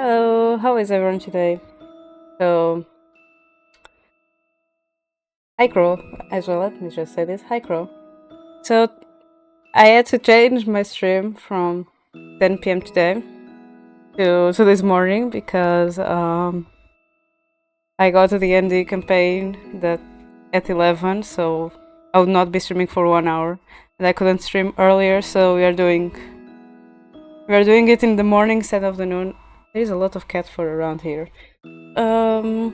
Hello, how is everyone today? So, hi Crow, as well, let me just say this, hi Crow. So, I had to change my stream from 10 p.m. today to this morning because I got to the ND campaign that at 11, so I would not be streaming for 1 hour. And I couldn't stream earlier, so we are doing it in the morning instead of the noon. There is a lot of cat fur around here. Um,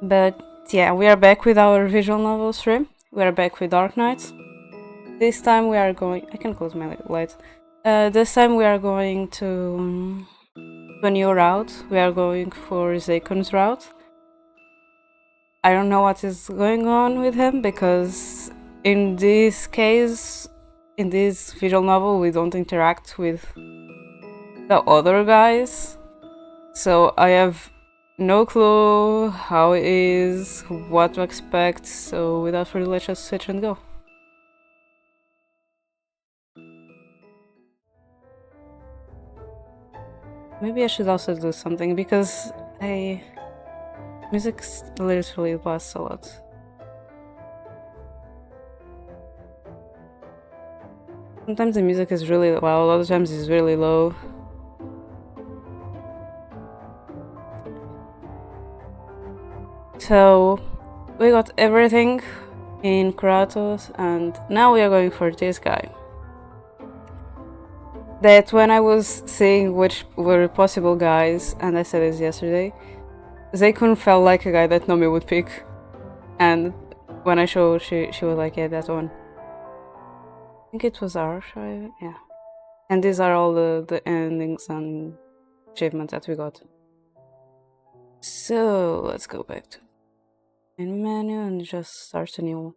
But yeah, we are back with our visual novel stream. We are back with Dark Knights. This time we are going. I can close my lights. This time we are going to a new route. We are going for Zeikun's route. I don't know what is going on with him because in this case, in this visual novel, we don't interact with the other guys. So I have no clue how it is, what to expect, so without further let's just switch and go. Maybe I should also do something because music literally lasts a lot. Sometimes the music is really loud, other times it's really low. So we got everything in Kratos and now we are going for this guy. That when I was seeing which were possible guys, and I said this yesterday, Zeikun felt like a guy that Nomi would pick. And when I showed, she was like, yeah, that one. I think it was ours, yeah. And these are all the endings and achievements that we got. So let's go back to main menu and just start a new one.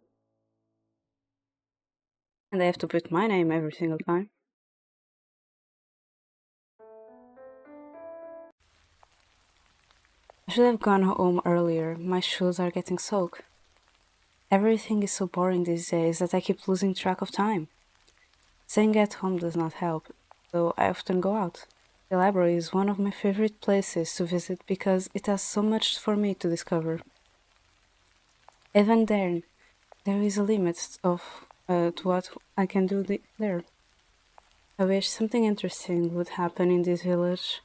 And I have to put my name every single time. I should have gone home earlier. My shoes are getting soaked. Everything is so boring these days that I keep losing track of time. Staying at home does not help, though I often go out. The library is one of my favorite places to visit because it has so much for me to discover. Even then, there is a limit to what I can do there. I wish something interesting would happen in this village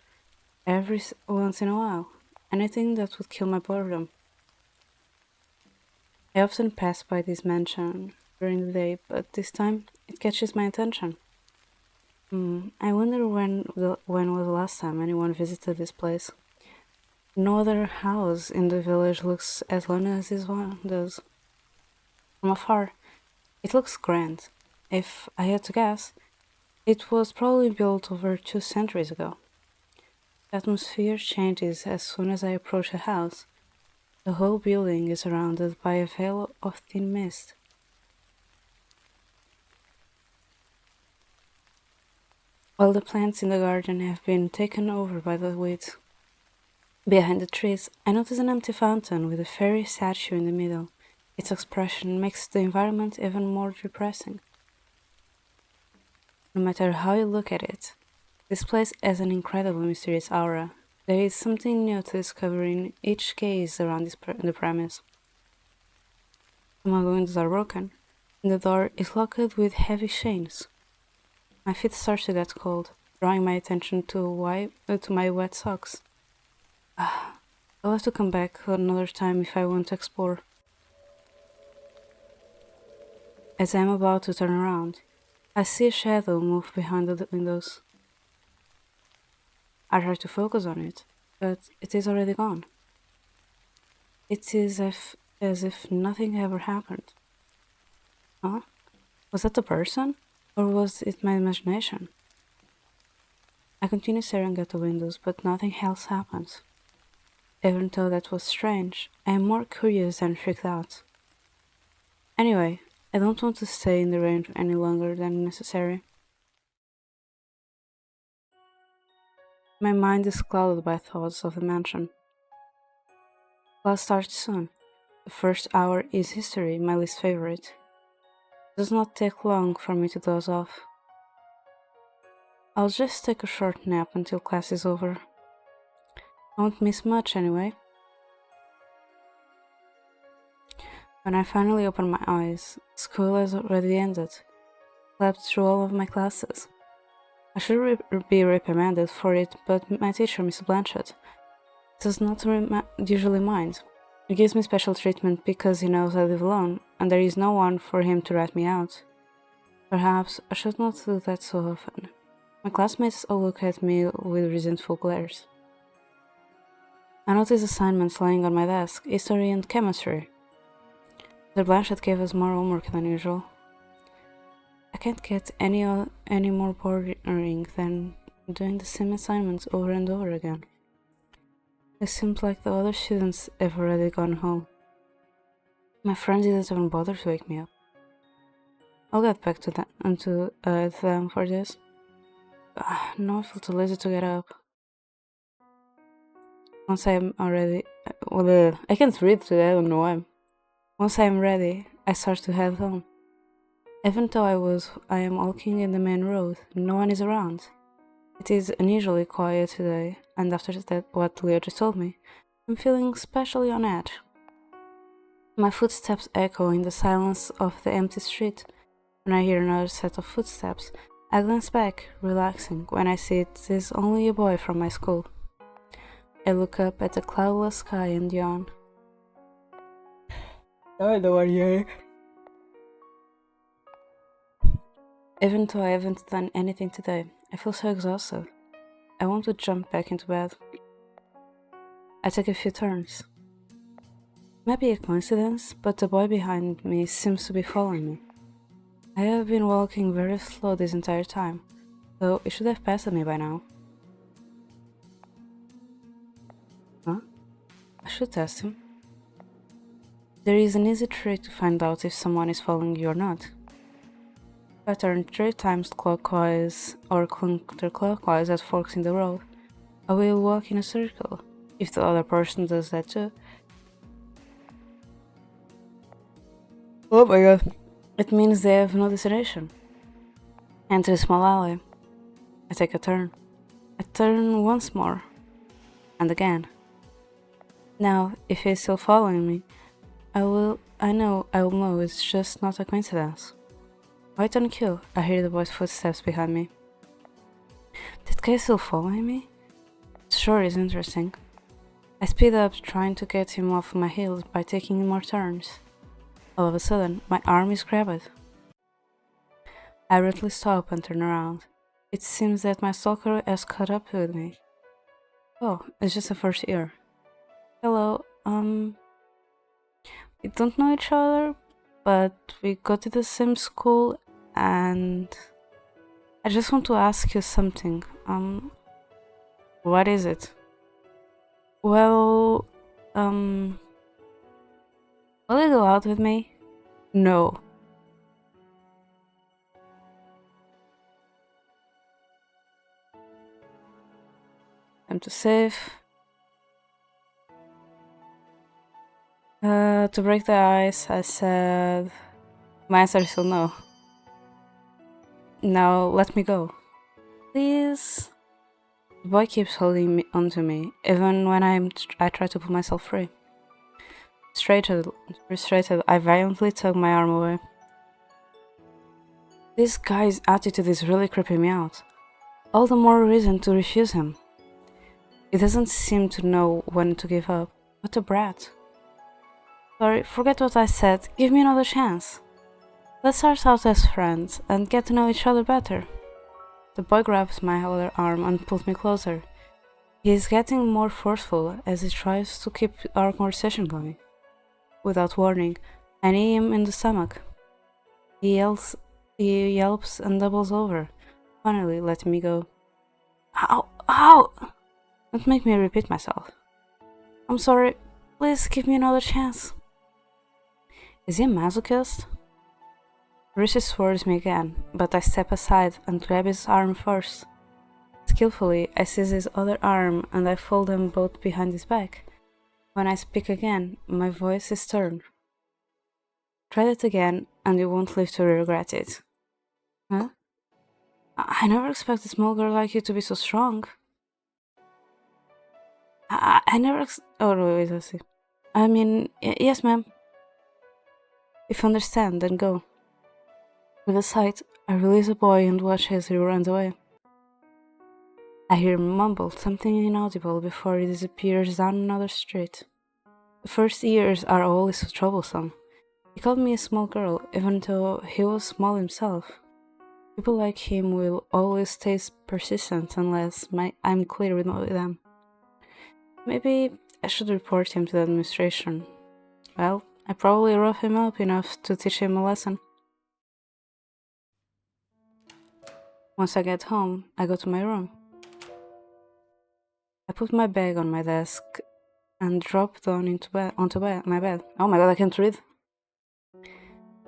every once in a while. Anything that would kill my boredom. I often pass by this mansion during the day, but this time it catches my attention. I wonder when was the last time anyone visited this place. No other house in the village looks as lonely as this one does. From afar, it looks grand. If I had to guess, it was probably built over 2 centuries ago. The atmosphere changes as soon as I approach the house. The whole building is surrounded by a veil of thin mist. All the plants in the garden have been taken over by the weeds. Behind the trees, I notice an empty fountain with a fairy statue in the middle. Its expression makes the environment even more depressing. No matter how you look at it, this place has an incredible mysterious aura. There is something new to discover in each gaze around the premise. Some of the windows are broken, and the door is locked with heavy chains. My feet start to get cold, drawing my attention to my wet socks. I'll have to come back another time if I want to explore. As I am about to turn around, I see a shadow move behind the windows. I try to focus on it, but it is already gone. It is as if nothing ever happened. Huh? Was that a person? Or was it my imagination? I continue staring at the windows, but nothing else happens. Even though that was strange, I am more curious than freaked out. Anyway, I don't want to stay in the rain any longer than necessary. My mind is clouded by thoughts of the mansion. Class starts soon. The first hour is history, my least favorite. It does not take long for me to doze off. I'll just take a short nap until class is over. I won't miss much anyway. When I finally opened my eyes, school has already ended. Slept through all of my classes. I should be reprimanded for it, but my teacher, Miss Blanchett, does not usually mind. He gives me special treatment because he knows I live alone, and there is no one for him to rat me out. Perhaps I should not do that so often. My classmates all look at me with resentful glares. I notice assignments lying on my desk, history and chemistry. The Blanchett gave us more homework than usual. I can't get any more boring than doing the same assignments over and over again. It seems like the other students have already gone home. My friend didn't even bother to wake me up. I'll get back to them for this. No, I feel too lazy to get up. Once I'm already... I can't read today, I don't know why. Once I'm ready, I start to head home. Even though I am walking in the main road, no one is around. It is unusually quiet today, and after that, what Leo just told me, I'm feeling especially on edge. My footsteps echo in the silence of the empty street. When I hear another set of footsteps, I glance back, relaxing, when I see it is only a boy from my school. I look up at the cloudless sky and yawn. I know what you're... Even though I haven't done anything today, I feel so exhausted. I want to jump back into bed. I take a few turns. Maybe a coincidence, but the boy behind me seems to be following me. I have been walking very slow this entire time, though he should have passed me by now. Huh? I should test him. There is an easy trick to find out if someone is following you or not. If I turn 3 times clockwise or counterclockwise at forks in the road, I will walk in a circle. If the other person does that too... Oh my god. It means they have no destination. Enter a small alley. I take a turn. I turn once more. And again. Now, if he's still following me, I will know it's just not a coincidence. Right on cue, I hear the boy's footsteps behind me. That guy still following me? It sure is interesting. I speed up, trying to get him off my heels by taking more turns. All of a sudden, my arm is grabbed. I abruptly stop and turn around. It seems that my stalker has caught up with me. Oh, it's just a first year. Hello, we don't know each other, but we go to the same school, and I just want to ask you something. What is it? Well, will you go out with me? No. Time to save. To break the ice, I said... My answer is still no. Now let me go. Please? The boy keeps holding onto me, even when I try to pull myself free. Frustrated, I violently tug my arm away. This guy's attitude is really creeping me out. All the more reason to refuse him. He doesn't seem to know when to give up. What a brat. Sorry, forget what I said. Give me another chance. Let's start out as friends and get to know each other better. The boy grabs my other arm and pulls me closer. He is getting more forceful as he tries to keep our conversation going. Without warning, I knee him in the stomach. He yelps and doubles over, finally letting me go. Ow! Ow! Don't make me repeat myself. I'm sorry, please give me another chance. Is he a masochist? Reaches towards me again, but I step aside and grab his arm first. Skillfully, I seize his other arm and I fold them both behind his back. When I speak again, my voice is stern. Try that again, and you won't live to regret it. Huh? I never expected a small girl like you to be so strong. I never. Oh, no, wait, I see. I mean, yes, ma'am. If you understand, then go. With a sight, I release the boy and watch as he runs away. I hear him mumble something inaudible before he disappears down another street. The first years are always so troublesome. He called me a small girl, even though he was small himself. People like him will always stay persistent unless I'm clear with them. Maybe I should report him to the administration. Well, I probably rough him up enough to teach him a lesson. Once I get home, I go to my room. I put my bag on my desk and drop down onto my bed. Oh my god, I can't read.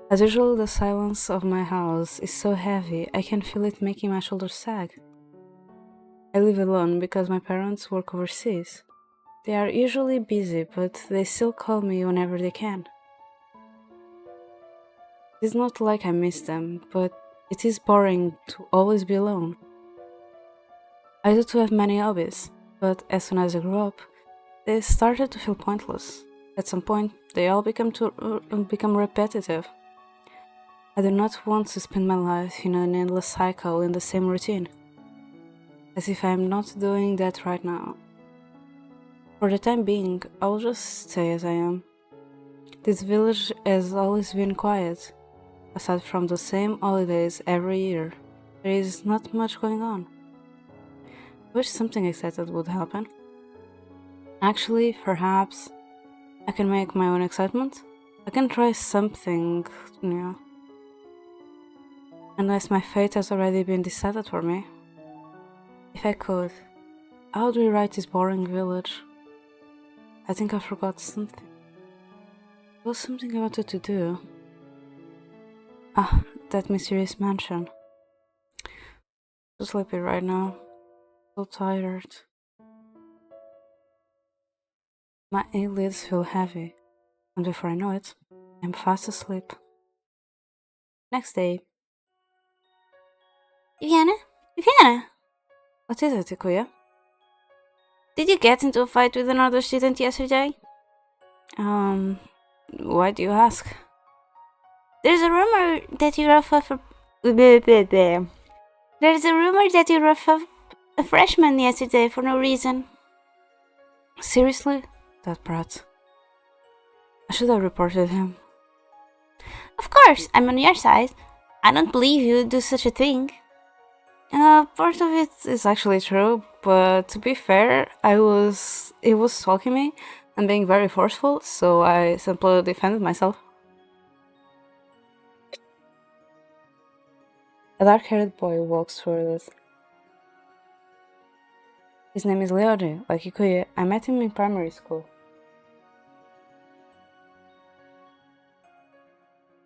As usual, the silence of my house is so heavy, I can feel it making my shoulders sag. I live alone because my parents work overseas. They are usually busy, but they still call me whenever they can. It's not like I miss them, but it is boring to always be alone. I used to have many hobbies, but as soon as I grew up, they started to feel pointless. At some point, they all become repetitive. I do not want to spend my life in an endless cycle in the same routine, as if I am not doing that right now. For the time being, I'll just stay as I am. This village has always been quiet. Aside from the same holidays every year, there is not much going on. I wish something exciting would happen. Actually, perhaps I can make my own excitement. I can try something new. Unless my fate has already been decided for me. If I could, how would rewrite this boring village? I think I forgot something. There was something I wanted to do. Ah, that mysterious mansion. So sleepy right now. So tired. My eyelids feel heavy, and before I know it, I'm fast asleep. Next day. Viviana? Viviana? What is it, Ikuya? Did you get into a fight with another student yesterday? Why do you ask? There's a rumor that you rough up There's a rumor that you rough up a freshman yesterday for no reason. Seriously? That brat. I should have reported him. Of course, I'm on your side. I don't believe you'd do such a thing. Part of it is actually true, but to be fair, he was stalking me and being very forceful, so I simply defended myself. A dark-haired boy walks toward us. His name is Leone, like Ikuya. I met him in primary school.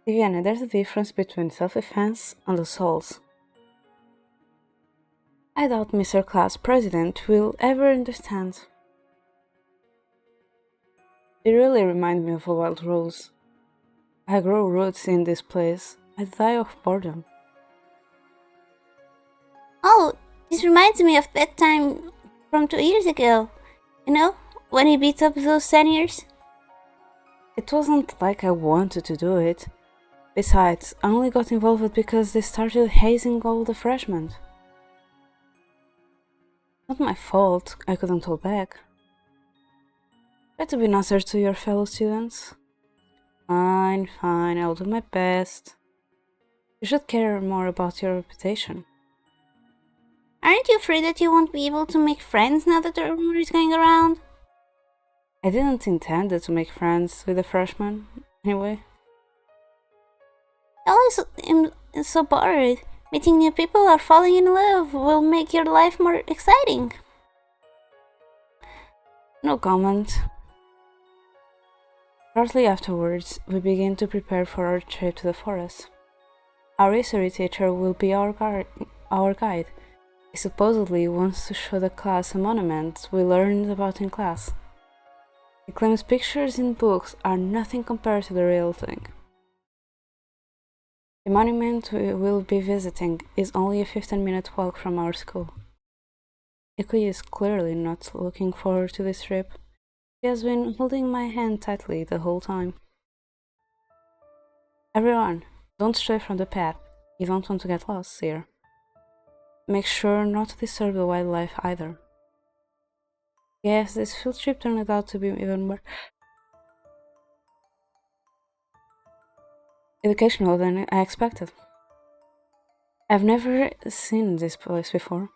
Viviana, there's a difference between self-defense and assaults. I doubt Mr. Class President will ever understand. They really remind me of a wild rose. I grow roots in this place. I die of boredom. Oh, this reminds me of that time from 2 years ago. You know, when he beat up those seniors? It wasn't like I wanted to do it. Besides, I only got involved because they started hazing all the freshmen. Not my fault, I couldn't hold back. Try to be nicer to your fellow students. Fine, I'll do my best. You should care more about your reputation. Aren't you afraid that you won't be able to make friends now that the rumor is going around? I didn't intend to make friends with the freshmen, anyway. I always am so bored. Meeting new people or falling in love will make your life more exciting. No comment. Shortly afterwards, we begin to prepare for our trip to the forest. Our history teacher will be our guide. He supposedly wants to show the class a monument we learned about in class. He claims pictures in books are nothing compared to the real thing. The monument we will be visiting is only a 15-minute walk from our school. Ikuya is clearly not looking forward to this trip. She has been holding my hand tightly the whole time. Everyone, don't stray from the path. You don't want to get lost here. Make sure not to disturb the wildlife either. Yes, this field trip turned out to be even more educational than I expected. I've never seen this place before.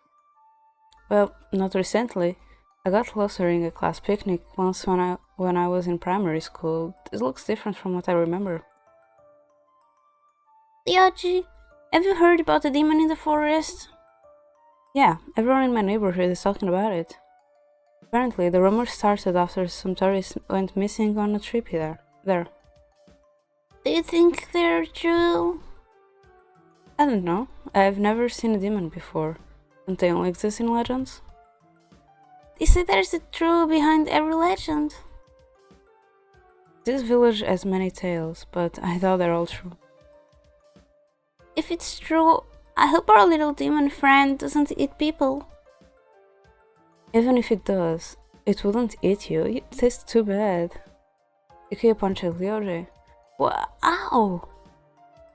Well, not recently. I got lost during a class picnic once when I was in primary school. This looks different from what I remember. Yaji, have you heard about the demon in the forest? Yeah, everyone in my neighborhood is talking about it. Apparently, the rumor started after some tourists went missing on a trip there. Do you think they're true? I don't know. I've never seen a demon before. Don't they only exist in legends? They say there's a truth behind every legend. This village has many tales, but I doubt they're all true. If it's true, I hope our little demon friend doesn't eat people. Even if it does, it wouldn't eat you. It tastes too bad. Ikuya punched Lyoje. Ow!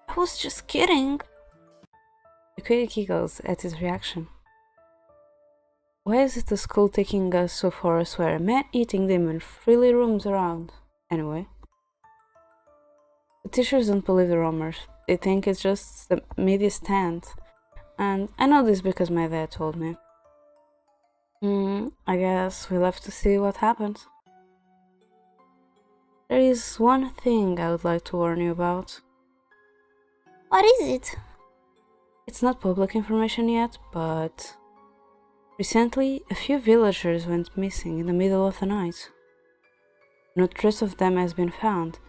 I was just kidding. Ikuya giggles at his reaction. Why is it the school taking us to a forest where a man-eating demon freely roams around? Anyway. The teachers don't believe the rumors. They think it's just the media stunt. And I know this because my dad told me. I guess we'll have to see what happens. There is one thing I would like to warn you about. What is it? It's not public information yet, but recently a few villagers went missing in the middle of the night. No trace of them has been found,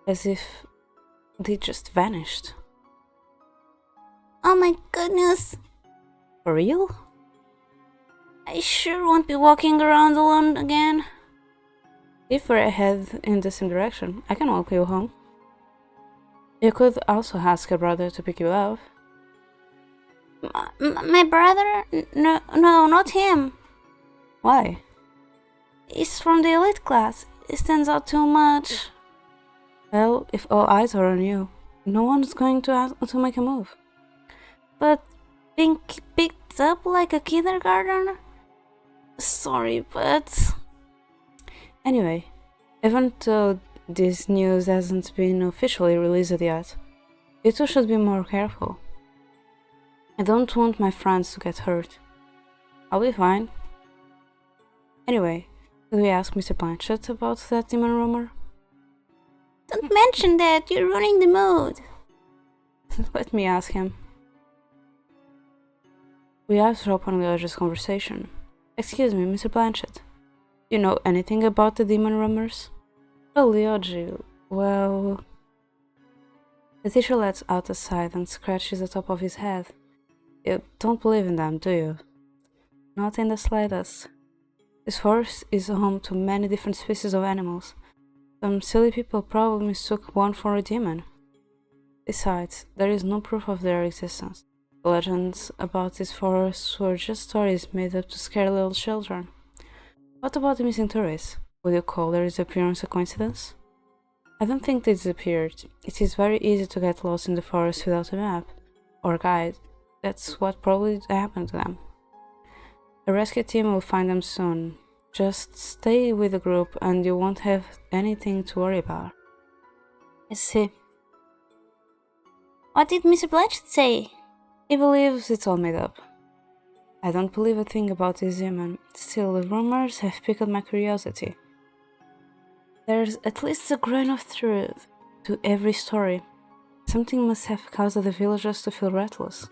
as if they just vanished. Oh my goodness! For real? I sure won't be walking around alone again. If we're head in the same direction, I can walk you home. You could also ask your brother to pick you up. My brother? No, not him. Why? He's from the elite class. He stands out too much. Well, if all eyes are on you, no one's going to ask to make a move. But being picked up like a kindergartner? Sorry, but... Anyway, even though this news hasn't been officially released yet, you two should be more careful. I don't want my friends to get hurt. I'll be fine. Anyway, did we ask Mr. Blanchett about that demon rumor? Don't mention that, you're ruining the mood. Let me ask him. We eavesdrop on Lyoje's conversation. Excuse me, Mr. Blanchett. Do you know anything about the demon rumors? Oh, Lyoje, well... The teacher lets out a sigh and scratches the top of his head. You don't believe in them, do you? Not in the slightest. This forest is home to many different species of animals. Some silly people probably mistook one for a demon. Besides, there is no proof of their existence. The legends about this forest were just stories made up to scare little children. What about the missing tourists? Would you call their disappearance a coincidence? I don't think they disappeared. It is very easy to get lost in the forest without a map or guide. That's what probably happened to them. A rescue team will find them soon. Just stay with the group and you won't have anything to worry about. I see. What did Mr. Blanchett say? He believes it's all made up. I don't believe a thing about this demon. Still, the rumors have piqued my curiosity. There's at least a grain of truth to every story. Something must have caused the villagers to feel restless.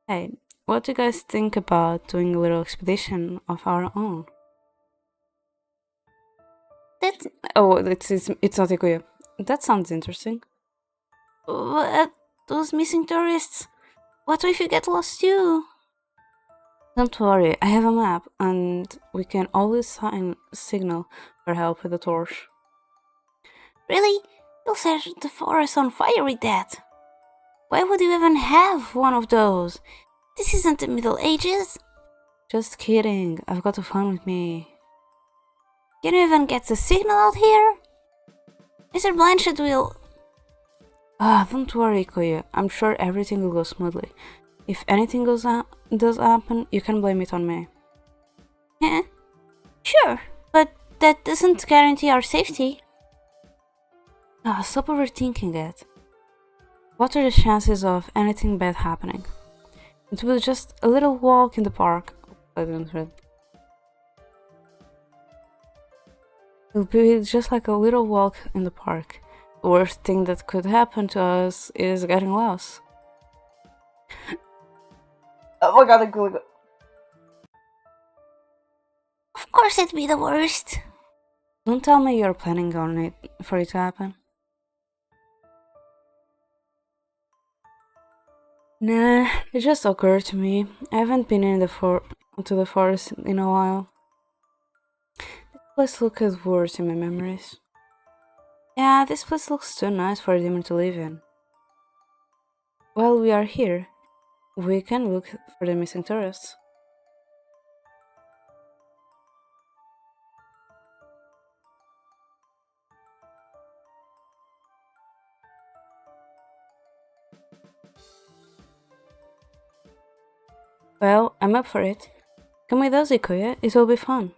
Hey, what do you guys think about doing a little expedition of our own? Oh, it's not Ikuya. That sounds interesting. What? Those missing tourists? What if you get lost too? Don't worry, I have a map, and we can always signal for help with the torch. Really? You'll set the forest on fire with that? Why would you even have one of those? This isn't the Middle Ages. Just kidding, I've got a phone with me. You don't even get the signal out here? Mr. Blanchett will... Don't worry, Koya. I'm sure everything will go smoothly. If anything does happen, you can blame it on me. Yeah, sure, but that doesn't guarantee our safety. Stop overthinking it. What are the chances of anything bad happening? It will just a little walk in the park. I didn't read. It'll be just like a little walk in the park. The worst thing that could happen to us is getting lost. Oh my god, I'm gonna go. Of course it'd be the worst. Don't tell me you're planning on it for it to happen. Nah, it just occurred to me. I haven't been in to the forest in a while. This place looks worse in my memories. Yeah, this place looks too nice for a demon to live in. While we are here, we can look for the missing tourists. Well, I'm up for it. Come with us, Ikoya, it will be fun.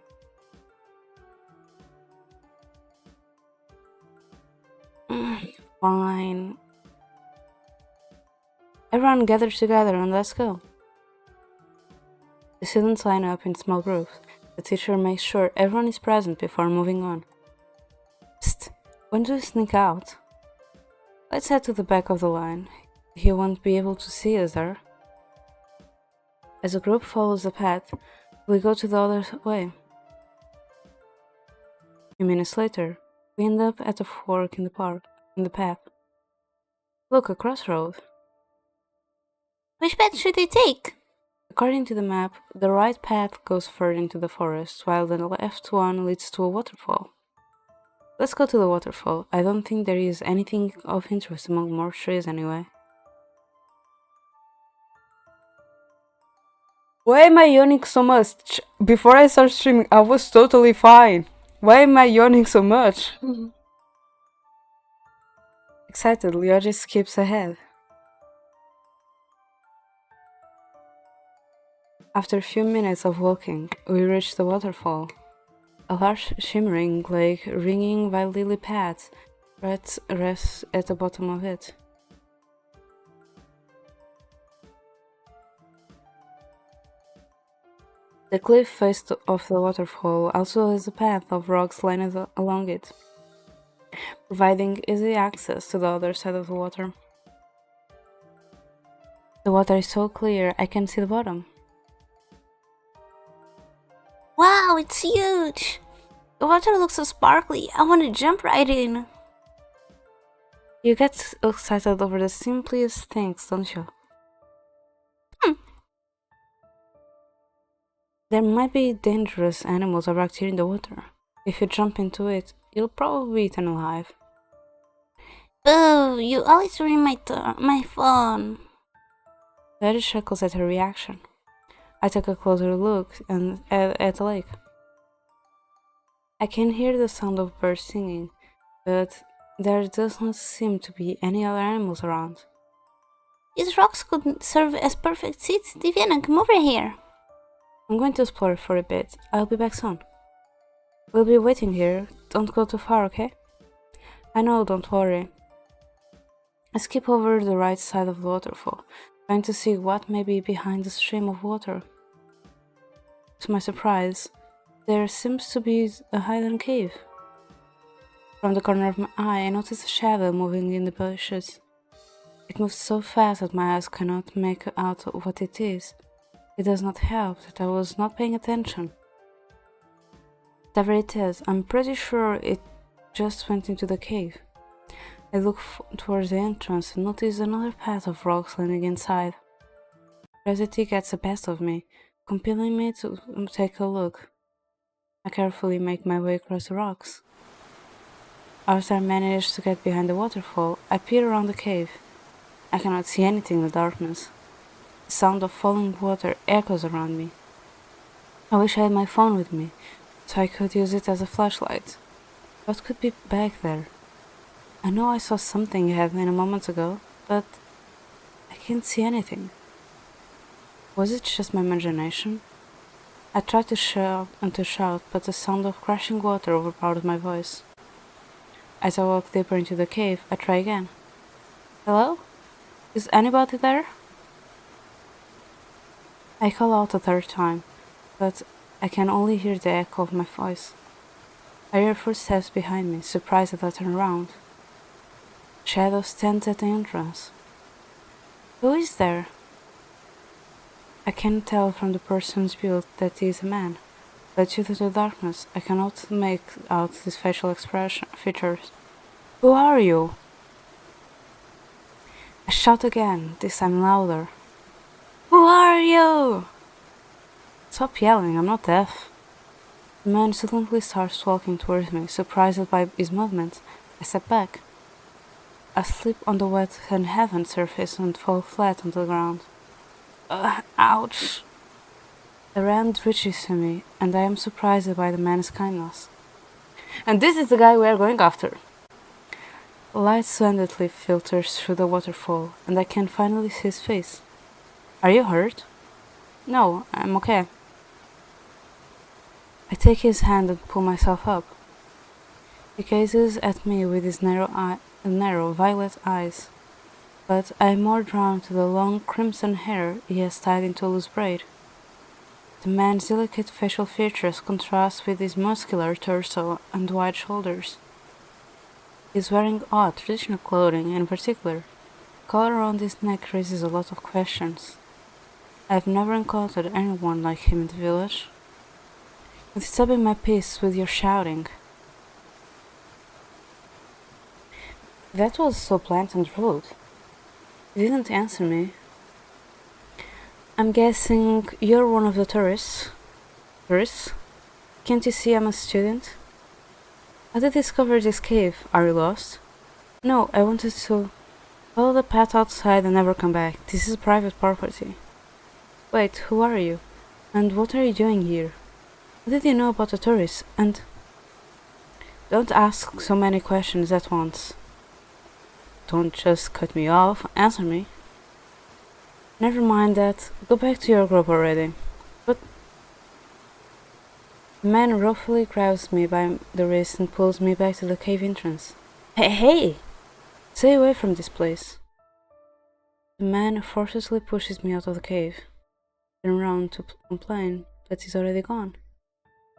Fine. Everyone gather together and let's go. The students line up in small groups. The teacher makes sure everyone is present before moving on. Psst, when do we sneak out? Let's head to the back of the line. He won't be able to see us there. As the group follows the path, we go to the other way. A few minutes later, we end up at a fork in the path. Look, a crossroad. Which path should we take? According to the map, the right path goes further into the forest, while the left one leads to a waterfall. Let's go to the waterfall. I don't think there is anything of interest among more trees anyway. Why am I yawning so much? Before I start streaming, I was totally fine. Why am I yawning so much? Excited, Lyoji skips ahead. After a few minutes of walking, we reach the waterfall. A large shimmering lake ringing by lily pads rests at the bottom of it. The cliff face of the waterfall also has a path of rocks lined along it, providing easy access to the other side of the water. The water is so clear I can see the bottom. Wow, it's huge! The water looks so sparkly, I want to jump right in. You get excited over the simplest things, don't you? There might be dangerous animals or bacteria in the water. If you jump into it, you'll probably be eaten alive. Boo, you always ruin my fun. Lady chuckles at her reaction. I take a closer look at the lake. I can hear the sound of birds singing, but there does not seem to be any other animals around. These rocks could serve as perfect seats. Diviana, come over here. I'm going to explore for a bit. I'll be back soon. We'll be waiting here. Don't go too far, okay? I know, don't worry. I skip over the right side of the waterfall, trying to see what may be behind the stream of water. To my surprise, there seems to be a hidden cave. From the corner of my eye, I notice a shadow moving in the bushes. It moves so fast that my eyes cannot make out what it is. It does not help that I was not paying attention. Whatever it is, I'm pretty sure it just went into the cave. I look towards the entrance and notice another path of rocks leading inside. Curiosity gets the best of me, compelling me to take a look. I carefully make my way across the rocks. After I manage to get behind the waterfall, I peer around the cave. I cannot see anything in the darkness. The sound of falling water echoes around me. I wish I had my phone with me, so I could use it as a flashlight. What could be back there? I know I saw something happening a moment ago, but I can't see anything. Was it just my imagination? I tried to shout, but the sound of crashing water overpowered my voice. As I walked deeper into the cave, I tried again. Hello? Is anybody there? I call out a third time, but I can only hear the echo of my voice. I hear footsteps behind me, surprised that I turn around. Shadow stands at the entrance. Who is there? I can tell from the person's build that he is a man, but due to the darkness, I cannot make out his facial features. Who are you? I shout again, this time louder. Who are you? Stop yelling, I'm not deaf. The man suddenly starts walking towards me, surprised by his movement. I step back. I slip on the wet uneven surface and fall flat on the ground. Ouch! The hand reaches to me, and I am surprised by the man's kindness. And this is the guy we are going after. Light splendidly filters through the waterfall, and I can finally see his face. Are you hurt? No, I'm okay. I take his hand and pull myself up. He gazes at me with his narrow violet eyes, but I am more drawn to the long crimson hair he has tied into a loose braid. The man's delicate facial features contrast with his muscular torso and wide shoulders. He is wearing odd, traditional clothing, and in particular, the collar around his neck raises a lot of questions. I have never encountered anyone like him in the village. You're disturbing my peace with your shouting. That was so blunt and rude. You didn't answer me. I'm guessing you're one of the tourists. Tourists? Can't you see I'm a student? How did you discover this cave? Are you lost? No, I wanted to follow the path outside and never come back. This is private property. Wait, who are you? And what are you doing here? What did you know about the tourists? And don't ask so many questions at once. Don't just cut me off, answer me. Never mind that, go back to your group already. But the man roughly grabs me by the wrist and pulls me back to the cave entrance. Hey! Stay away from this place. The man forcibly pushes me out of the cave. I turn around to complain, but he's already gone.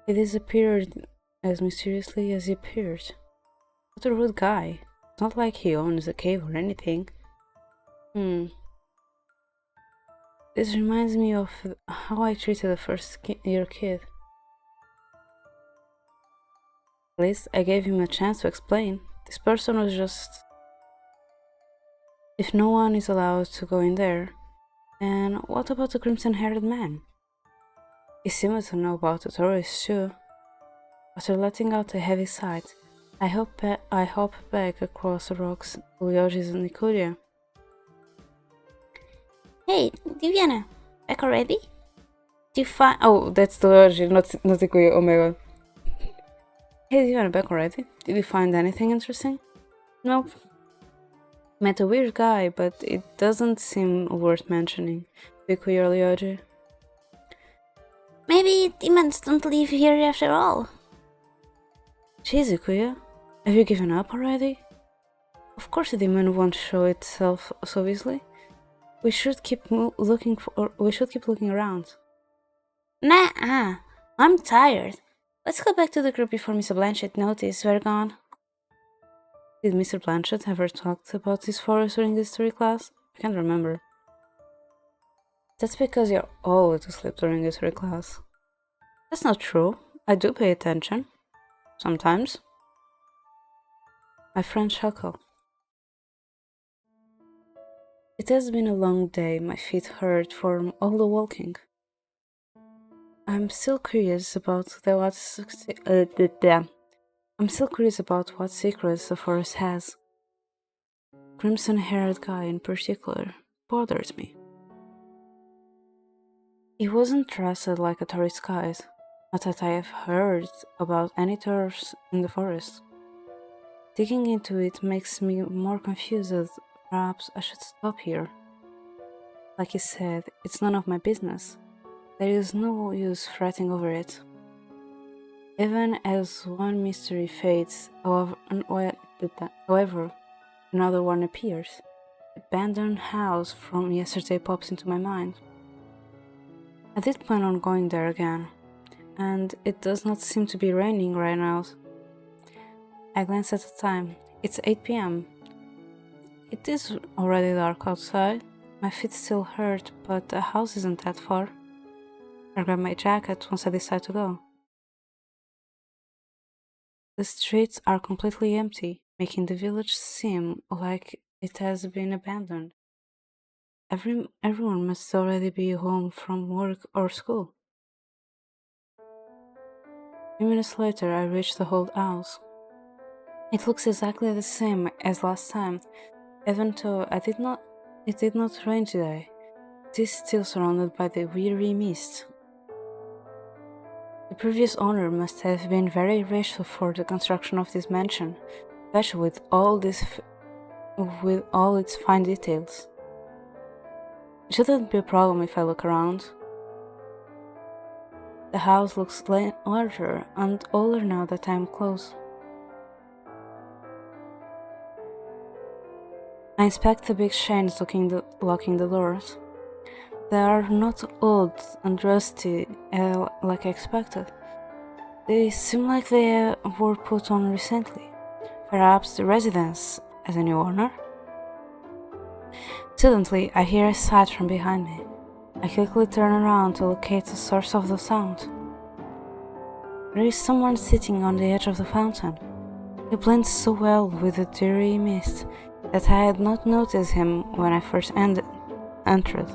He disappeared as mysteriously as he appeared. What a rude guy. It's not like he owns the cave or anything. This reminds me of how I treated a first-year kid. At least I gave him a chance to explain. This person was just... If no one is allowed to go in there, then what about the crimson-haired man? He seemed to know about the tourists too. After letting out a heavy sigh, I hop back across the rocks to Lyoji's Nikuria. Hey, Diviana, back already? Did you find... Oh, that's the Lyoji, not Nikuria, oh my god. Hey, Diviana, back already? Did you find anything interesting? Nope. Met a weird guy, but it doesn't seem worth mentioning. Nikuria or Lyoji? Maybe demons don't live here after all. Jeez, Ikuya, have you given up already? Of course a demon won't show itself so easily. We should keep looking around. Nah, I'm tired. Let's go back to the group before Mr. Blanchett notices we're gone. Did Mr. Blanchett ever talk about this forest during the history class? I can't remember. That's because you're always asleep during history class. That's not true. I do pay attention. Sometimes. My friend chuckled. It has been a long day. My feet hurt from all the walking. I'm still curious about what secrets the forest has. Crimson-haired guy in particular bothers me. It wasn't dressed like a tourist guide, not that I have heard about any tours in the forest. Digging into it makes me more confused. Perhaps I should stop here. Like you said, it's none of my business. There is no use fretting over it. Even as one mystery fades, however, another one appears. The abandoned house from yesterday pops into my mind. I did plan on going there again, and it does not seem to be raining right now. I glance at the time. It's 8 p.m. It is already dark outside. My feet still hurt, but the house isn't that far. I grab my jacket once I decide to go. The streets are completely empty, making the village seem like it has been abandoned. Everyone must already be home from work or school. A few minutes later, I reach the old house. It looks exactly the same as last time, even though it did not rain today. It is still surrounded by the weary mist. The previous owner must have been very rich for the construction of this mansion, especially with all its fine details. It shouldn't be a problem if I look around. The house looks larger and older now that I am close. I inspect the big chains locking the doors. They are not old and rusty like I expected. They seem like they were put on recently. Perhaps the residence as a new owner? Suddenly, I hear a sigh from behind me. I quickly turn around to locate the source of the sound. There is someone sitting on the edge of the fountain. He blends so well with the dreary mist that I had not noticed him when I first entered.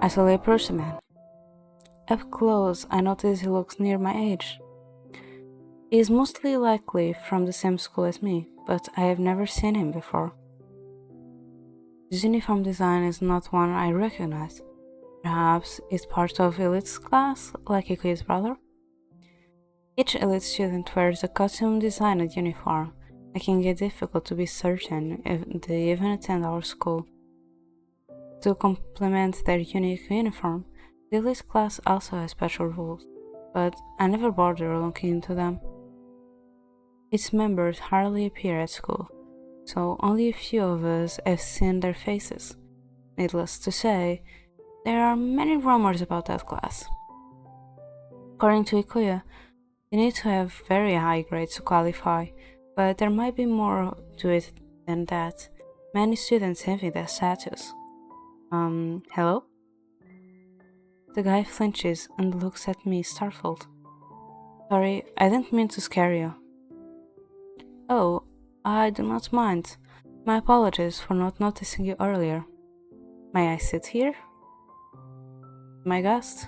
I slowly approach the man. Up close, I notice he looks near my age. He is mostly likely from the same school as me, but I have never seen him before. His uniform design is not one I recognize. Perhaps it's part of Elite's class, like Ikui's brother? Each Elite student wears a custom-designed uniform, making it difficult to be certain if they even attend our school. To complement their unique uniform, the Elite class also has special rules, but I never bother looking into them. Its members hardly appear at school, so only a few of us have seen their faces. Needless to say, there are many rumors about that class. According to Ikuya, you need to have very high grades to qualify, but there might be more to it than that. Many students envy that status. Hello? The guy flinches and looks at me startled. Sorry, I didn't mean to scare you. Oh, I do not mind. My apologies for not noticing you earlier. May I sit here? My guest?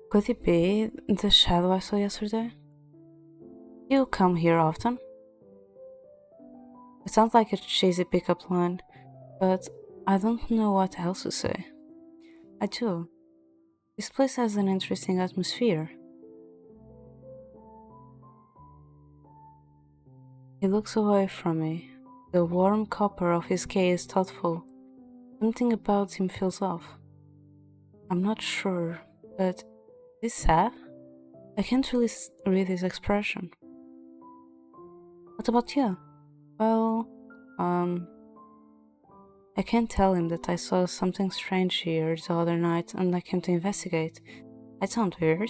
Could it be the shadow I saw yesterday? You come here often? It sounds like a cheesy pickup line, but I don't know what else to say. I do. This place has an interesting atmosphere. He looks away from me. The warm copper of his gaze is thoughtful. Something about him feels off. I'm not sure, but is he sad? I can't really read his expression. What about you? Well, I can't tell him that I saw something strange here the other night and I came to investigate. It sounds weird.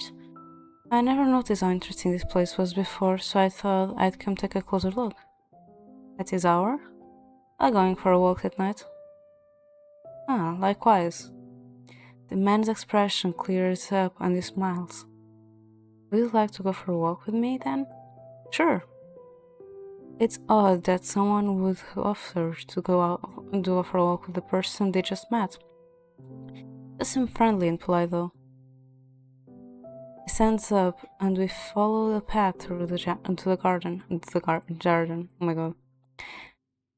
I never noticed how interesting this place was before, so I thought I'd come take a closer look. At this hour? I'm going for a walk at night. Ah, likewise. The man's expression clears up and he smiles. Would you like to go for a walk with me then? Sure. It's odd that someone would offer to go out for a walk with the person they just met. Does seem friendly and polite though. He stands up and we follow the path through into the garden. Oh my god.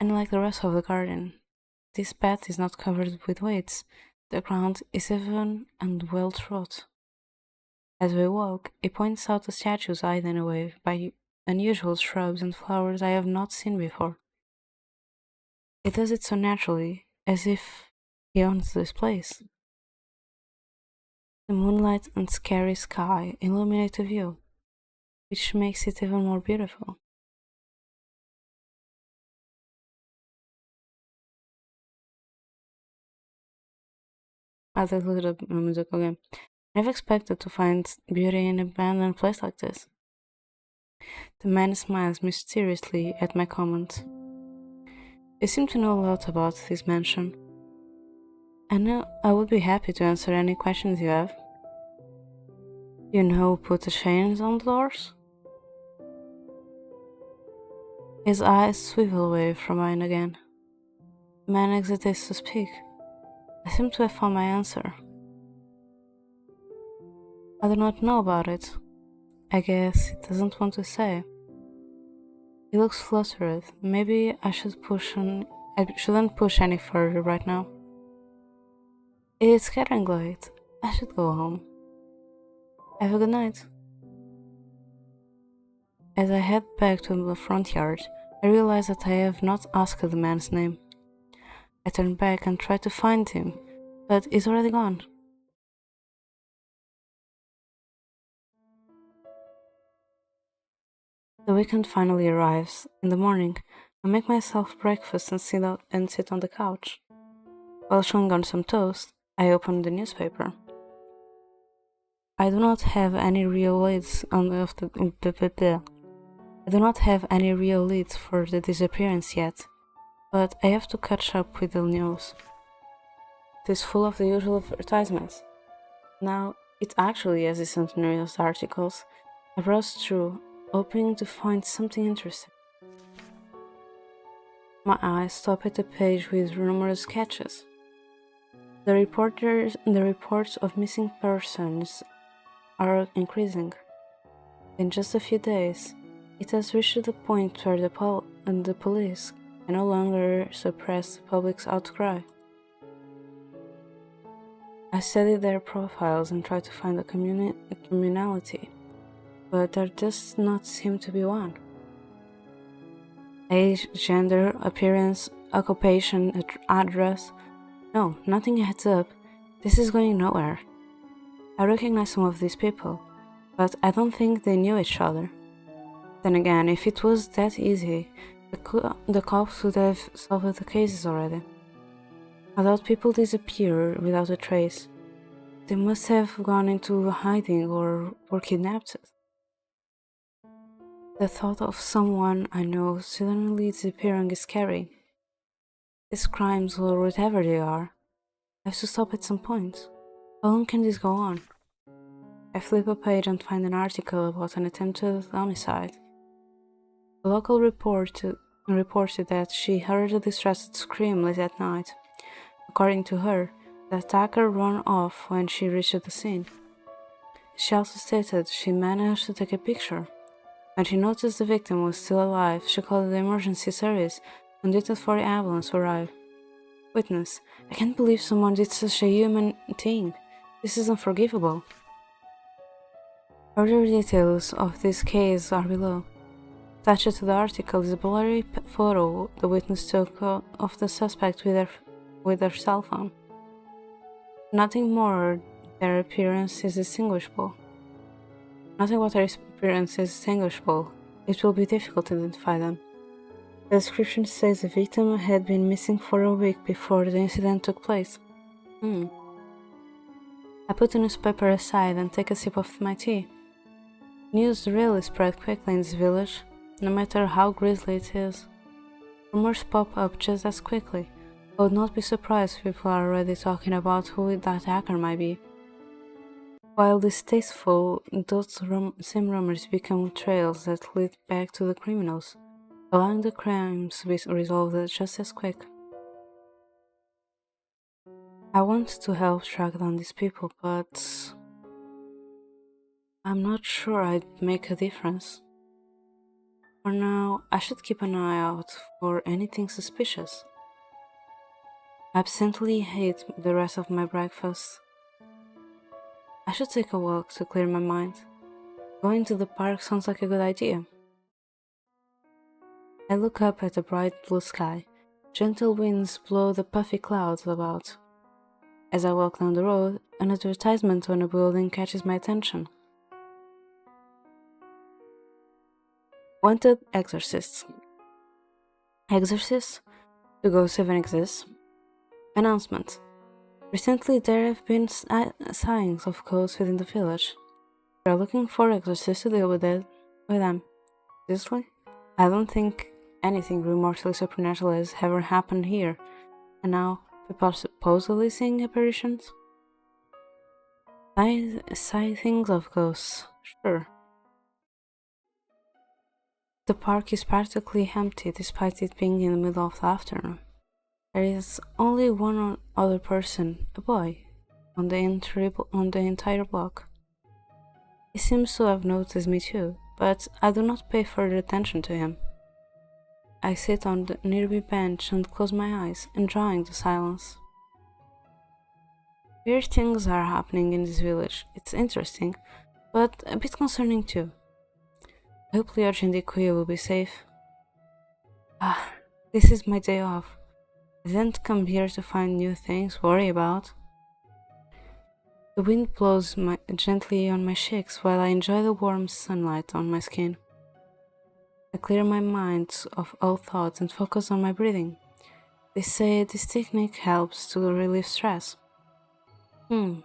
And like the rest of the garden, this path is not covered with weeds. The ground is even and well trod. As we walk, he points out the statues hidden away by unusual shrubs and flowers I have not seen before. He does it so naturally, as if he owns this place. The moonlight and scary sky illuminate the view, which makes it even more beautiful. I just looked up music again. Never expected to find beauty in an abandoned place like this. The man smiles mysteriously at my comment. You seem to know a lot about this mansion. I know I would be happy to answer any questions you have. You know who put the chains on the doors? His eyes swivel away from mine again. The man hesitates to speak. I seem to have found my answer. I do not know about it. I guess he doesn't want to say. He looks flustered. Maybe I shouldn't push any further right now. It's getting late. I should go home. Have a good night. As I head back to the front yard, I realize that I have not asked the man's name. I turn back and try to find him, but he's already gone. The weekend finally arrives. In the morning, I make myself breakfast and sit on the couch. While chewing on some toast, I open the newspaper. I do not have any real leads I do not have any real leads for the disappearance yet, but I have to catch up with the news. It is full of the usual advertisements. Now, it actually has decent news articles. I browse through, hoping to find something interesting. My eyes stop at a page with numerous sketches. The reports of missing persons are increasing. In just a few days, it has reached the point where the police can no longer suppress the public's outcry. I study their profiles and try to find a communality, but there does not seem to be one. Age, gender, appearance, occupation, address. No, nothing adds up. This is going nowhere. I recognize some of these people, but I don't think they knew each other. Then again, if it was that easy, the cops would have solved the cases already. I doubt people disappear without a trace. They must have gone into hiding or were kidnapped. The thought of someone I know suddenly disappearing is scary. These crimes, or whatever they are, have to stop at some point. How long can this go on? I flip a page and find an article about an attempted homicide. The local reported that she heard a distressed scream late at night. According to her, the attacker ran off when she reached the scene. She also stated she managed to take a picture. When she noticed the victim was still alive, she called the emergency service and waited for the ambulance to arrive. Witness: I can't believe someone did such a human thing. This is unforgivable. Further details of this case are below. Attached to the article is a blurry photo the witness took of the suspect with her cell phone. Nothing more, their appearance is distinguishable. Nothing about their appearance is distinguishable. It will be difficult to identify them. The description says the victim had been missing for a week before the incident took place. I put the newspaper aside and take a sip of my tea. News really spread quickly in this village, no matter how grisly it is. Rumors pop up just as quickly. I would not be surprised if people are already talking about who that hacker might be. While distasteful, those same rumors become trails that lead back to the criminals, allowing the crimes to be resolved just as quick. I want to help track down these people, but I'm not sure I'd make a difference. For now, I should keep an eye out for anything suspicious. I absently ate the rest of my breakfast. I should take a walk to clear my mind. Going to the park sounds like a good idea. I look up at the bright blue sky. Gentle winds blow the puffy clouds about. As I walk down the road, an advertisement on a building catches my attention. Wanted exorcists. Exorcists? Do ghosts even exist? Announcement. Recently there have been sightings of ghosts within the village. We are looking for exorcists to deal with them. Seriously? I don't think anything remotely supernatural has ever happened here, and now people are supposedly seeing apparitions? Sightings of ghosts, sure. The park is practically empty despite it being in the middle of the afternoon. There is only one other person, a boy, on the entire block. He seems to have noticed me too, but I do not pay further attention to him. I sit on the nearby bench and close my eyes, enjoying the silence. Weird things are happening in this village. It's interesting, but a bit concerning too. I hope Liorj and Ikuya will be safe. This is my day off. I didn't come here to find new things to worry about. The wind blows gently on my cheeks while I enjoy the warm sunlight on my skin. I clear my mind of all thoughts and focus on my breathing. They say this technique helps to relieve stress. A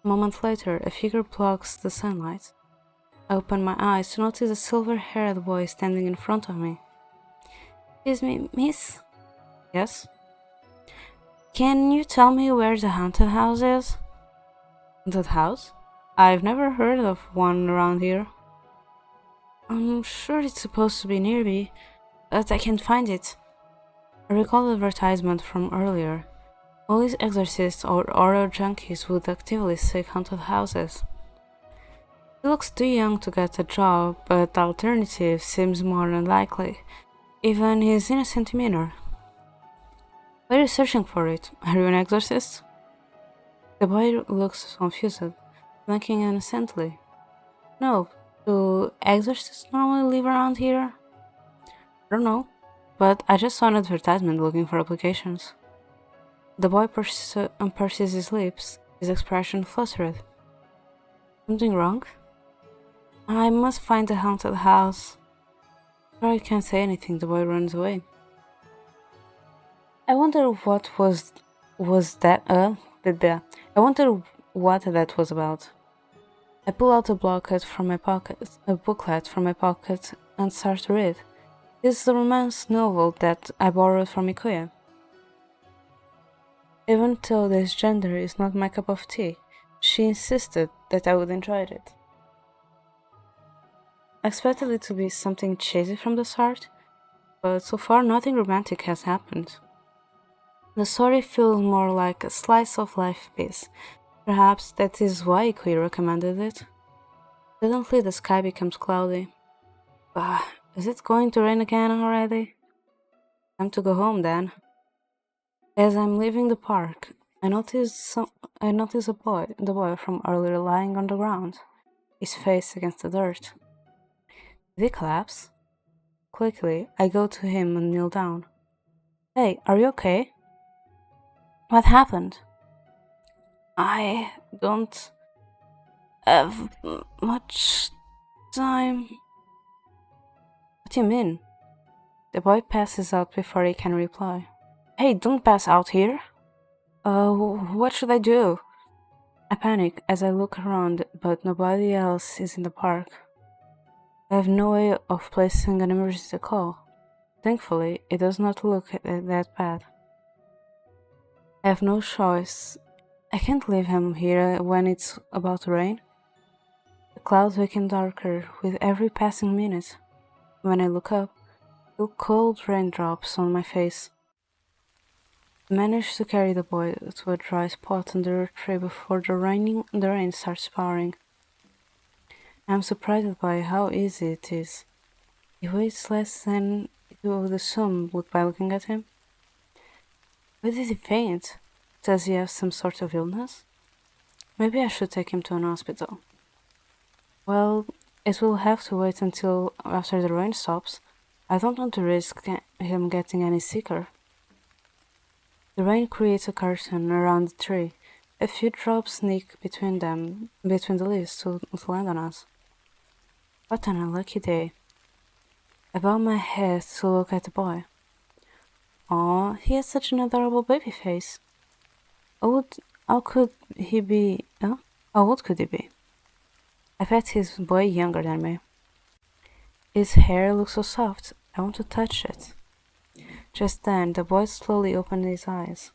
moment later, a figure blocks the sunlight. I open my eyes to notice a silver-haired boy standing in front of me. Excuse me, miss? Yes? Can you tell me where the haunted house is? Haunted house? I've never heard of one around here. I'm sure it's supposed to be nearby, but I can't find it. I recall the advertisement from earlier. Only exorcists or horror junkies would actively seek haunted houses. He looks too young to get a job, but the alternative seems more unlikely, even his innocent demeanor. Why are you searching for it? Are you an exorcist? The boy looks confused, blinking innocently. No, do exorcists normally live around here? I don't know, but I just saw an advertisement looking for applications. The boy purses his lips, his expression flustered. Something wrong? I must find the haunted house. Before I can say anything, the boy runs away. I wonder what that. I wonder what that was about. I pull out a booklet from my pocket, and start to read. This is a romance novel that I borrowed from Ikuya. Even though this genre is not my cup of tea, she insisted that I would enjoy it. I expected it to be something cheesy from the start, but so far nothing romantic has happened. The story feels more like a slice of life piece. Perhaps that is why Ikuya recommended it. Suddenly the sky becomes cloudy. Is it going to rain again already? Time to go home then. As I'm leaving the park, I notice the boy from earlier lying on the ground, his face against the dirt. Did he collapse? Quickly, I go to him and kneel down. Hey, are you okay? What happened? I don't have much time. What do you mean? The boy passes out before he can reply. Hey, don't pass out here. What should I do? I panic as I look around, but nobody else is in the park. I have no way of placing an emergency call. Thankfully, it does not look that bad. I have no choice. I can't leave him here when it's about to rain. The clouds become darker with every passing minute. When I look up, I feel cold raindrops on my face. I manage to carry the boy to a dry spot under a tree before the rain starts pouring. I am surprised by how easy it is. He weighs less than you would assume by looking at him. Why did he faint? Does he have some sort of illness? Maybe I should take him to an hospital. Well, it will have to wait until after the rain stops. I don't want to risk him getting any sicker. The rain creates a curtain around the tree. A few drops sneak between the leaves to land on us. What an unlucky day. I bow my head to look at the boy. Aw, he has such an adorable baby face. How could he be? How old could he be? I bet he's way younger than me. His hair looks so soft. I want to touch it. Just then, the boy slowly opened his eyes.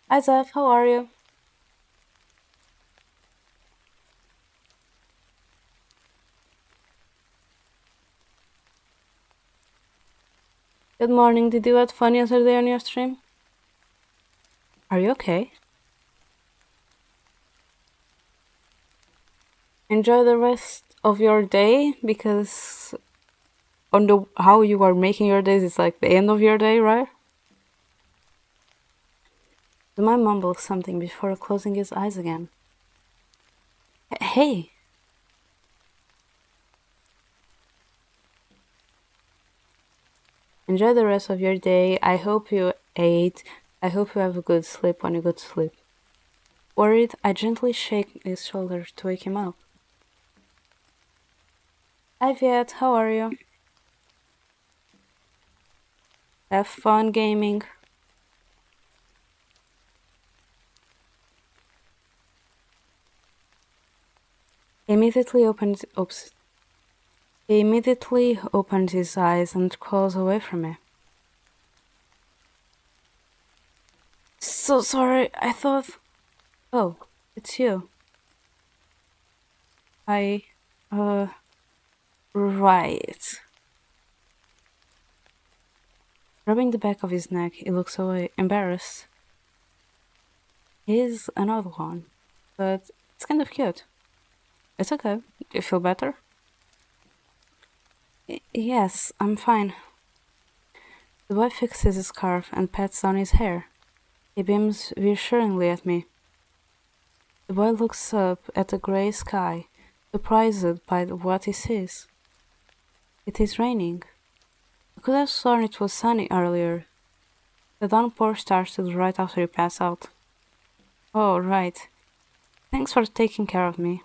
Hi, Zeph. How are you? Good morning. Did you have fun yesterday on your stream? Are you okay? Enjoy the rest of your day, because on the how you are making your days is like the end of your day, right? The man mumbled something before closing his eyes again. Hey! Enjoy the rest of your day. I hope you ate. I hope you have a good sleep when you go to sleep. Worried, I gently shake his shoulder to wake him up. Hi Viet, how are you? Have fun gaming. He immediately opened his eyes and crawls away from me. So sorry, I thought... Oh, it's you. Right. Rubbing the back of his neck, he looks away, embarrassed. He's another one, but it's kind of cute. It's okay. You feel better? Yes, I'm fine. The boy fixes his scarf and pats down his hair. He beams reassuringly at me. The boy looks up at the grey sky, surprised by what he sees. It is raining. I could have sworn it was sunny earlier. The downpour started right after he passed out. Oh, right. Thanks for taking care of me.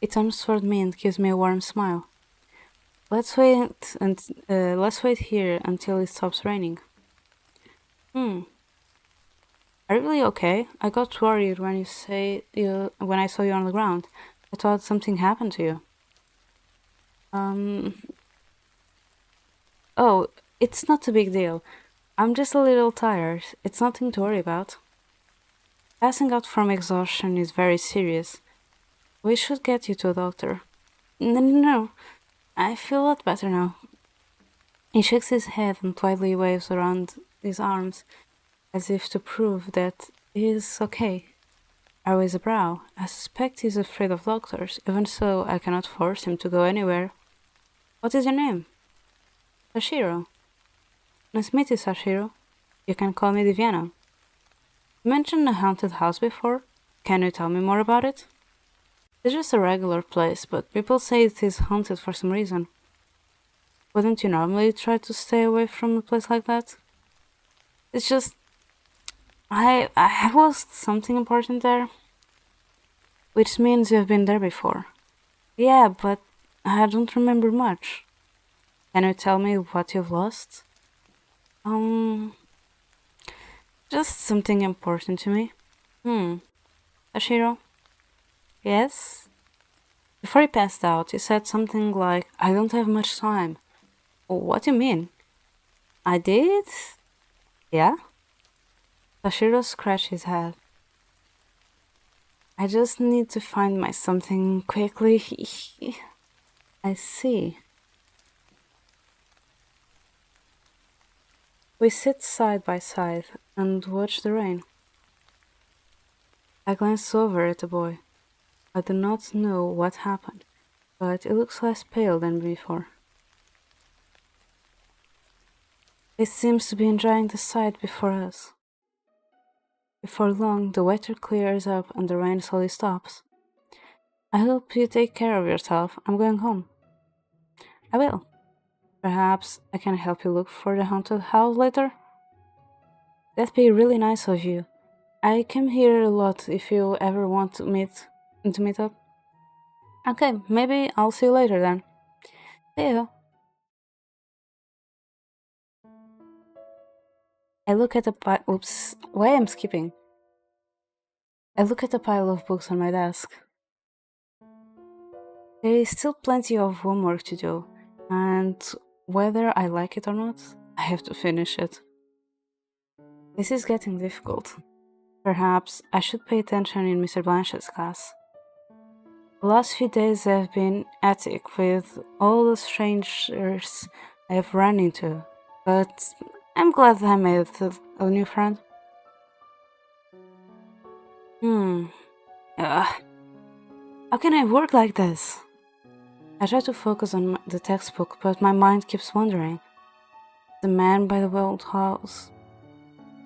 He turns toward me and gives me a warm smile. Let's wait here until it stops raining. Are you really okay? I got worried when when I saw you on the ground. I thought something happened to you. Oh, it's not a big deal. I'm just a little tired. It's nothing to worry about. Passing out from exhaustion is very serious. We should get you to a doctor. No. I feel a lot better now. He shakes his head and politely waves around his arms, as if to prove that he is okay. I raise a brow. I suspect he's afraid of doctors. Even so, I cannot force him to go anywhere. What is your name? Sashiro. Nice to meet you, Sashiro. You can call me Diviana. You mentioned a haunted house before. Can you tell me more about it? It's just a regular place, but people say it is haunted for some reason. Wouldn't you normally try to stay away from a place like that? It's just... I have lost something important there. Which means you have been there before. Yeah, but I don't remember much. Can you tell me what you've lost? Just something important to me. Ashiro? Yes? Before he passed out, he said something like, I don't have much time. What do you mean? I did? Yeah? Ashiro scratched his head. I just need to find my something quickly. I see. We sit side by side and watch the rain. I glance over at the boy. I do not know what happened, but it looks less pale than before. He seems to be enjoying the sight before us. Before long, the weather clears up and the rain slowly stops. I hope you take care of yourself. I'm going home. I will. Perhaps I can help you look for the haunted house later? That'd be really nice of you. I come here a lot if you ever want to meet up. Okay, maybe I'll see you later then. See you. I look at the pile. Oops, why I'm skipping? I look at the pile of books on my desk. There is still plenty of homework to do, and whether I like it or not, I have to finish it. This is getting difficult. Perhaps I should pay attention in Mr. Blanchett's class. The last few days have been hectic with all the strangers I have run into, but I'm glad I made a new friend. Hmm. Ugh. How can I work like this? I try to focus on the textbook, but my mind keeps wandering. The man by the old house,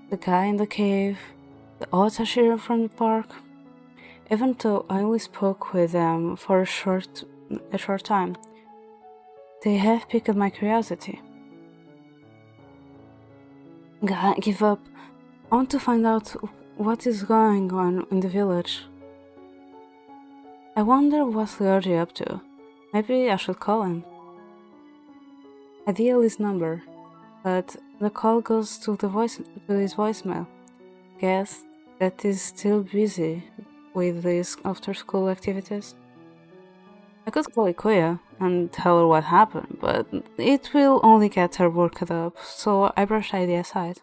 the guy in the cave, the Otashira from the park. Even though I only spoke with them for a short time, they have piqued my curiosity. Give up. I want to find out what is going on in the village. I wonder what Leorgi up to. Maybe I should call him. I dial his number, but the call goes to his voicemail. Guess that he's still busy with his after-school activities. I could call Ikuya and tell her what happened, but it will only get her worked up, so I brush the idea aside.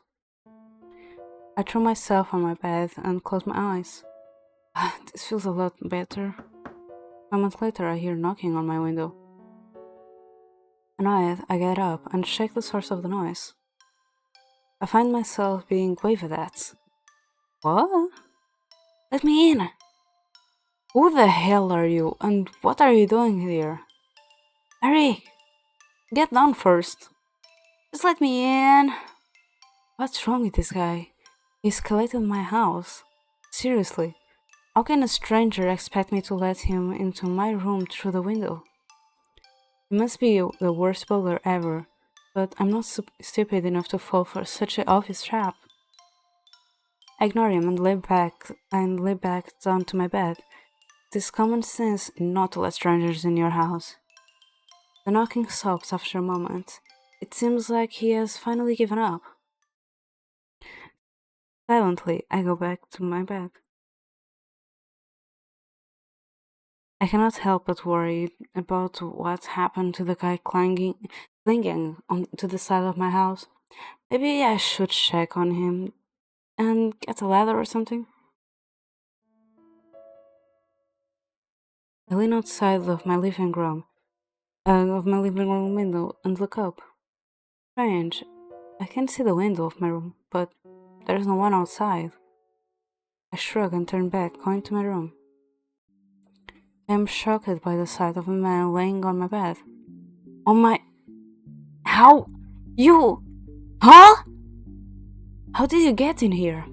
I throw myself on my bed and close my eyes. This feels a lot better. A month later, I hear knocking on my window. Annoyed, I get up and check the source of the noise. I find myself being waved at. What? Let me in! Who the hell are you, and what are you doing here? Hurry! Get down first! Just let me in! What's wrong with this guy? He escalated my house. Seriously, how can a stranger expect me to let him into my room through the window? He must be the worst burglar ever, but I'm not stupid enough to fall for such an obvious trap. I ignore him and lay back down to my bed. It is common sense not to let strangers in your house. The knocking stops after a moment. It seems like he has finally given up. Silently, I go back to my bed. I cannot help but worry about what happened to the guy clinging to the side of my house. Maybe I should check on him and get a ladder or something. I lean outside of my living room window and look up. Strange, I can see the window of my room, but there's no one outside. I shrug and turn back, going to my room. I am shocked by the sight of a man laying on my bed. Oh my... How? You? Huh? How did you get in here?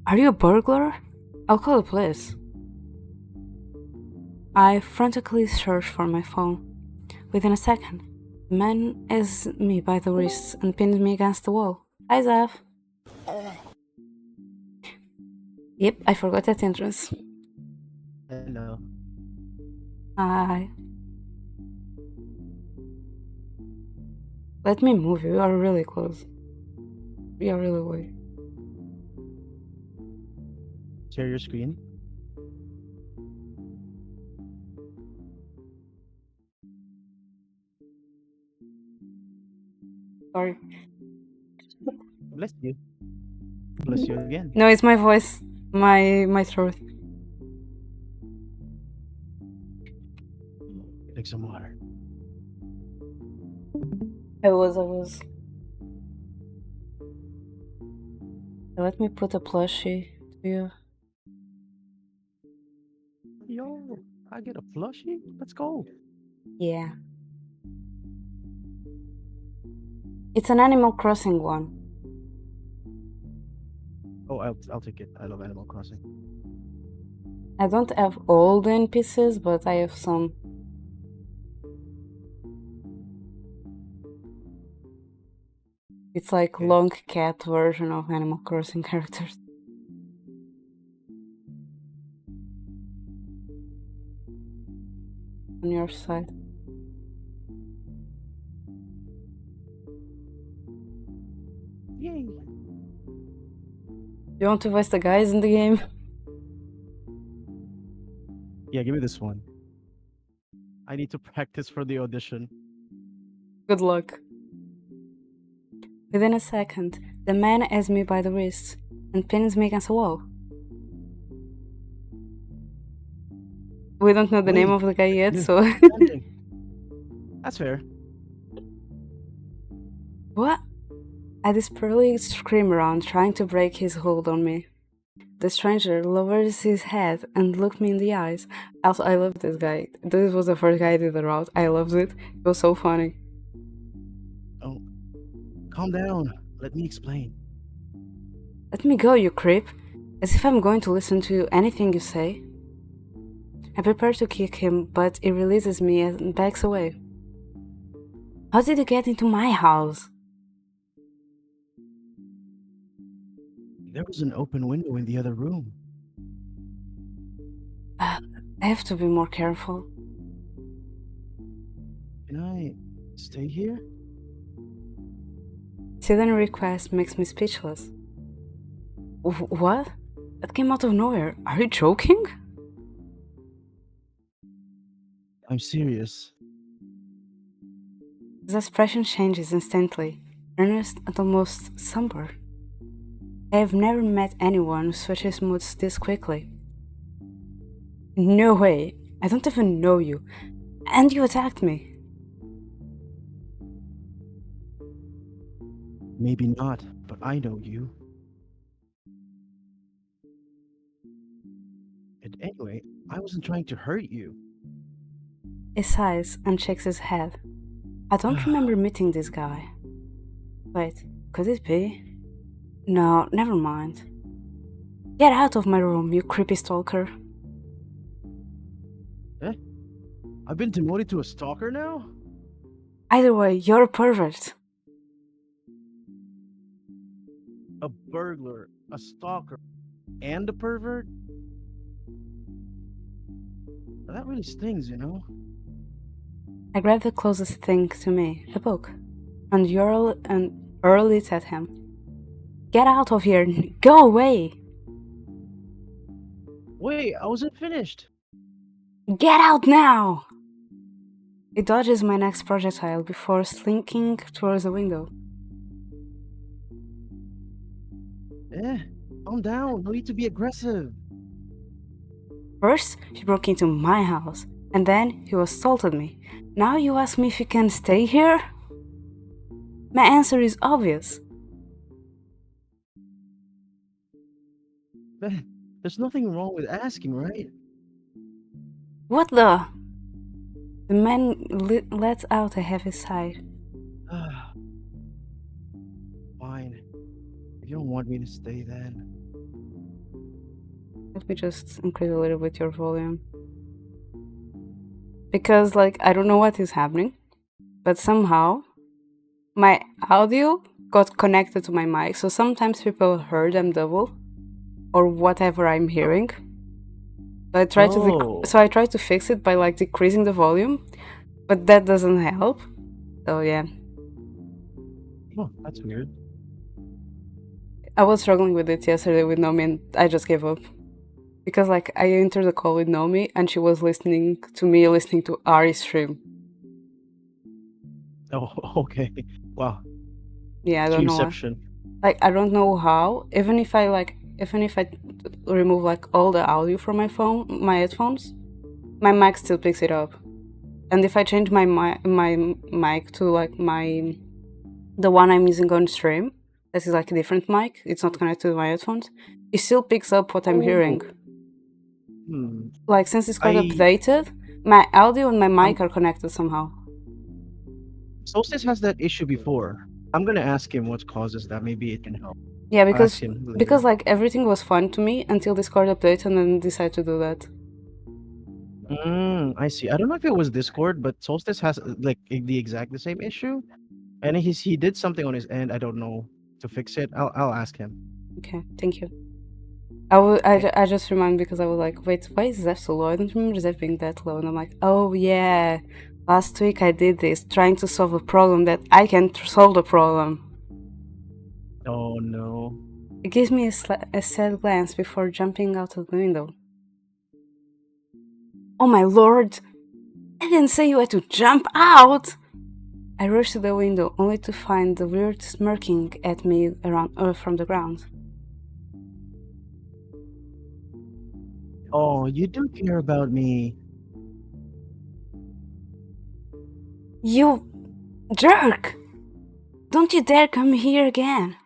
Are you a burglar? I'll call the police. I frantically search for my phone. Within a second, the man has me by the wrists and pinned me against the wall. Hi, Zeph. Yep, I forgot that entrance. Hello. Hi. Let me move you. You are really close. You are really away. Share your screen. Sorry. Bless you. Bless you again. No, it's my voice. My throat. Take some water. I was. Let me put a plushie to you. Yo, I get a plushie? Let's go. Yeah. It's an Animal Crossing one. Oh, I'll take it. I love Animal Crossing. I don't have all the NPCs, but I have some. It's like Okay. long cat version of Animal Crossing characters. On your side. Yay! You want to voice the guys in the game? Yeah, give me this one. I need to practice for the audition. Good luck. Within a second, the man has me by the wrists and pins me against a wall. We don't know the name Wait, of the guy yet, you- so. Standing. That's fair. What? I desperately scream around, trying to break his hold on me. The stranger lowers his head and looked me in the eyes. Also, I love this guy. This was the first guy I did the route. I loved it. It was so funny. Oh, calm down. Let me explain. Let me go, you creep. As if I'm going to listen to anything you say. I prepare to kick him, but he releases me and backs away. How did you get into my house? There was an open window in the other room. I have to be more careful. Can I stay here? Sudden request makes me speechless. What? That came out of nowhere. Are you joking? I'm serious. His expression changes instantly, earnest and almost somber. I have never met anyone who switches moods this quickly. No way! I don't even know you. And you attacked me. Maybe not, but I know you. And anyway, I wasn't trying to hurt you. He sighs and shakes his head. I don't remember meeting this guy. Wait, could it be? No, never mind. Get out of my room, you creepy stalker. I've been demoted to a stalker now? Either way, you're a pervert. A burglar, a stalker, and a pervert? That really stings, you know? I grab the closest thing to me, the book, and hurl it at him. Get out of here! Go away! Wait, I wasn't finished. Get out now! He dodges my next projectile before slinking towards the window. Calm down. No need to be aggressive. First, he broke into my house, and then he assaulted me. Now you ask me if you can stay here? My answer is obvious. There's nothing wrong with asking, right? What the? The man lets out a heavy sigh. Fine. If you don't want me to stay, then. Let me just increase a little bit your volume. Because, like, I don't know what is happening, but somehow my audio got connected to my mic, so sometimes people heard them double or whatever I'm hearing. So I try to fix it by like decreasing the volume, but that doesn't help. So yeah. Oh, that's weird. I was struggling with it yesterday with Nomi and I just gave up. Because like I entered the call with Nomi and she was listening to me listening to Ari's stream. Oh, okay. Wow. Yeah, I don't know. Inception. Like I don't know how. Even if I remove like all the audio from my headphones, my mic still picks it up. And if I change my mic to like the one I'm using on stream, that is like a different mic, it's not connected to my headphones, it still picks up what I'm hearing. Like since it's got updated, my audio and my mic are connected somehow. Solstice has that issue before. I'm gonna ask him what causes that. Maybe it can help. Yeah, I'll ask him later. like everything was fine to me until Discord update and then decide to do that. I see. I don't know if it was Discord, but Solstice has like the exact the same issue, and he did something on his end. I don't know to fix it. I'll ask him. Okay, thank you. I Okay. just remind because I was like, wait, why is Zeph so low? I don't remember Zeph being that low, and I'm like, oh yeah, last week I did this trying to solve a problem that I can't solve the problem. Oh no. It gives me a sad glance before jumping out of the window. Oh my lord! I didn't say you had to jump out! I rushed to the window only to find the weird smirking at me around from the ground. Oh, you do care about me. You jerk! Don't you dare come here again!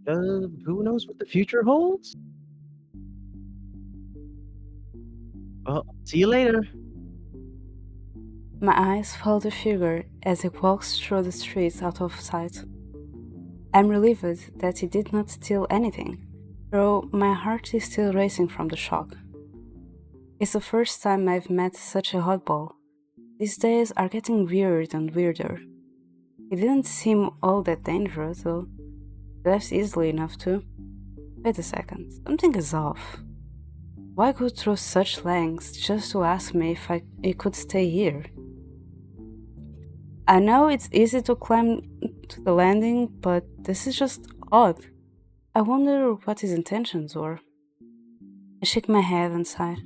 Who knows what the future holds? Well, see you later. My eyes follow the figure as it walks through the streets out of sight. I'm relieved that he did not steal anything, though my heart is still racing from the shock. It's the first time I've met such a oddball. These days are getting weird and weirder. He didn't seem all that dangerous, though. Left easily enough to. Wait a second, something is off. Why go through such lengths just to ask me if I could stay here? I know it's easy to climb to the landing, but this is just odd. I wonder what his intentions were. I shake my head and sigh.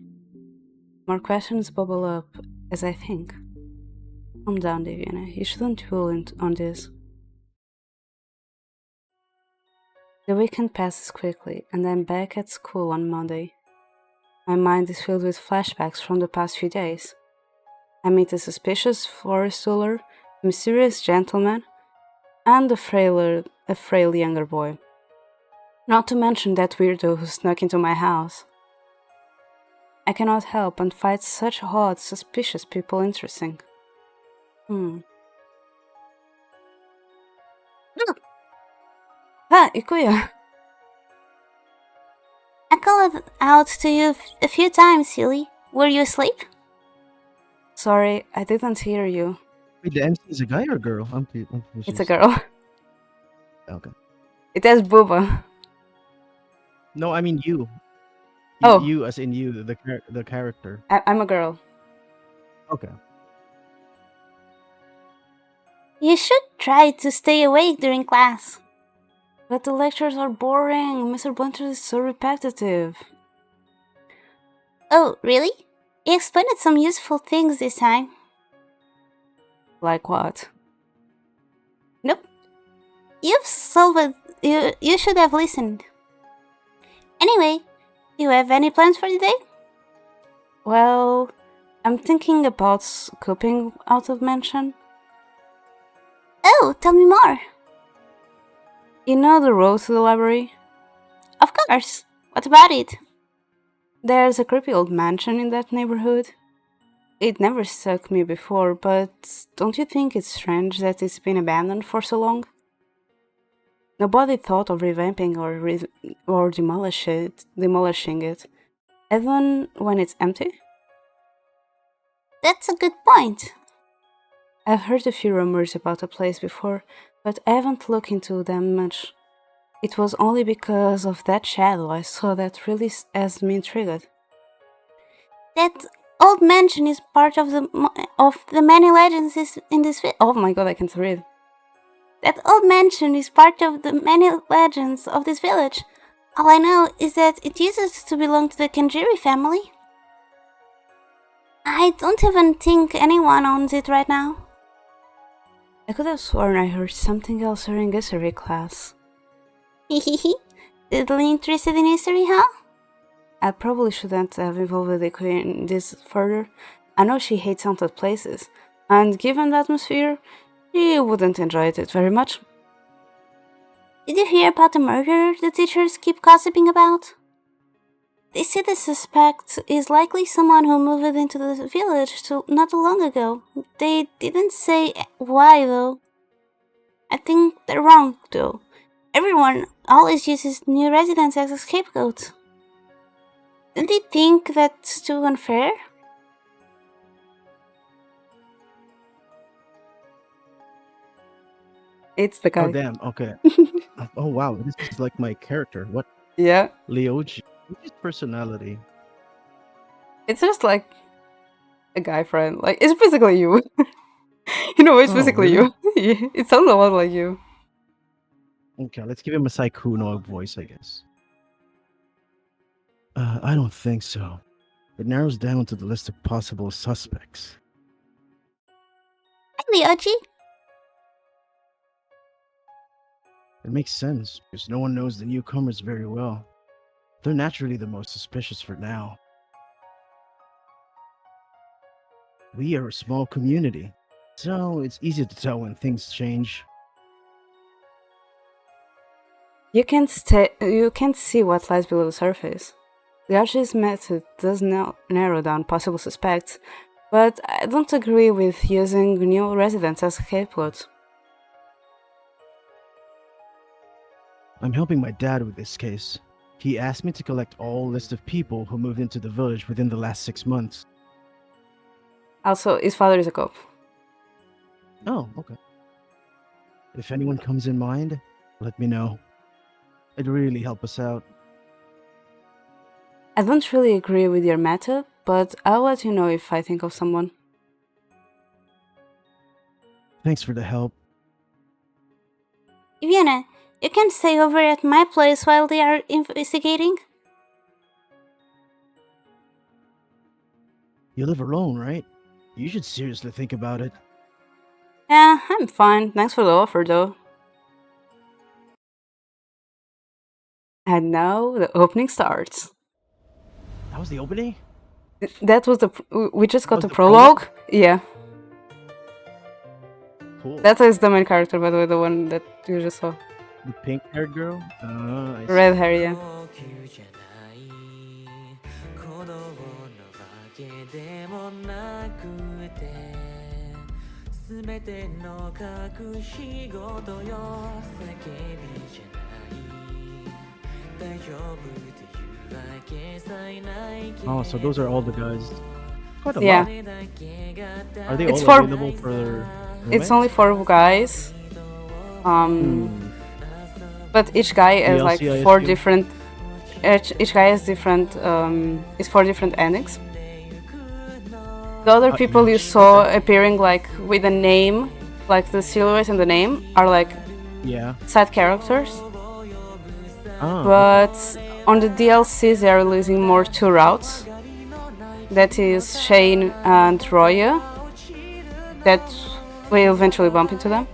More questions bubble up as I think. Calm down, Davina. You shouldn't dwell on this. The weekend passes quickly, and I'm back at school on Monday. My mind is filled with flashbacks from the past few days. I meet a suspicious forest dweller, a mysterious gentleman, and a frail younger boy. Not to mention that weirdo who snuck into my house. I cannot help but find such odd, suspicious people interesting. Ah, Ikuya! I called out to you a few times, silly. Were you asleep? Sorry, I didn't hear you. Wait, the MC is a guy or a girl? I'm It's a confused. girl. Okay. It has booba. No, I mean you. Oh, You as in you, the character. I'm a girl. Okay. You should try to stay awake during class. But the lectures are boring. Mr. Blunter is so repetitive. Oh, really? He explained some useful things this time. Like what? Nope. You should have listened. Anyway, do you have any plans for the day? Well, I'm thinking about scooping out of mansion. Oh, tell me more. You know the road to the library? Of course. What about it? There's a creepy old mansion in that neighborhood. It never struck me before, but don't you think it's strange that it's been abandoned for so long? Nobody thought of revamping or demolishing it, even when it's empty. That's a good point. I've heard a few rumors about the place before, but I haven't looked into them much. It was only because of that shadow I saw that really has me intrigued. That old mansion is part of the many legends in this village. Oh my god, I can't read. That old mansion is part of the many legends of this village. All I know is that it used to belong to the Kanjiri family. I don't even think anyone owns it right now. I could have sworn I heard something else during history class. Hehehe. Totally interested in history, huh? I probably shouldn't have involved Iko in this further. I know she hates haunted places, and given the atmosphere, she wouldn't enjoy it very much. Did you hear about the murder the teachers keep gossiping about? They say the suspect is likely someone who moved into the village not too long ago. They didn't say why, though. I think they're wrong, though. Everyone always uses new residents as a scapegoat. Don't they think that's too unfair? It's the guy. Oh damn. Okay. Oh wow. This is like my character. What? Yeah. Leoji. What's his personality? It's just like a guy friend. Like, it's basically you. You know, it's Oh, basically really? you. Yeah, it sounds a lot like you. Okay, let's give him a Saikuno voice, I guess. I don't think so. It narrows down to the list of possible suspects. Hi, Leoji. It makes sense, because no one knows the newcomers very well. They're naturally the most suspicious for now. We are a small community, so it's easy to tell when things change. You can't see what lies below the surface. The Archie's method does narrow down possible suspects, but I don't agree with using new residents as scapegoats. I'm helping my dad with this case. He asked me to collect all list of people who moved into the village within the last 6 months. Also, his father is a cop. Oh, okay. If anyone comes in mind, let me know. It'd really help us out. I don't really agree with your method, but I'll let you know if I think of someone. Thanks for the help. Viviana, you can stay over at my place while they are investigating? You live alone, right? You should seriously think about it. Yeah, I'm fine. Thanks for the offer, though. And now the opening starts. That was the opening? That was we just got Was the the prologue? Yeah. Cool. That is the main character, by the way, the one that you just saw. The pink-haired girl? I see. Red hair, yeah. じゃない鼓動のわけでもなくて全ての隠し事よ叫びじゃない大丈夫っていうわけさえないけど Oh, so those are all the guys. Quite a Yeah. lot. Are they It's all for- available for It's only 4 guys. But each guy has like DLC, I 4 assume? different. Each guy has different. It's 4 different endings. The other people you saw appearing like with a name, like the silhouette and the name, are like Yeah. side characters. Ah, But on the DLCs, they are releasing more 2 routes. That is Shane and Roya. That will eventually bump into them.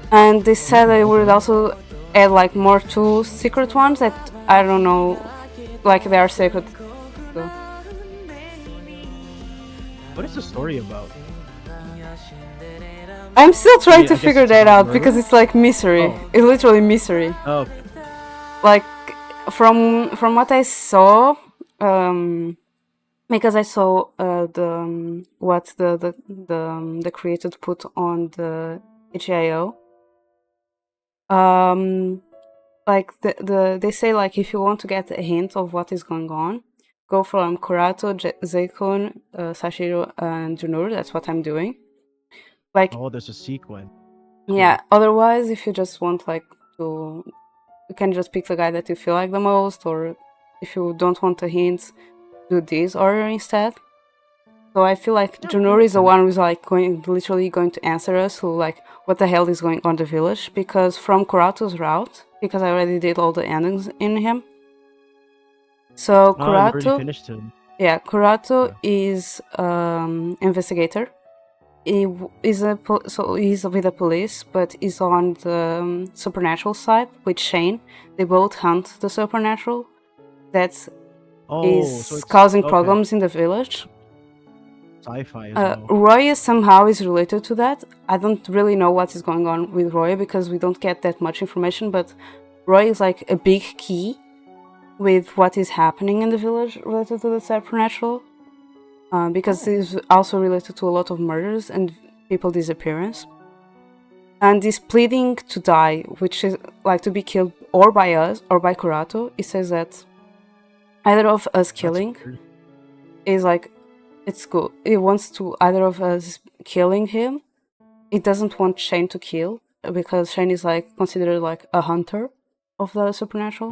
And they said they would also add like more 2 secret ones that I don't know, like they are secret. So. what is the story about? I'm still trying Yeah, to I guess figure it's that about out murder? because it's like mystery. Oh. It's literally mystery. Oh, okay. Like from what I saw, because I saw what the creator put on the HIO. Like they say like if you want to get a hint of what is going on, go from Kurato, Zeikun, Sashiro, and Junur. That's what I'm doing. Like Oh, there's a sequence. yeah. Otherwise, if you just want like to, you can just pick the guy that you feel like the most, or if you don't want a hint, do this order instead. So I feel like Yeah, Junur that is the makes one who's like literally going to answer us, who like what the hell is going on in the village? Because from Kurato's route, because I already did all the endings in him. So Oh, you already Kurato, finished him. yeah, Kurato is investigator. He's with the police, but he's on the supernatural side with Shane. They both hunt the supernatural. That Oh, is so it's causing okay. problems in the village. Sci-fi as well. Roya somehow is related to that. I don't really know what is going on with Roya because we don't get that much information, but Roya is like a big key with what is happening in the village related to the supernatural, because it's also related to a lot of murders and people disappearance. And this pleading to die, which is like to be killed or by us or by Kurato, it says that either of us killing is like, it's good. It wants to either of us killing him. It doesn't want Shane to kill because Shane is like considered like a hunter of the supernatural.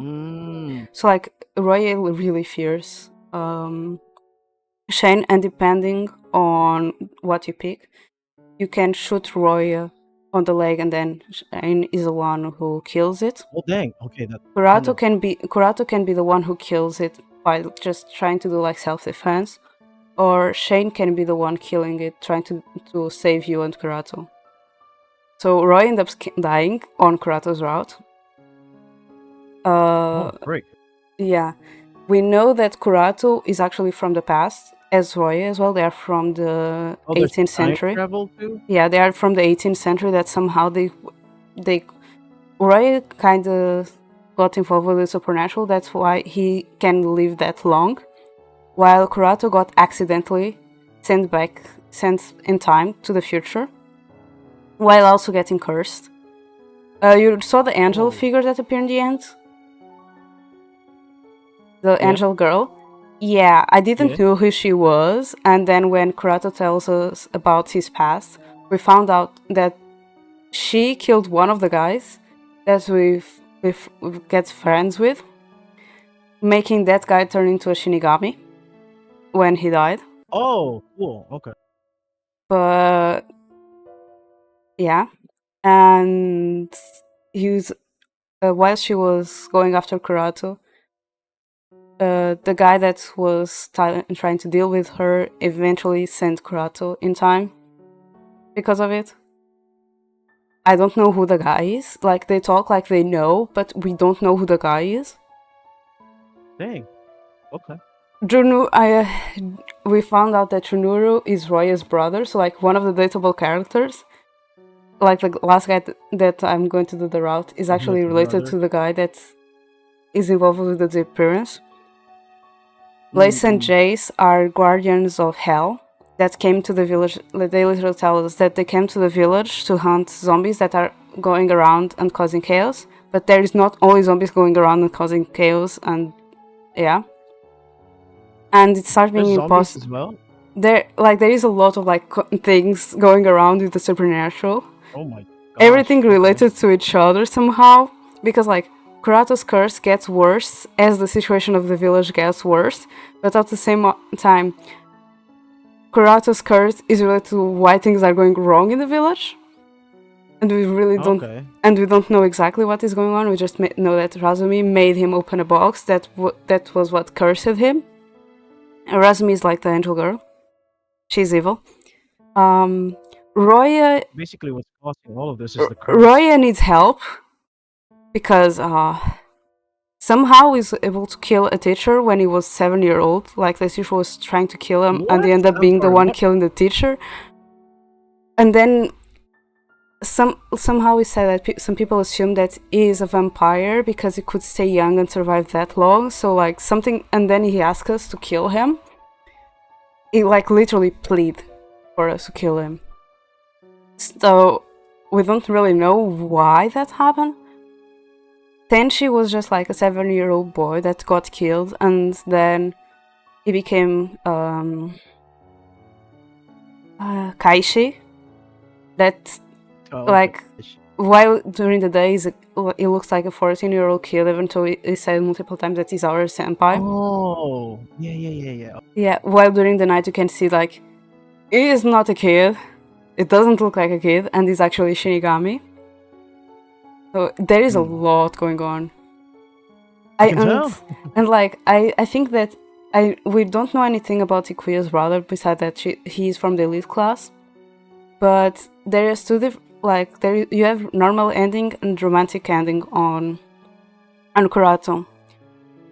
So like Roy really fears Shane, and depending on what you pick, you can shoot Roy on the leg, and then Shane is the one who kills it. Oh dang! Okay, that Kurato can be the one who kills it by just trying to do like self-defense, or Shane can be the one killing it, trying to save you and Kurato. So Roy ends up dying on Kurato's route. break. Yeah, we know that Kurato is actually from the past, as Roy as well. They are from the 18th century. Travel too? Yeah, they are from the 18th century. That somehow Roy kind of got involved with the supernatural. That's why he can live that long, while Kurato got accidentally sent in time to the future, while also getting cursed. You saw the angel figure that appeared in the end? The angel girl? Yeah, I didn't know who she was, and then when Kurato tells us about his past, we found out that she killed one of the guys that we get friends with, making that guy turn into a Shinigami when he died. Oh, cool. Okay. But yeah, and he was while she was going after Kurato, the guy that was trying to deal with her eventually sent Kurato in time because of it. I don't know who the guy is. Like, they talk like they know, but we don't know who the guy is. Dang. Okay. We found out that Chunuru is Roya's brother, so like one of the dateable characters. Like the last guy that I'm going to do the route is actually related to the guy that is involved with the disappearance. Lace and Jace are guardians of hell that came to the village. They literally tell us that they came to the village to hunt zombies that are going around and causing chaos. But there is not only zombies going around and causing chaos, and yeah. And it starts being impossible as well. There is a lot of like things going around with the supernatural. Oh my god. Everything related to each other somehow, because like Kurato's curse gets worse as the situation of the village gets worse, but at the same time, Kurato's curse is related to why things are going wrong in the village, and we really don't, and we don't know exactly what is going on. We just know that Razumi made him open a box that was what cursed him. And Razumi is like the angel girl; she's evil. Roya basically what's causing all of this is the curse. Roya needs help because somehow he's able to kill a teacher when he was 7 years old. Like the teacher was trying to kill him, and he ended up being the one killing the teacher. And then somehow we said that some people assume that he is a vampire because he could stay young and survive that long. So like something, and then he asked us to kill him. He like literally plead for us to kill him. So we don't really know why that happened. Tenchi was just like a 7-year-old boy that got killed, and then he became Kaishi. That while during the day he looks like a 14-year-old kid, even though he said multiple times that he's our senpai. Oh, yeah. Yeah, while during the night you can see like he is not a kid. It doesn't look like a kid, and he's actually Shinigami. So there is a lot going on. I think that we don't know anything about Ikuya's brother besides that he's from the elite class. But there is you have normal ending and romantic ending on Kurato.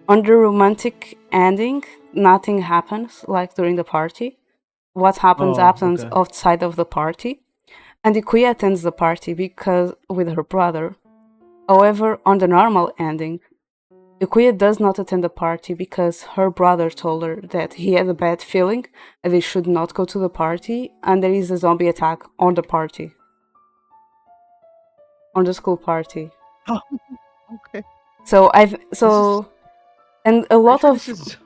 On the romantic ending, nothing happens like during the party. What happens outside of the party, and Ikuya attends the party because with her brother. However, on the normal ending, Ikuya does not attend the party because her brother told her that he had a bad feeling and they should not go to the party, and there is a zombie attack on the party. On the school party. Oh, okay. So and a lot Sure of this is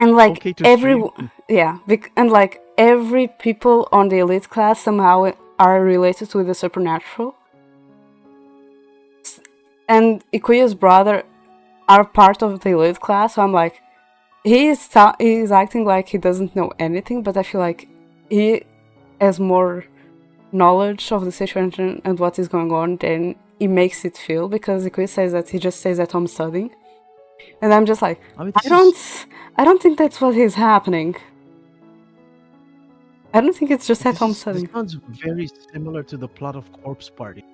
and like okay to every stream. yeah, and like every people on the elite class somehow are related with the supernatural. And Ikuya's brother are part of the elite class, so I'm like, he's acting like he doesn't know anything, but I feel like he has more knowledge of the situation and what is going on than he makes it feel, because Ikuya says that he just stays at home studying. And I'm just like, I mean, I don't think that's what is happening. I don't think it's just at home studying. This sounds very similar to the plot of Corpse Party.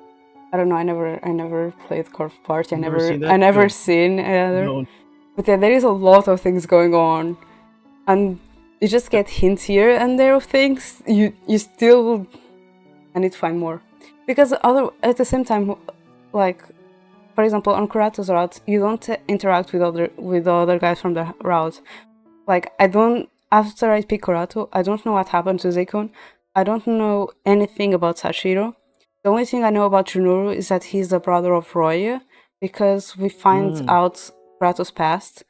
I don't know. I never played Corpse Party. You've never seen that? I never Good. seen either. No. But yeah, there is a lot of things going on, and you just get hints here and there of things. You still, I need to find more, because at the same time, like, for example, on Kurato's route, you don't interact with the other guys from the route. Like, after I pick Kurato, I don't know what happened to Zeikun. I don't know anything about Sashiro. The only thing I know about Junuru is that he's the brother of Roya, because we find out Kurato's past.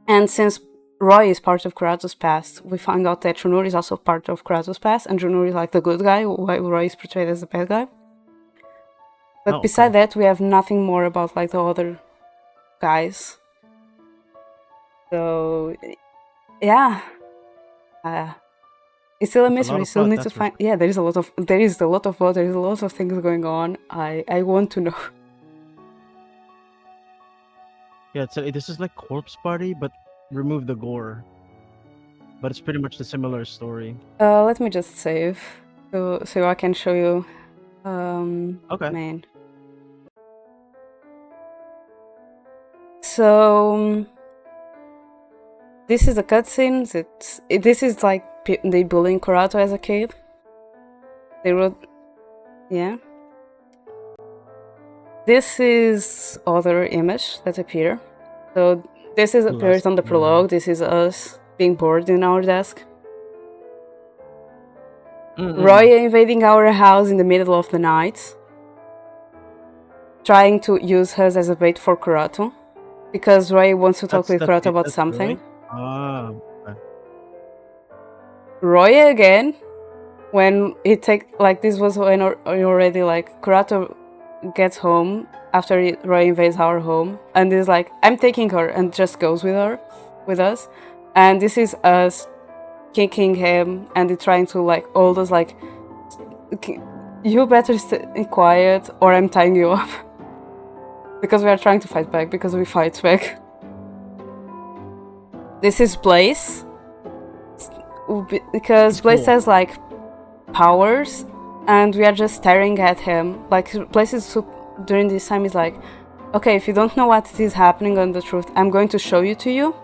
And since Roy is part of Kurato's past, we find out that Junuru is also part of Kurato's past, and Junuru is like the good guy, while Roy is portrayed as the bad guy. But beside that, we have nothing more about like the other guys. So yeah, it's still a mystery. Still need to find. Yeah, there is a lot of things going on. I want to know. Yeah, this is like Corpse Party, but remove the gore. But it's pretty much the similar story. Let me just save so I can show you. Okay. Main. So this is a cutscene. This is like they bullying Kurato as a kid. They wrote, yeah. This is other image that appear. So this is appears on the prologue. This is us being bored in our desk. Roy invading our house in the middle of the night, trying to use us as a bait for Kurato, because Roy wants to talk with Kurato about something. Okay. Roy again, when this was when already like Kurato gets home after Roy invades our home, and is like, I'm taking her, and just goes with us, and this is us kicking him and trying to like hold us like, you better stay quiet or I'm tying you up. Because we are trying to fight back, because we fight back. This is Blaze, because Blaze has like powers, and we are just staring at him. Like, Blaze is during this time is like, okay, if you don't know what is happening on the truth, I'm going to show you to you.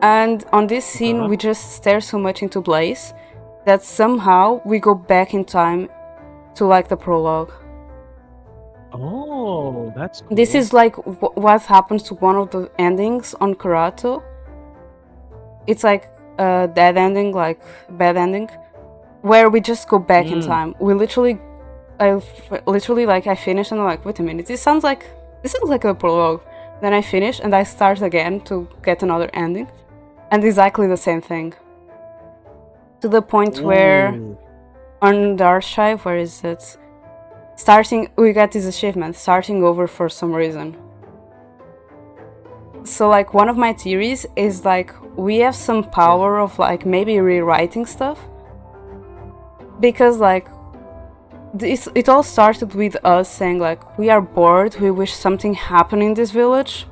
And on this scene, we just stare so much into Blaze that somehow we go back in time to like the prologue. Oh, that's cool. This is like what happens to one of the endings on Kurato. It's like a dead ending, like bad ending, where we just go back in time. We I finish and I'm like, wait a minute, this sounds like a prologue. Then I finish and I start again to get another ending, and exactly the same thing. To the point where on the archive, where is it? We got this achievement, starting over for some reason. So like one of my theories is like we have some power of like maybe rewriting stuff, because like it all started with us saying like, we are bored, we wish something happened in this village,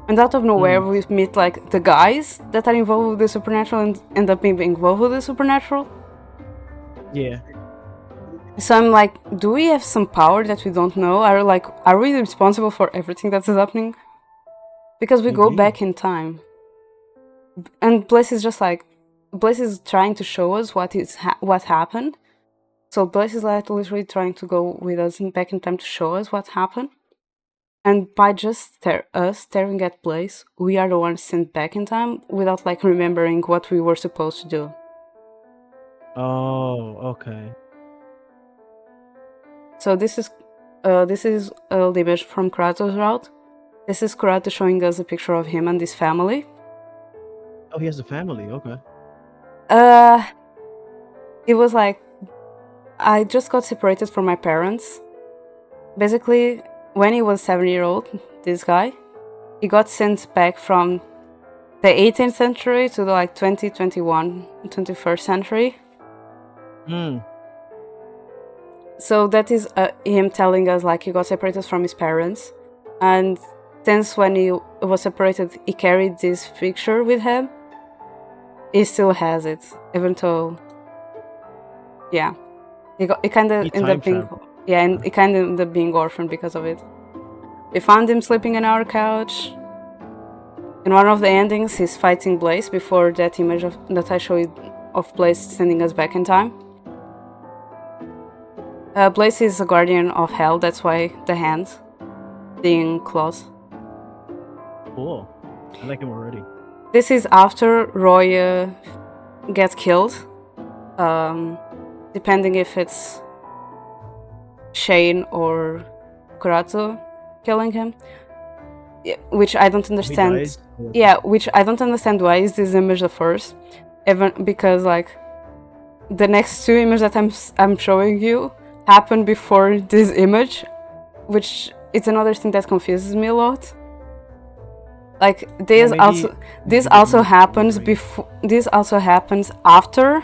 and out of nowhere we meet like the guys that are involved with the supernatural and end up being involved with the supernatural. Yeah. So I'm like, do we have some power that we don't know? Are we responsible for everything that's happening? Because we go back in time. And Blaze is trying to show us what happened. So Blaze is like literally trying to go with us back in time to show us what happened. And by just us staring at Blaze, we are the ones sent back in time without like remembering what we were supposed to do. Oh, okay. So this is the image from Kurato's route. This is Kurato showing us a picture of him and his family. Oh, he has a family. Okay. It was like I just got separated from my parents. Basically, when he was 7-year-old, this guy, he got sent back from the 18th century to the like 2021, 21st century. Hmm. So that is him telling us like he got separated from his parents, and since when he was separated, he carried this picture with him. He still has it, even though, yeah, he kind of He ended time up being, traveled. yeah, and he kind of ended up being orphaned because of it. We found him sleeping on our couch. In one of the endings, he's fighting Blaze before that image that I showed of Blaze sending us back in time. Blaze is a guardian of hell, that's why the hand being claws. Cool. I like him already. This is after Roy gets killed. Depending if it's Shane or Kurato killing him. Yeah, which I don't understand. dies? Yeah, which I don't understand why is this image the first. Even because like the next two images that I'm showing you happened before this image, which it's another thing that confuses me a lot. Like this also happens before, this also happens after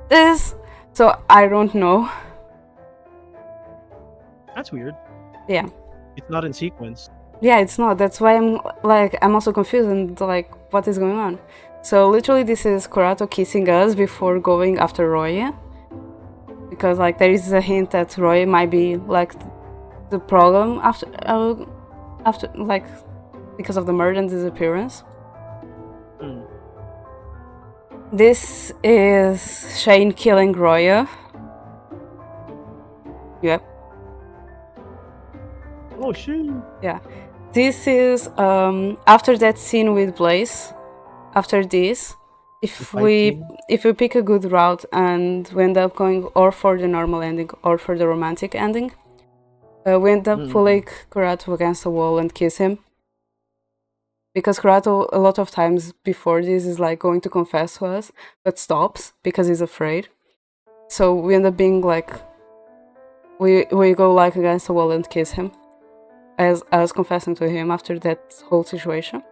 this, so I don't know. That's weird. Yeah. It's not in sequence. Yeah, it's not. That's why I'm also confused and like what is going on. So literally this is Kurato kissing us before going after Roy. Because like there is a hint that Roy might be like the problem after like because of the murder and disappearance. Hmm. This is Shane killing Roya. Yep. Oh shit. Yeah. This is after that scene with Blaze. After this, if we pick a good route and we end up going or for the normal ending or for the romantic ending, we end up pulling Kurato against the wall and kiss him. Because Kurato a lot of times before this is like going to confess to us, but stops because he's afraid. So we end up being like, we go like against the wall and kiss him, as I was confessing to him after that whole situation.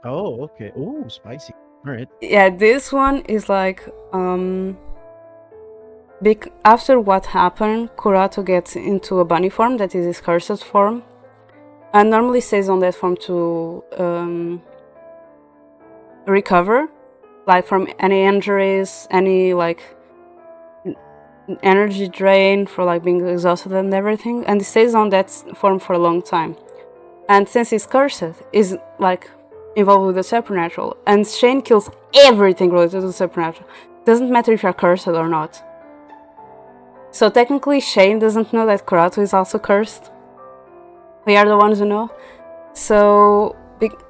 Oh, okay. Oh, spicy. All right. Yeah, this one is like after what happened, Kurato gets into a bunny form that is his cursed form, and normally stays on that form to recover, like from any injuries, any like energy drain for like being exhausted and everything, and he stays on that form for a long time. And since he's cursed, is like involved with the supernatural, and Shane kills everything related to the supernatural. Doesn't matter if you're cursed or not. So technically Shane doesn't know that Kurato is also cursed. We are the ones who know. So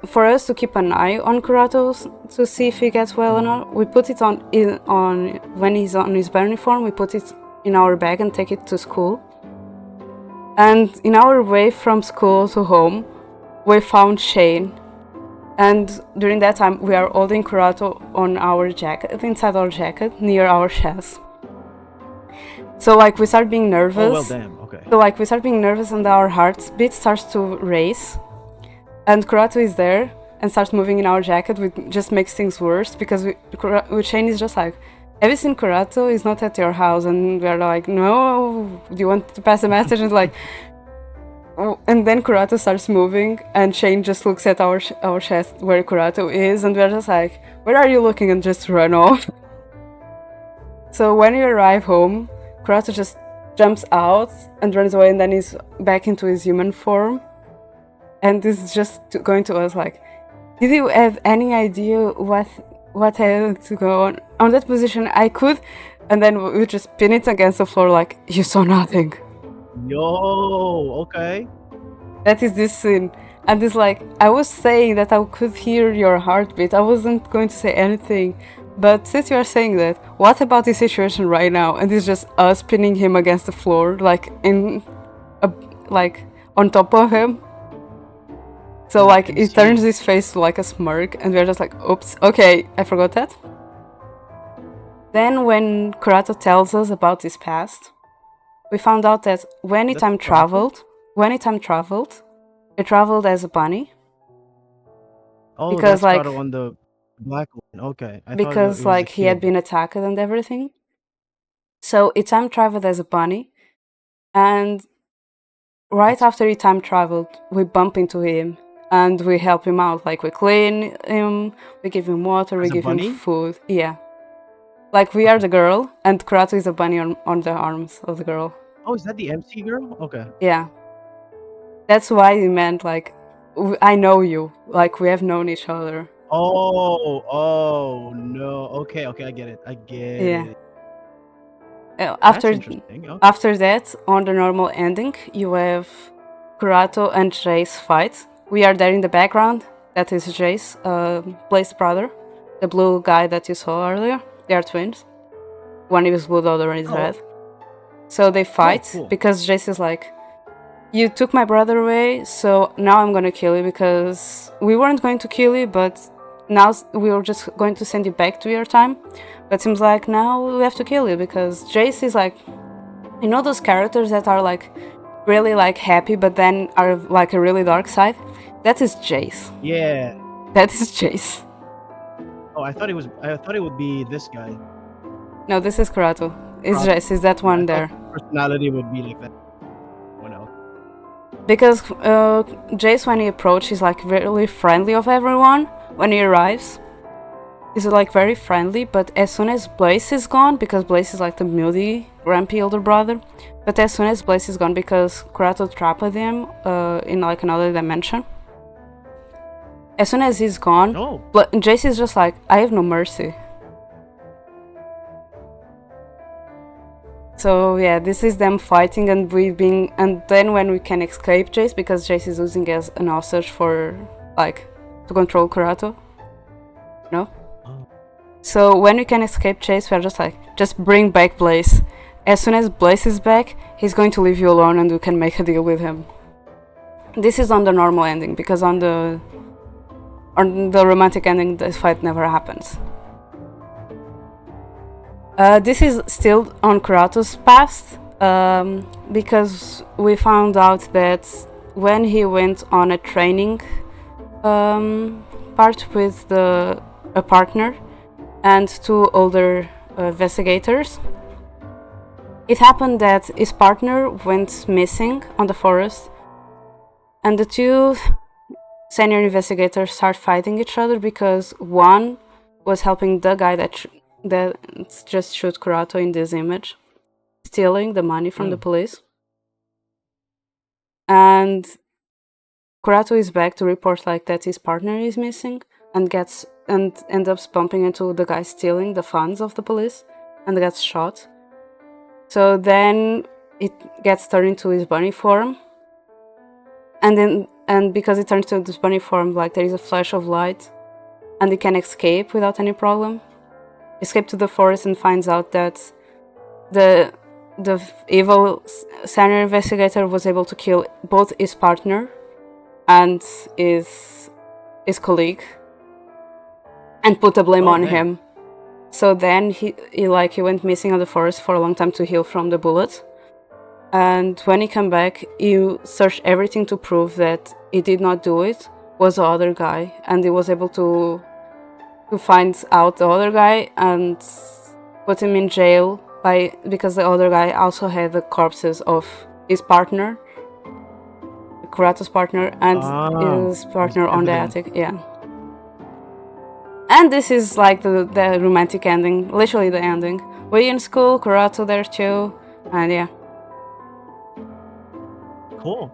for us to keep an eye on Kurato to see if he gets well or not, we put it on when he's on his bunny form, we put it in our bag and take it to school. And in our way from school to home, we found Shane. And during that time, we are holding Kurato on our jacket, inside our jacket, near our chest. So like we start being nervous. Oh well, damn. Okay. So like we start being nervous and our heartbeat starts to race. And Kurato is there and starts moving in our jacket, which just makes things worse because Shane is just like, have you seen Kurato? He's not at your house. And we're like, no, do you want to pass a message? And like, oh. And then Kurato starts moving and Shane just looks at our chest where Kurato is, and we're just like, where are you looking? And just run off. So when we arrive home, Kurato just jumps out and runs away, and then he's back into his human form. And this is just going to us like, did you have any idea what had to go on that position? I could, and then we just pin it against the floor like, you saw nothing. Yo, okay. That is this scene. And it's like, I was saying that I could hear your heartbeat. I wasn't going to say anything. But since you are saying that, what about the situation right now? And it's just us pinning him against the floor, like like on top of him. So Yeah, I like can it turns see. his face to like a smirk, and we're just like, oops, okay, I forgot that. Then when Kurato tells us about his past, we found out that when he That's time Toronto? traveled, he traveled as a bunny Oh, because that's Grotto like on the black one. Okay, I thought it was a he had kid. been attacked and everything. So he time traveled as a bunny, and right That's after he time traveled, we bump into him and we help him out. Like we clean him, we give him water, we as a give him bunny. food. Yeah. Like we are Okay. the girl, and Kurato is a bunny on the arms of the girl. Oh, is that the MC girl? Okay. Yeah, that's why he meant like, I know you. Like we have known each other. Oh, oh no. Okay, okay, I get it. I get Yeah. it. Uh, That's After interesting. Okay. after that, on the normal ending, you have Kurato and Jace fight. We are there in the background. That is Jace, Blaze's brother, the blue guy that you saw earlier. They are twins. One is blue, the other is Oh, red. So they oh, fight cool. because Jace is like, you took my brother away, so now I'm gonna kill you because we weren't going to kill you, but now we were just going to send you back to your time. But seems like now we have to kill you because Jace is like, you know those characters that are like really like happy, but then are like a really dark side. That is Jace. Yeah. That is Jace. Oh, I thought it was. I thought it would be this guy. No, this is Kurato. It's Grotto. Jace. Is that Yeah, I one thought there? his personality would be like that. One else. Because Jace, when he approaches, is like really friendly of everyone. When he arrives, he's like very friendly. But as soon as Blaze is gone, because Blaze is like the moody, grumpy older brother. But as soon as Blaze is gone, because Kurato trapped him in like another dimension. As soon as he's gone, No. Jace is just like, I have no mercy. So yeah, this is them fighting and we being, and then when we can escape Jace, because Jace is using as an hostage for like to control Kurato. No. Oh. So when we can escape Jace, we're just like, just bring back Blaze. As soon as Blaze is back, he's going to leave you alone and we can make a deal with him. This is on the normal ending because on the romantic ending, this fight never happens. This is still on Kurato's past because we found out that when he went on a training part with a partner and two older investigators, it happened that his partner went missing on the forest, and the two senior investigators start fighting each other because one was helping the guy that just shot Kurato in this image, stealing the money from the police. And Kurato is back to report like that his partner is missing and ends up bumping into the guy stealing the funds of the police and gets shot. So then it gets turned into his bunny form. And because it turns to this bunny form, like there is a flash of light and he can escape without any problem. Escape to the forest and finds out that the evil senior investigator was able to kill both his partner and his colleague and put the blame Oh, on dang. him. So then he went missing on the forest for a long time to heal from the bullet. And when he came back, he searched everything to prove that he did not do it, was the other guy, and he was able to find out the other guy and put him in jail because the other guy also had the corpses of his partner, Kurato's partner, and his As partner on the evidence. attic. Yeah. And this is like the romantic ending, literally the ending. We in school, Kurato there too, and yeah. Cool.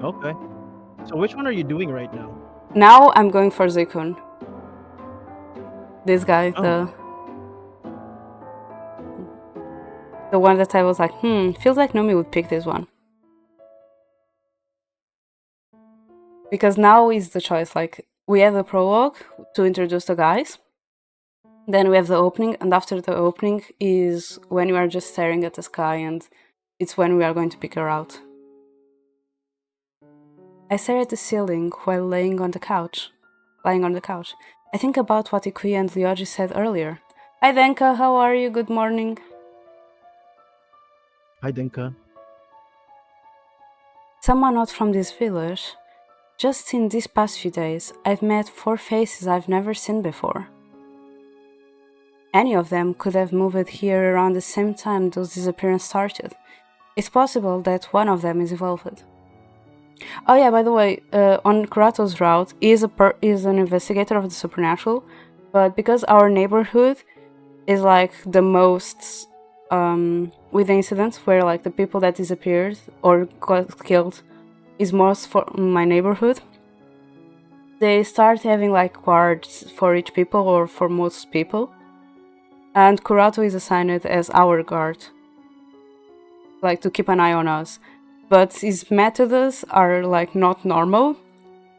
Okay. So which one are you doing right now? Now I'm going for Zeikun. This guy, Oh. the one that I was like, feels like Nomi would pick this one. Because now is the choice. Like, we have the prologue to introduce the guys. Then we have the opening, and after the opening is when we are just staring at the sky, and it's when we are going to pick her out. I stare at the ceiling while lying on the couch. I think about what Ikuya and Ryoji said earlier. Hi Denka, how are you? Good morning. Hi, Dinka. Someone not from this village. Just in these past few days, I've met 4 faces I've never seen before. Any of them could have moved here around the same time those disappearances started. It's possible that one of them is involved. Oh yeah, by the way, on Kurato's route, he is an investigator of the supernatural, but because our neighborhood is like the most with the incidents where like the people that disappeared or got killed is most for my neighborhood, they start having like guards for each people or for most people, and Kurato is assigned as our guard, like to keep an eye on us. But his methods are like not normal.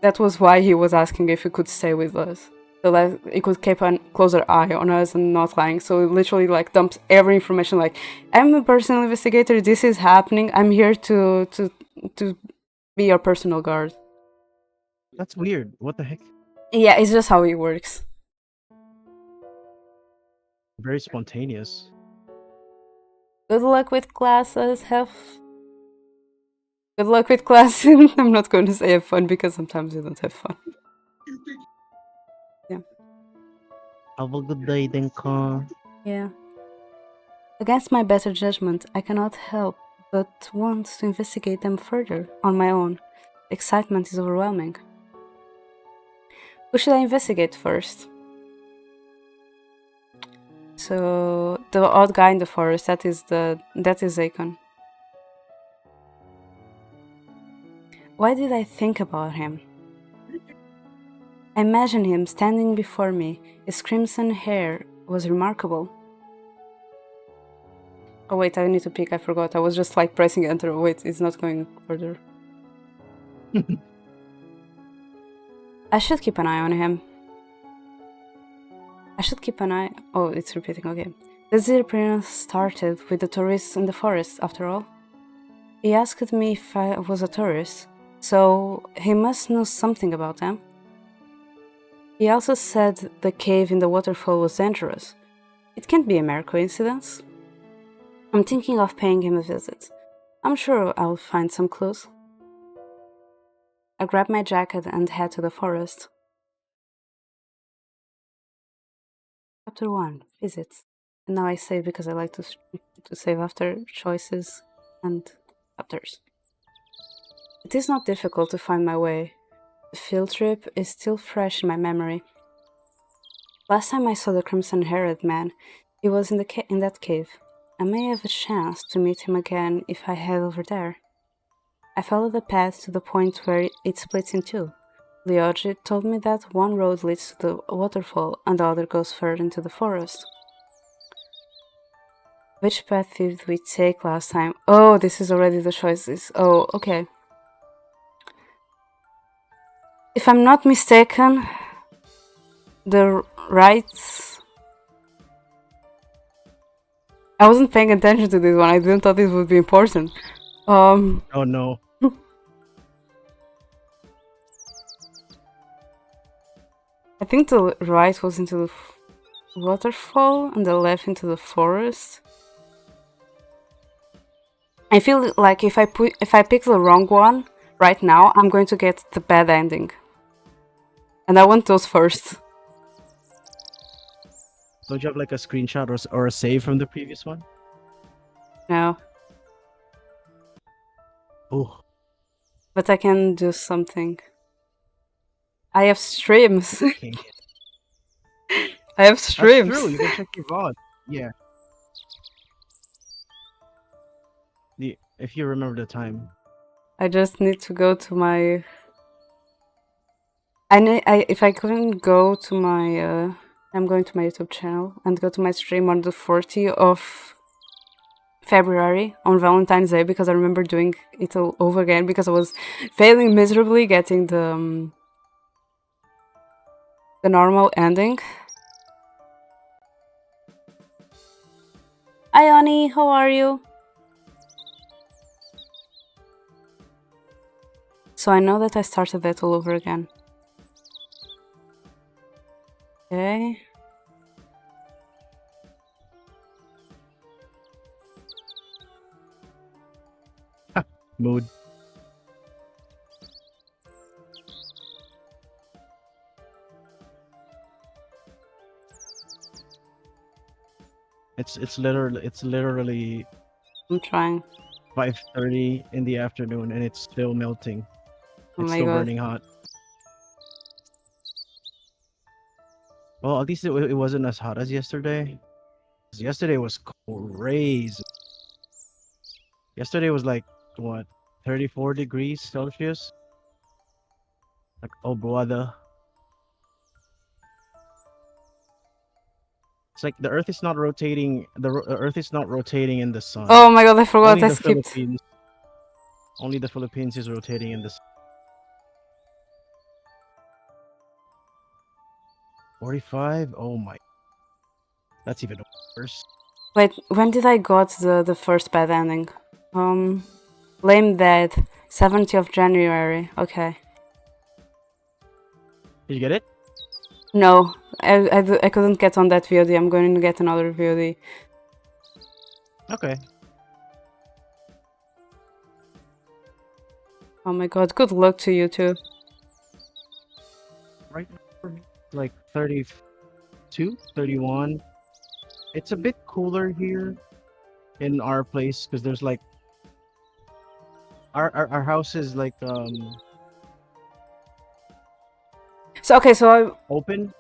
That was why he was asking if he could stay with us, so that he could keep a closer eye on us and not lying. So he literally like dumps every information. Like, I'm a personal investigator. This is happening. I'm here to be your personal guard. That's weird. What the heck? Yeah, it's just how it works. Very spontaneous. Good luck with classes. Good luck with classes. I'm not going to say have fun because sometimes you don't have fun. Have a good day, Dinka. Yeah. Against my better judgment, I cannot help but want to investigate them further on my own. The excitement is overwhelming. Who should I investigate first? So the odd guy in the forest, that is Zeikun. Why did I think about him? I imagine him standing before me. His crimson hair was remarkable. Oh wait, I need to pick, I forgot. I was just like pressing enter. Wait, it's not going further. I should keep an eye on him. Oh, it's repeating, okay. The disappearance started with the tourists in the forest, after all. He asked me if I was a tourist, so he must know something about them. He also said the cave in the waterfall was dangerous. It can't be a mere coincidence. I'm thinking of paying him a visit. I'm sure I'll find some clues. I grab my jacket and head to the forest. Chapter 1. Visits. And now I save because I like to save after choices and chapters. It is not difficult to find my way. The field trip is still fresh in my memory. Last time I saw the crimson-haired man, he was in that cave. I may have a chance to meet him again if I head over there. I followed the path to the point where it splits in two. Ryoji told me that one road leads to the waterfall and the other goes further into the forest. Which path did we take last time? Oh, this is already the choices. Oh, okay. If I'm not mistaken, the right... I wasn't paying attention to this one. I didn't thought this would be important. Oh no. I think the right was into the waterfall and the left into the forest. I feel like if I pick the wrong one right now, I'm going to get the bad ending. And I want those first. Don't you have like a screenshot or a save from the previous one? No. Oh. But I can do something. I have streams. Okay. I have streams. That's true. You can check your VOD. Yeah. If you remember the time. I just need to go to my... if I couldn't go to my... I'm going to my YouTube channel and go to my stream on the 40th of February on Valentine's Day because I remember doing it all over again because I was failing miserably getting the normal ending. Hi, Oni, how are you? So I know that I started that all over again. Okay. Mood. It's literally I'm trying. 5:30 in the afternoon and it's still melting. Oh It's my still god. burning hot. Well, at least it wasn't as hot as yesterday. 'Cause yesterday was crazy. Yesterday was like what, 34 degrees Celsius? Like, oh brother. It's like the Earth is not rotating. The Earth is not rotating in the sun. Oh my god, I forgot Only I the skipped. Philippines. Only the Philippines is rotating in the sun. 45. Oh my. That's even worse. Wait, when did I got the first bad ending? Lame Dead, 70th of January. Okay. Did you get it? No, I couldn't get on that VOD. I'm going to get another VOD. Okay. Oh my god, good luck to you too. Right now, for me, like 32, 31. It's a bit cooler here in our place because there's like our house is like So okay, so open.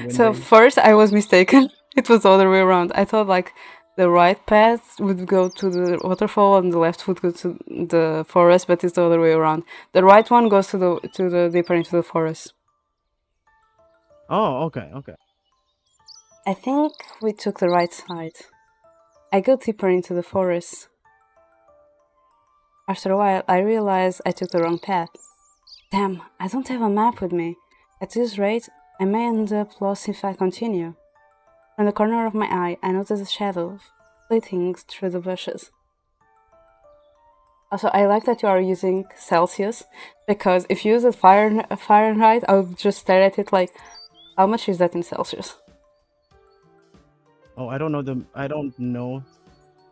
So Windows. first I was mistaken. It was the other way around. I thought like the right path would go to the waterfall and the left would go to the forest, but it's the other way around. The right one goes to the deeper into the forest. Oh, okay, okay. I think we took the right side. I go deeper into the forest. After a while, I realized I took the wrong path. Damn, I don't have a map with me. At this rate, I may end up lost if I continue. From the corner of my eye, I noticed a shadow flitting through the bushes. Also, I like that you are using Celsius, because if you use a Fahrenheit, I would just stare at it like, how much is that in Celsius? Oh, I don't know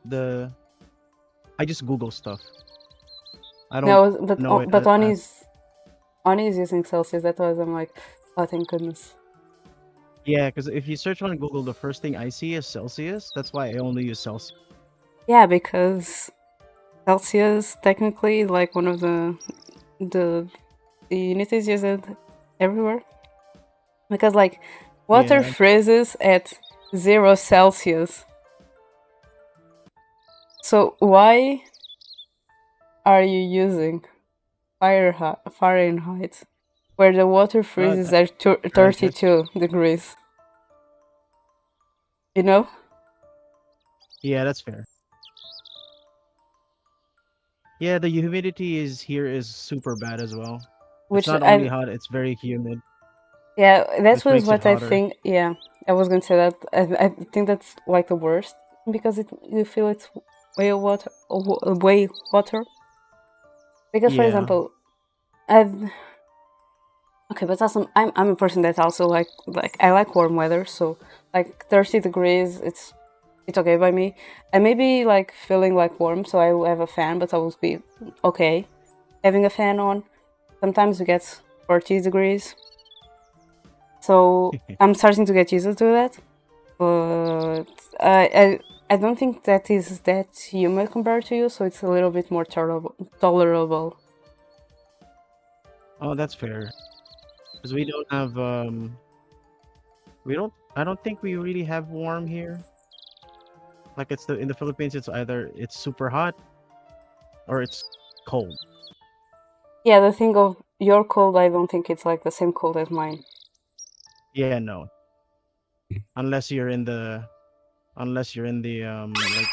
the. I just Google stuff. I don't No, know it. but Oni is using Celsius. That's why I'm like, oh, thank goodness. Yeah, because if you search on Google, the first thing I see is Celsius. That's why I only use Celsius. Yeah, because Celsius technically is like one of the unities used everywhere. Because like water Yeah. freezes at 0 Celsius. So why are you using Fahrenheit, where the water freezes at 32 degrees? You know? Yeah, that's fair. Yeah, the humidity is super bad as well. Which It's not only hot; it's very humid, yeah, that which was makes it what I hotter. think. Yeah, I was gonna say that. I think that's like the worst because you feel it's way way hotter. Because for Yeah. example, I've okay, but also I'm a person that also like I like warm weather, so like 30 degrees, it's okay by me. I may be like feeling like warm, so I will have a fan, but I will be okay having a fan on. Sometimes we get 40 degrees, so I'm starting to get used to that. But I don't think that is that humid compared to you, so it's a little bit more tolerable. Oh, that's fair. Because we don't have we don't. I don't think we really have warm here. Like it's in the Philippines, it's either it's super hot or it's cold. Yeah, the thing of your cold, I don't think it's like the same cold as mine. Yeah, no. Unless you're in the like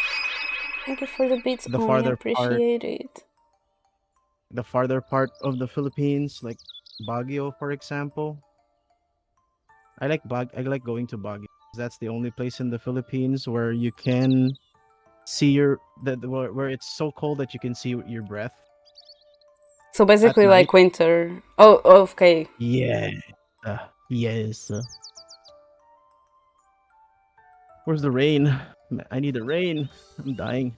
Thank you for the beats, the Oni. farther part, Appreciate it. the farther part of the Philippines, like Baguio, for example. I like going to Baguio. That's the only place in the Philippines where you can see where it's so cold that you can see your breath So at basically, night. like winter. Oh, okay. Yeah. Yes. Where's the rain? I need the rain. I'm dying.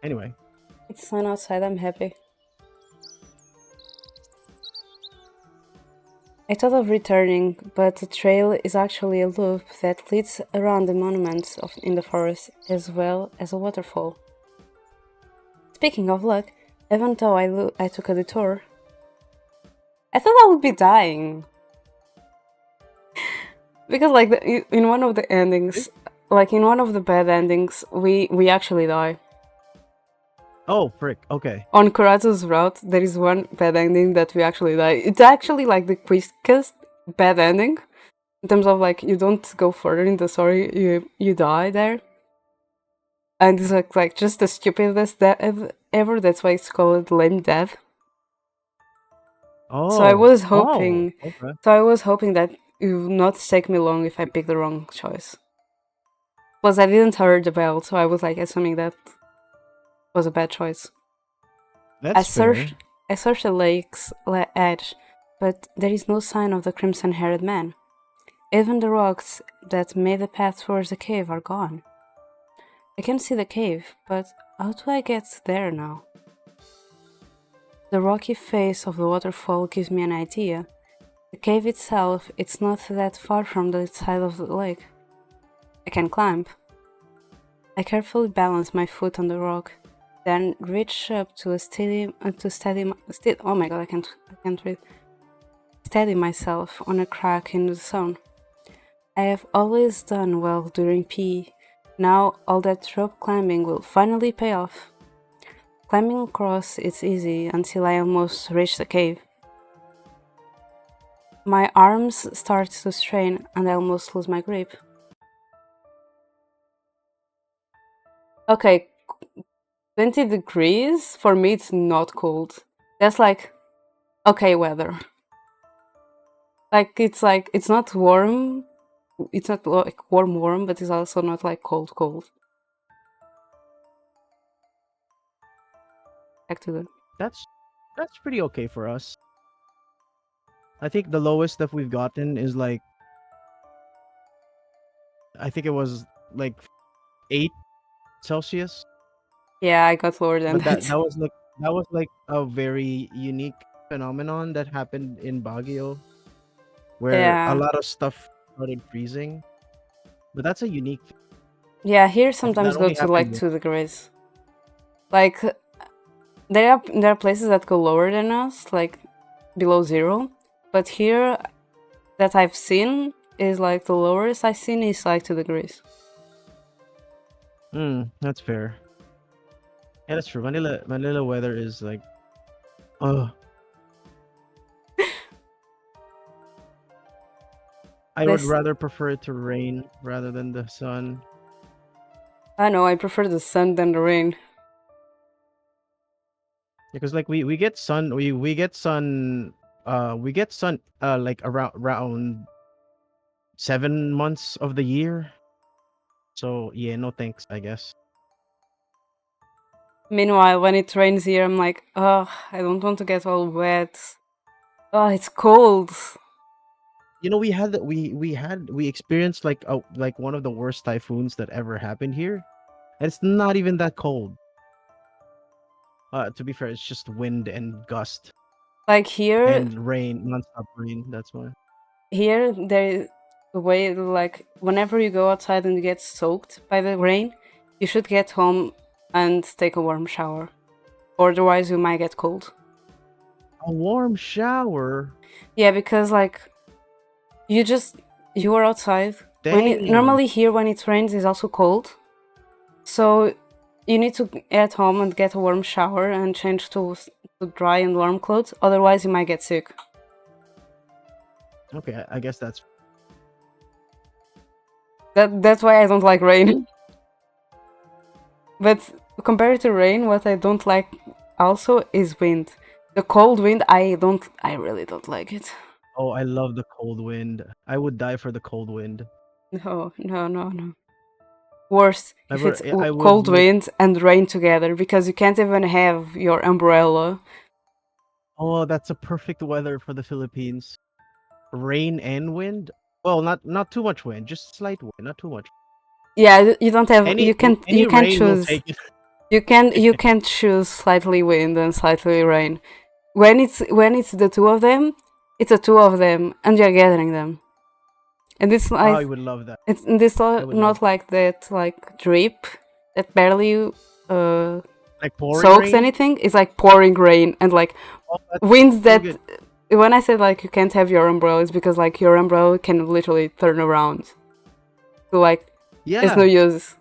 Anyway, It's sun outside. I'm happy. I thought of returning, but the trail is actually a loop that leads around the monuments in the forest as well as a waterfall. Speaking of luck, even though I took a detour, I thought I would be dying. Because like in one of the endings, like in one of the bad endings, we actually die. oh frick. Okay. On Kurata's route, there is one bad ending that we actually die. It's actually like the quickest bad ending in terms of like you don't go further in the story, you die there, and it's like just the stupidest death ever. That's why it's called lame death. So I Oh. was Oh. hoping, Okay. so I was hoping that it would not take me long if I picked the wrong choice. Plus, I didn't hear the bell, so I was like assuming that was a bad choice. I That's fair. searched, I searched the lake's edge, but there is no sign of the crimson-haired man. Even the rocks that made the path towards the cave are gone. I can see the cave, but how do I get there now? The rocky face of the waterfall gives me an idea. The cave itself, it's not that far from the side of the lake. I can climb. I carefully balance my foot on the rock, then reach up to oh my god, I can't read. Steady myself on a crack in the stone. I have always done well during PE. Now all that rope climbing will finally pay off. Climbing across is easy until I almost reach the cave. My arms start to strain and I almost lose my grip. Okay, 20 degrees? For me it's not cold. That's like okay weather. Like it's not warm. It's not like warm, but it's also not like cold. Back to the That's that's pretty okay for us. I think the lowest that we've gotten is like I think it was like 8 Celsius. yeah, I got lower than But that. that was like a very unique phenomenon that happened in Baguio where a Yeah, lot of stuff started freezing. But that's a unique yeah. Here that sometimes go only to like happened 2 degrees. Like there are places that go lower than us, like below zero. But here that I've seen is like the lowest I've seen is like 2 degrees. that's fair. Yeah, that's true. Manila weather is like oh I would This rather prefer it to rain rather than the sun. I know I prefer the sun than the rain. Because like we get sun we get sun like around 7 months of the year. So yeah, no thanks, I guess. Meanwhile, when it rains here, I'm like, oh, I don't want to get all wet. Oh, it's cold. You know, we experienced like one of the worst typhoons that ever happened here. And it's not even that cold. To be fair, it's just wind and gust Like here, and rain, nonstop rain. That's why. there is the way like whenever you go outside and you get soaked by the rain, you should get home and take a warm shower. Otherwise, you might get cold. A warm shower. Yeah, because like you are outside. Damn. Normally here when it rains is also cold, so you need to at home and get a warm shower and change to dry and warm clothes. Otherwise, you might get sick. Okay, I guess that's That's why I don't like rain. But compared to rain, what I don't like also is wind. The cold wind, I really don't like it. Oh, I love the cold wind. I would die for the cold wind. No, no, no, no. Worse if it's I would cold like. wind and rain together, because you can't even have your umbrella. Oh, that's a perfect weather for the Philippines. Rain and wind. Well, not too much wind, just slight wind, not too much. Yeah, you don't have you Any can rain will choose. take it. You can choose slightly wind and slightly rain. When it's the two of them, it's the two of them, and you're gathering them. And it's Oh, like I would love that. I would love not like that like drip that barely like pouring soaks rain. anything. It's like pouring rain and like Oh, that's winds so that. good. When I said like you can't have your umbrella, it's because like your umbrella can literally turn around. So like it's no Yeah, use.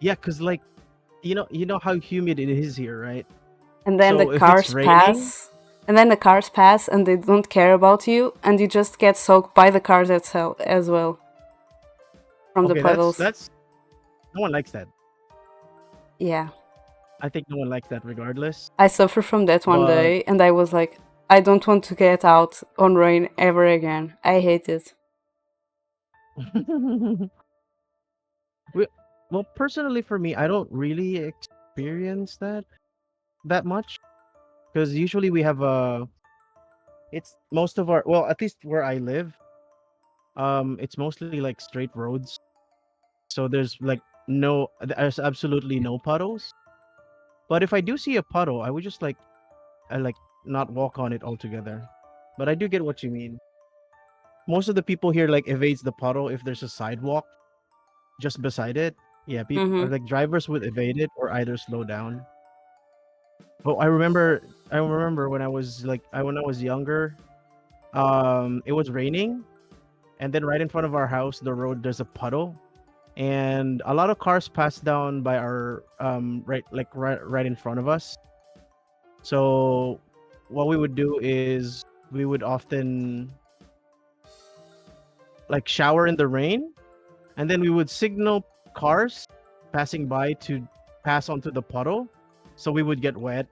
yeah, cause like you know how humid it is here, right? And then the So if it's cars raining, pass. And then the cars pass and they don't care about you, and you just get soaked by the cars itself as well from the okay, puddles. that's no one likes that. Yeah. I think no one likes that regardless. I suffered from that one But day, and I was like, I don't want to get out on rain ever again. I hate it. we, well, personally for me, I don't really experience that much because usually we have it's most of our, well, at least where I live, it's mostly like straight roads. So there's absolutely no puddles. But if I do see a puddle, I would just like I like not walk on it altogether. But I do get what you mean. Most of the people here like evades the puddle if there's a sidewalk just beside it. Yeah, people Mm-hmm. like drivers would evade it or either slow down. Oh, I remember when when I was younger, it was raining, and then right in front of our house, the road there's a puddle, and a lot of cars pass down by our right in front of us. So what we would do is we would often like shower in the rain, and then we would signal cars passing by to pass onto the puddle, so we would get wet,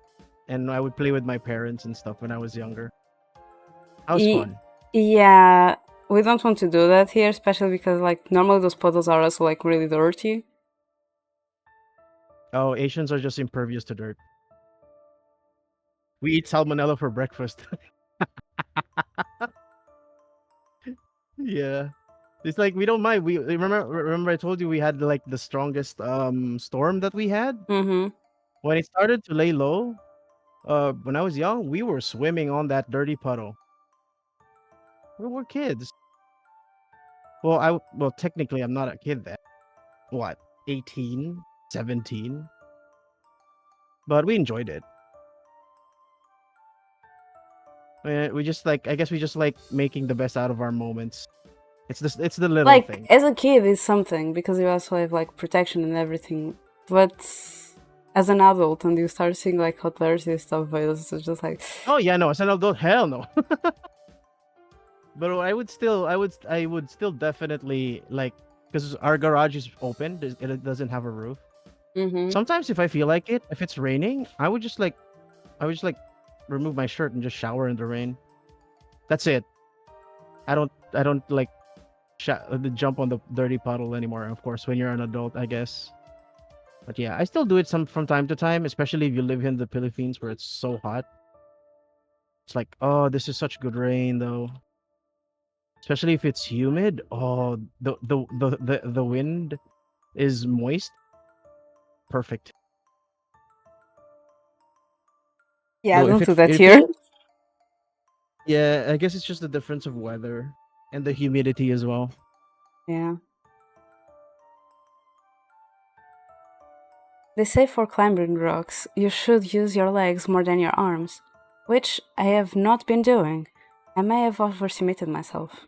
and I would play with my parents and stuff when I was younger. That was fun. Yeah, we don't want to do that here, especially because like normally those puddles are also like really dirty. Oh, Asians are just impervious to dirt. We eat salmonella for breakfast. Yeah. It's like we don't mind. We remember I told you we had like the strongest storm that we had. Mm-hmm. When it started to lay low, when I was young, we were swimming on that dirty puddle. We were kids. Well technically I'm not a kid then. What? 18, 17? But we enjoyed it. We just like I guess we just like making the best out of our moments. It's the little Like thing. as a kid, it's something because you also have like protection and everything. But as an adult, and you start seeing like how dirty stuff is, it's just like Oh yeah, no, as an adult, hell no. But I would still definitely like because our garage is open. It doesn't have a roof. mm-hmm. Sometimes if I feel like it, if it's raining, I would just like remove my shirt and just shower in the rain. That's it. I don't like jump on the dirty puddle anymore. Of course, when you're an adult, I guess. But yeah, I still do it some from time to time, especially if you live in the Philippines where it's so hot. It's like, oh, this is such good rain though. Especially if it's humid. Oh, the wind is moist. Perfect. Yeah, Though don't do that if here. it yeah, I guess it's just the difference of weather and the humidity as well. Yeah. They say for climbing rocks, you should use your legs more than your arms, which I have not been doing. I may have overestimated myself.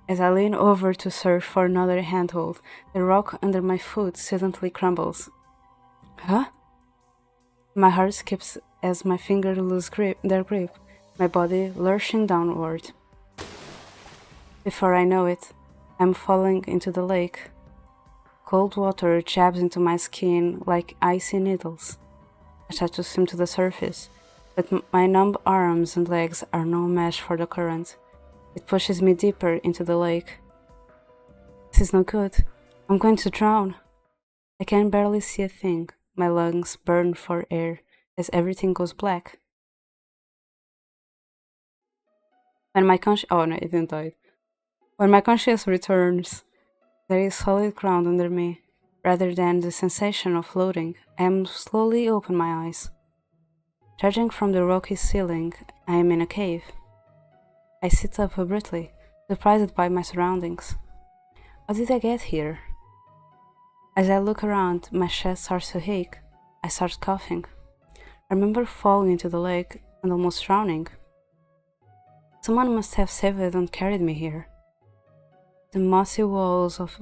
As I lean over to search for another handhold, the rock under my foot suddenly crumbles. Huh? My heart skips as my fingers lose their grip, my body lurching downward. Before I know it, I'm falling into the lake. Cold water jabs into my skin like icy needles. I try to swim to the surface, but my numb arms and legs are no match for the current. It pushes me deeper into the lake. This is no good. I'm going to drown. I can barely see a thing. My lungs burn for air as everything goes black. When my it didn't die. When my conscience returns, there is solid ground under me. Rather than the sensation of floating, I am slowly open my eyes. Judging from the rocky ceiling, I am in a cave. I sit up abruptly, surprised by my surroundings. How did I get here? As I look around, my chest starts to ache. I start coughing. I remember falling into the lake and almost drowning. Someone must have saved and carried me here. The mossy walls of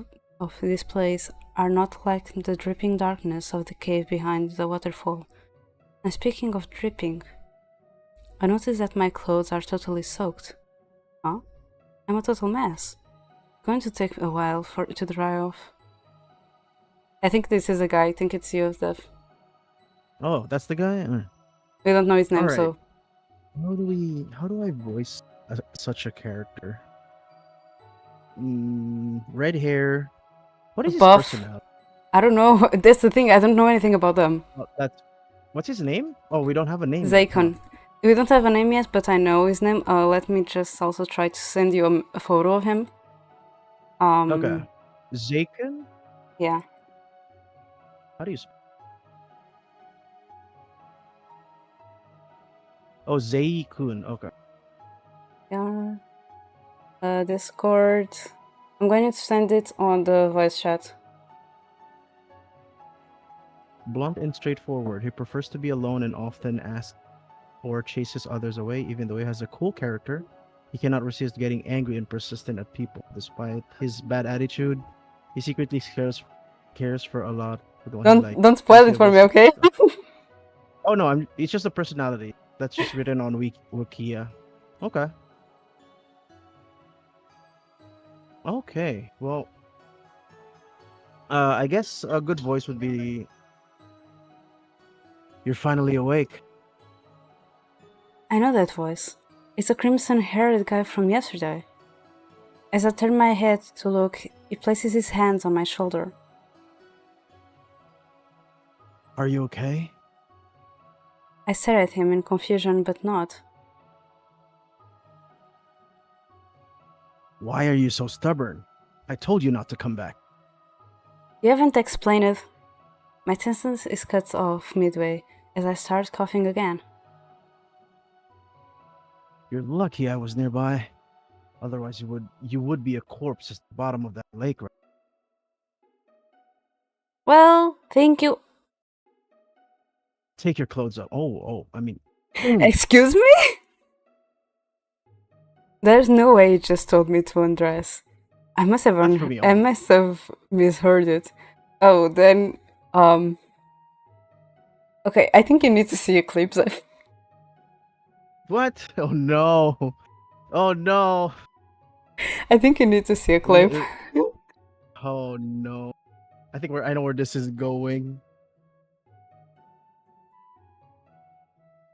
this place are not like the dripping darkness of the cave behind the waterfall. And speaking of dripping, I notice that my clothes are totally soaked. Huh? I'm a total mess. It's going to take a while for it to dry off. I think this is a guy. I think it's you, Zeph. Oh, that's the guy? We don't know his name, Alright. so... How do I voice such a character? Red hair. What is his Buff. personality? I don't know. That's the thing. I don't know anything about them. Oh, what's his name? Oh, we don't have a name yet, huh? Zeikun. We don't have a name yet, but I know his name. Let me just also try to send you a photo of him. Okay. Zeikun? Yeah. How do you Oh, Zeikun. Okay. Yeah. Discord. I'm going to send it on the voice chat. Blunt and straightforward. He prefers to be alone and often asks or chases others away, even though he has a cool character. He cannot resist getting angry and persistent at people. Despite his bad attitude, he secretly cares for a lot for the one he likes. Don't spoil it for me, okay? Oh no, it's just a personality that's just written on Wikia. Okay. Okay. Well, I guess a good voice would be "You're finally awake." I know that voice. It's a crimson-haired guy from yesterday. As I turn my head to look, he places his hands on my shoulder. Are you okay? I stare at him in confusion but nod. Why are you so stubborn? I told you not to come back. You haven't explained it. My sentence is cut off midway as I start coughing again. You're lucky I was nearby. Otherwise, you would be a corpse at the bottom of that lake. Right? Well, thank you. Take your clothes up. I mean, Excuse me? There's no way he just told me to undress. I must have misheard it. Oh, then, okay, I think you need to see a clip, Zeph. What? Oh no! Oh no! I think you need to see a clip. Oh no! I know where this is going.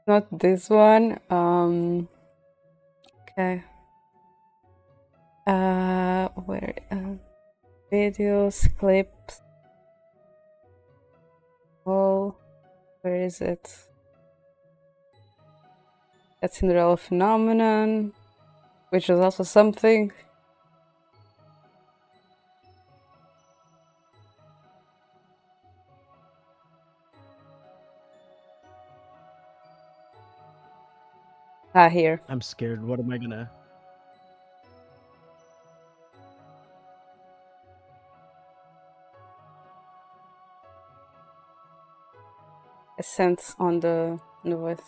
Not this one. Okay. Where? Videos, clips. Oh, where is it? A Cinderella phenomenon, which was also something. Ah, here. I'm scared. What am I gonna? I sent on the voice.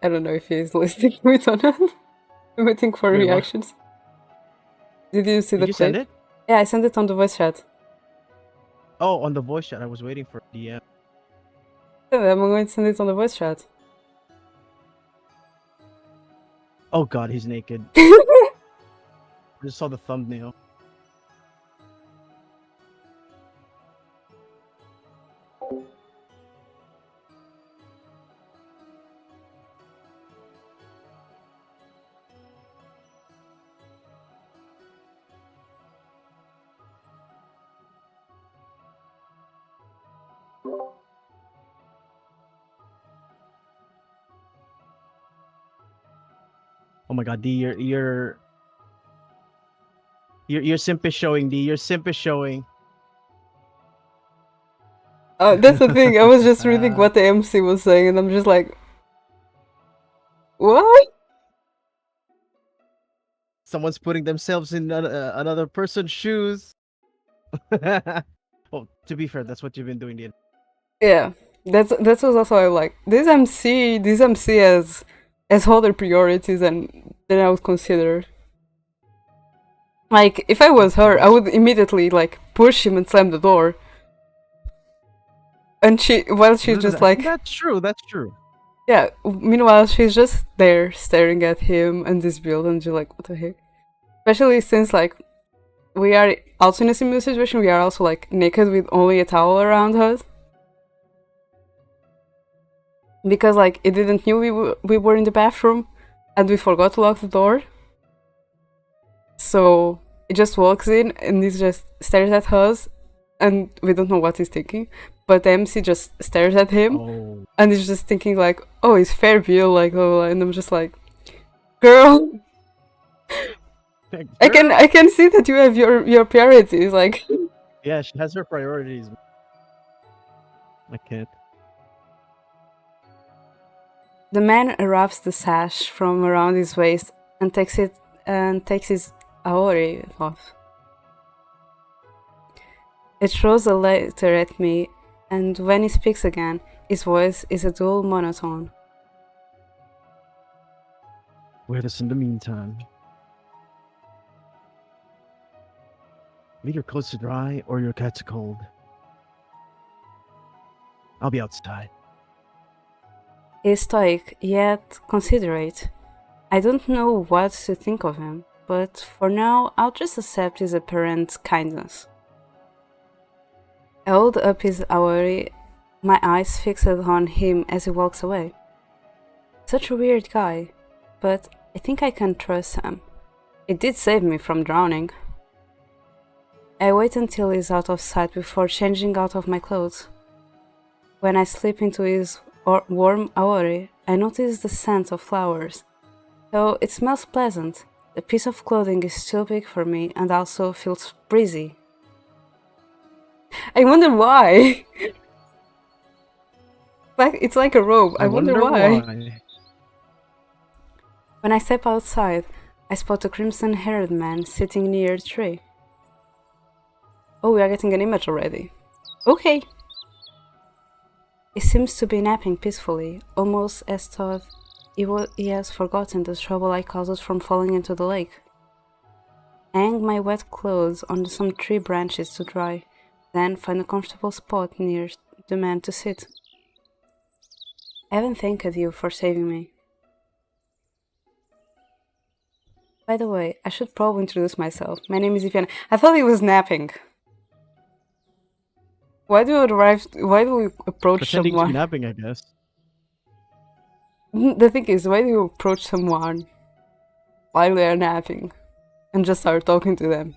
I don't know if he's listening to it or not. I'm waiting for Wait, what? reactions. Did you see Did the you clip? send it? Yeah, I sent it on the voice chat. Oh, on the voice chat. I was waiting for DM. Yeah, I'm going to send it on the voice chat. Oh god, he's naked. I just saw the thumbnail. Oh my god, D, your simp is showing, D. Your simp is showing. That's the thing. I was just reading what the MC was saying, and I'm just like, what? Someone's putting themselves in another person's shoes. Well, to be fair, that's what you've been doing, D. Yeah, that's was also I like this MC has other priorities than I would consider. Like if I was her, I would immediately like push him and slam the door. And she's just like, that's true. That's true. yeah. Meanwhile, she's just there staring at him and this build, and you're like, what the heck? Especially since like we are also in a similar situation. We are also like naked with only a towel around us. Because like it didn't knew we were in the bathroom and we forgot to lock the door, so it just walks in and he just stares at us and we don't know what he's thinking, but the MC just stares at him and he's just thinking like, oh, it's fair bill, like, oh, and I'm just like, girl, I can see that you have your priorities, like. Yeah, she has her priorities. I can't. The man wraps the sash from around his waist and takes his aori off. It throws a letter at me, and when he speaks again, his voice is a dull monotone. Wear this in the meantime. Leave your clothes to dry or your cat's cold. I'll be outside. He is stoic, yet considerate. I don't know what to think of him, but for now I'll just accept his apparent kindness. I hold up his aori, my eyes fixed on him as he walks away. Such a weird guy, but I think I can trust him. It did save me from drowning. I wait until he's out of sight before changing out of my clothes. When I slip into his warm aori, I notice the scent of flowers. Though it smells pleasant, the piece of clothing is too big for me and also feels breezy. I wonder why. Like it's like a robe. I wonder why. When I step outside, I spot a crimson-haired man sitting near a tree. Oh, we are getting an image already. Okay. He seems to be napping peacefully, almost as though he has forgotten the trouble I caused from falling into the lake. I hang my wet clothes on some tree branches to dry, then find a comfortable spot near the man to sit. I haven't thanked you for saving me. By the way, I should probably introduce myself. My name is Iviana. I thought he was napping. Why do we approach Pretending someone? to be napping, I guess. The thing is, why do you approach someone while they are napping and just start talking to them?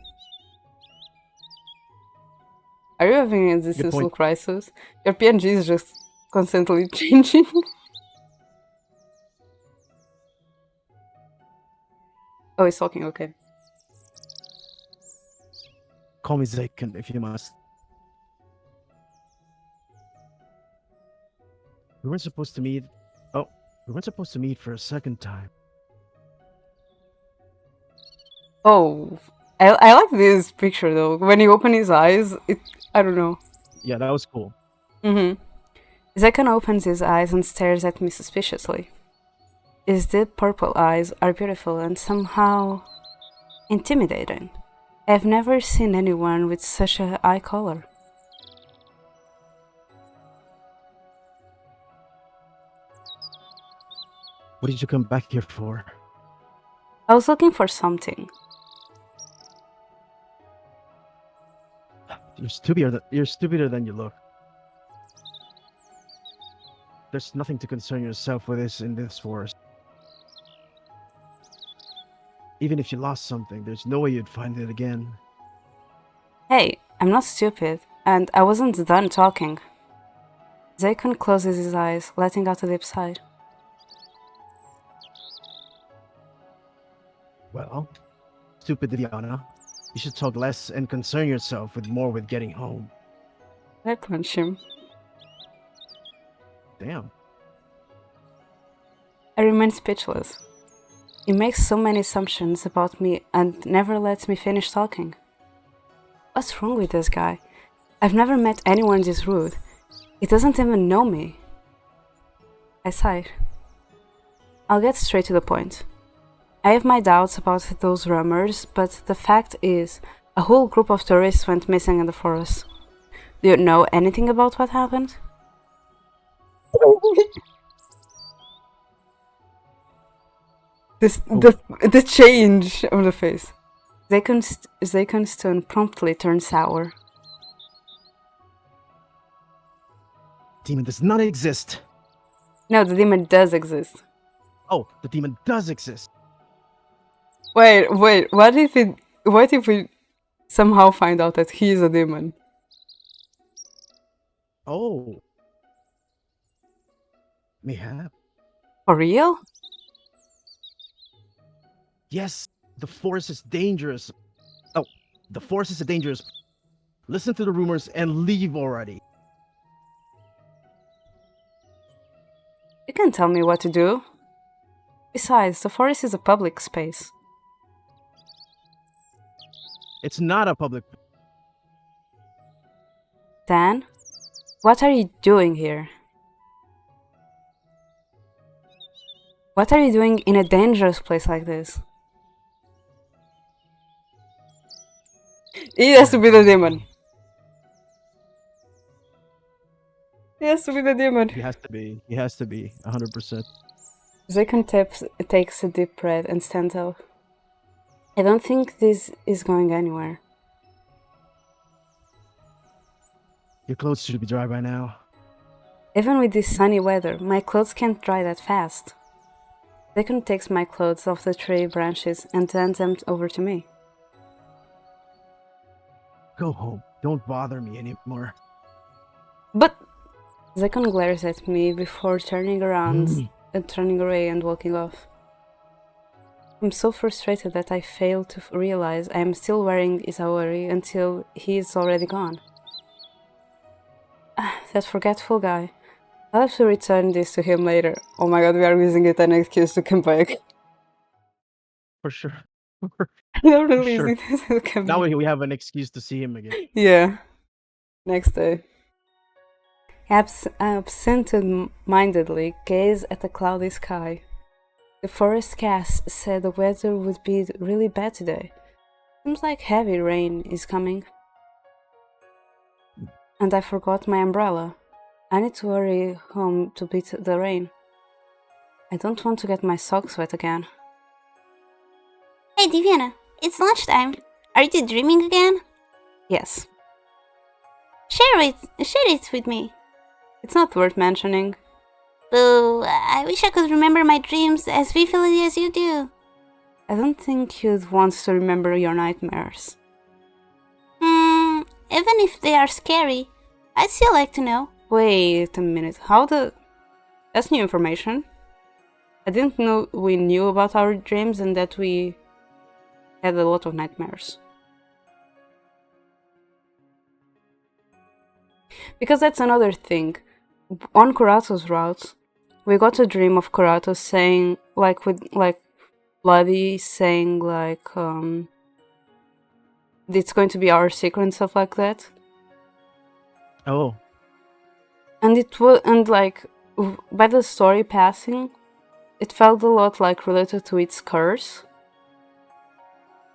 Are you having an existential crisis? Your PNG is just constantly changing. Oh, he's talking, okay. Call me Zeikun if you must. We weren't supposed to meet. Oh, we weren't supposed to meet for a second time. Oh, I like this picture though. When he opened his eyes, I don't know. Yeah, that was cool. Zeikun opens his eyes and stares at me suspiciously. His deep purple eyes are beautiful and somehow intimidating. I've never seen anyone with such a eye color. What did you come back here for? I was looking for something. You're stupider than you look. There's nothing to concern yourself with in this forest. Even if you lost something, there's no way you'd find it again. Hey, I'm not stupid, and I wasn't done talking. Zeikun closes his eyes, letting out a deep sigh. Well, stupid Diana, you should talk less and concern yourself more with getting home. I punch him. Damn. I remain speechless. He makes so many assumptions about me and never lets me finish talking. What's wrong with this guy? I've never met anyone this rude. He doesn't even know me. I sigh. I'll get straight to the point. I have my doubts about those rumors, but the fact is, a whole group of tourists went missing in the forest. Do you know anything about what happened? The change of the face. Zeikun's tone promptly turned sour. Demon does not exist. No, the demon does exist. Oh, the demon does exist. Wait, what if we somehow find out that he is a demon? Oh. Mayhap. For real? Yes, the forest is dangerous. Oh, the forest is a dangerous. Listen to the rumors and leave already. You can tell me what to do. Besides, the forest is a public space. It's not a public. Dan, what are you doing here? What are you doing in a dangerous place like this? He has to be the demon. He has to be the demon. He has to be. He has to be 100%. Zeikun takes a deep breath and stands up. I don't think this is going anywhere. Your clothes should be dry by now. Even with this sunny weather, my clothes can't dry that fast. Zeikun takes my clothes off the tree branches and hands them over to me. Go home. Don't bother me anymore. But Zeikun glares at me before turning around and turning away and walking off. I'm so frustrated that I fail to realize I am still wearing Isawari until he is already gone. That forgetful guy. I'll have to return this to him later. Oh my god, we are using it as an excuse to come back. For sure. I'm really Sure. using this to come Now back. we have an excuse to see him again. Yeah. Next day. I absent-mindedly gaze at the cloudy sky. The forest cast said the weather would be really bad today. Seems like heavy rain is coming. And I forgot my umbrella. I need to hurry home to beat the rain. I don't want to get my socks wet again. Hey, Diviana, it's lunchtime. Are you dreaming again? Yes, Share it with me. it's not worth mentioning. Boo, I wish I could remember my dreams as vividly as you do. I don't think you'd want to remember your nightmares. Even if they are scary, I'd still like to know. Wait a minute, That's new information. I didn't know we knew about our dreams and that we had a lot of nightmares. Because that's another thing. On Kurato's route, we got a dream of Kurato saying, Bloody saying, it's going to be our secret and stuff like that. Oh. And by the story passing, it felt a lot like related to its curse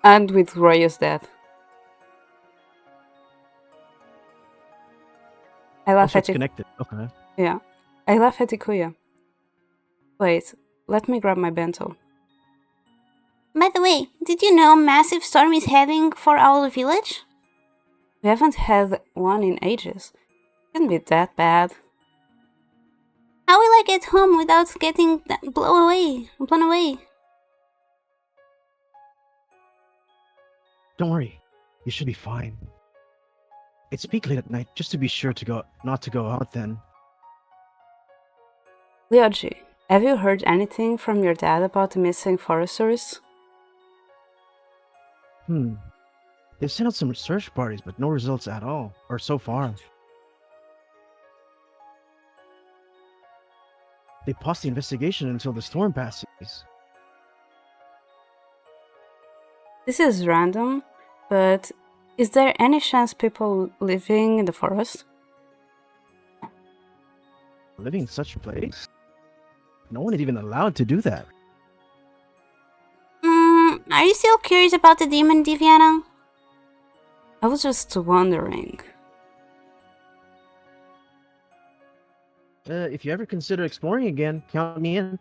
and with Raya's death. I laugh Also, at it's it. connected. Okay. Yeah. I laugh at Ikuya. Wait, let me grab my bento. By the way, did you know a massive storm is heading for our village? We haven't had one in ages. Couldn't be that bad. How will I get home without getting blown away? Don't worry. You should be fine. It's peak late at night, just to be sure not to go out then. Ryoji, have you heard anything from your dad about the missing foresters? They've sent out some research parties, but no results at all, or so far. They paused the investigation until the storm passes. This is random, but is there any chance people living in the forest? Living in such a place? No one is even allowed to do that. Are you still curious about the demon, Diviana? I was just wondering. If you ever consider exploring again, count me in.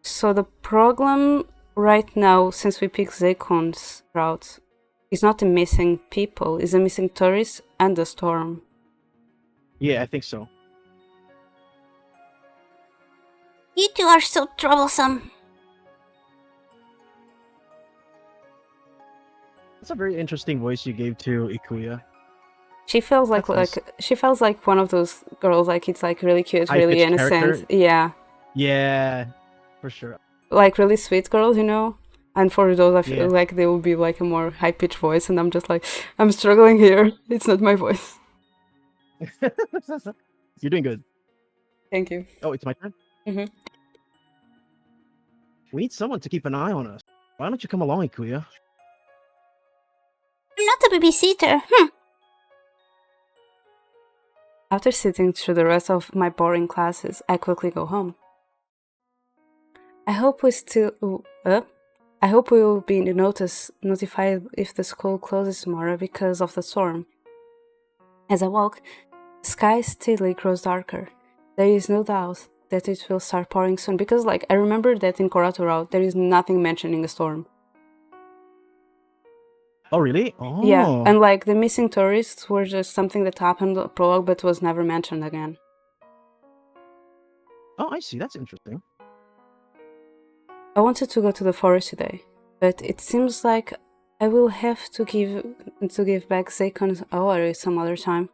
So the problem right now, since we picked Zeikun's route, is not the missing people, it's the missing tourists and the storm. Yeah, I think so. You two are so troublesome. That's a very interesting voice you gave to Ikuya. She feels like That's she feels like one of those girls, like it's like really cute, really high-pitched innocent. character. Yeah. Yeah, for sure. Like really sweet girls, you know? And for those I feel Yeah. like they will be like a more high pitched voice, and I'm just like, I'm struggling here. It's not my voice. You're doing good. Thank you. Oh, it's my turn? Mhm. We need someone to keep an eye on us. Why don't you come along, Ikuya? I'm not a babysitter. After sitting through the rest of my boring classes, I quickly go home. I hope we will be notified if the school closes tomorrow because of the storm. As I walk, the sky steadily grows darker. There is no doubt that it will start pouring soon because, like, I remember that in Korato Route there is nothing mentioning a storm. Oh, really? Oh. Yeah, and like the missing tourists were just something that happened in the prologue but was never mentioned again. Oh, I see. That's interesting. I wanted to go to the forest today, but it seems like I will have to give back Zeikun's Aori some other time.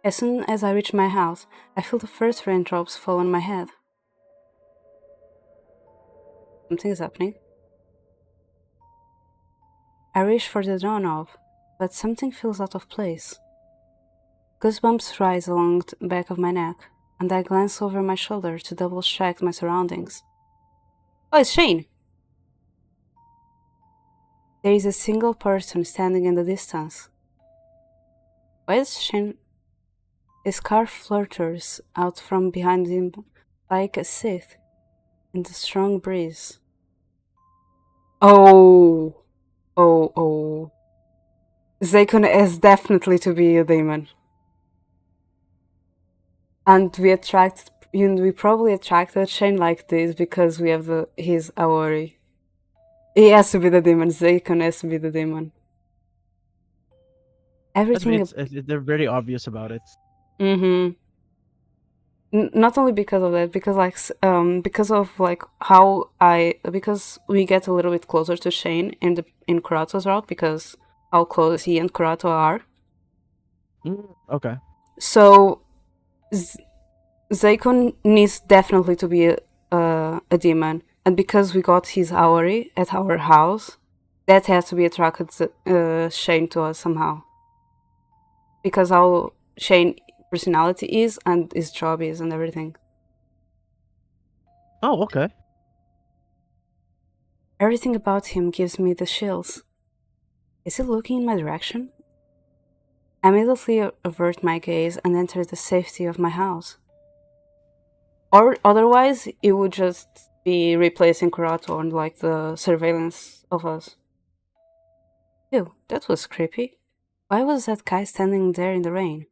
As soon as I reach my house, I feel the first raindrops fall on my head. Something is happening. I reach for the doorknob, but something feels out of place. Goosebumps rise along the back of my neck, and I glance over my shoulder to double check my surroundings. Oh, it's Shane! There is a single person standing in the distance. Why is Shane? A scarf flutters out from behind him like a scythe in the strong breeze. Oh. Zeikun is definitely to be a demon. And we probably attracted Shane like this because we have his Aori. He has to be the demon. Zeikun has to be the demon. They're very obvious about it. Mm-hmm. Not only because of that, because of like because we get a little bit closer to Shane in Kurato's route because how close he and Kurato are. Okay. So Zeikun needs definitely to be a demon, and because we got his Aori at our house, that has to be attracted Shane to us somehow. Because how Shane personality is and his job is and everything. Oh, okay. Everything about him gives me the chills. Is he looking in my direction? I immediately avert my gaze and enter the safety of my house. Or otherwise, it would just be replacing Kurato and like the surveillance of us. Ew, that was creepy. Why was that guy standing there in the rain?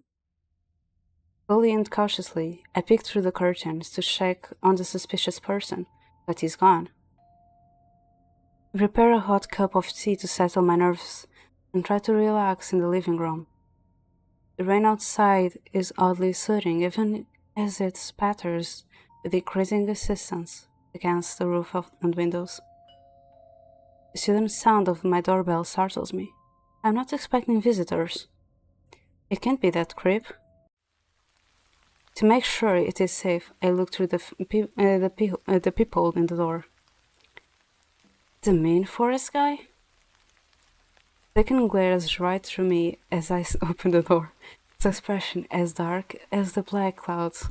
Slowly and cautiously, I peeked through the curtains to check on the suspicious person, but he's gone. I prepare a hot cup of tea to settle my nerves and try to relax in the living room. The rain outside is oddly soothing, even as it spatters with increasing insistence against the roof and windows. The sudden sound of my doorbell startles me. I'm not expecting visitors. It can't be that creep. To make sure it is safe, I look through the peephole in the door. The main forest guy? Zeikun glares right through me as I open the door, his expression as dark as the black clouds.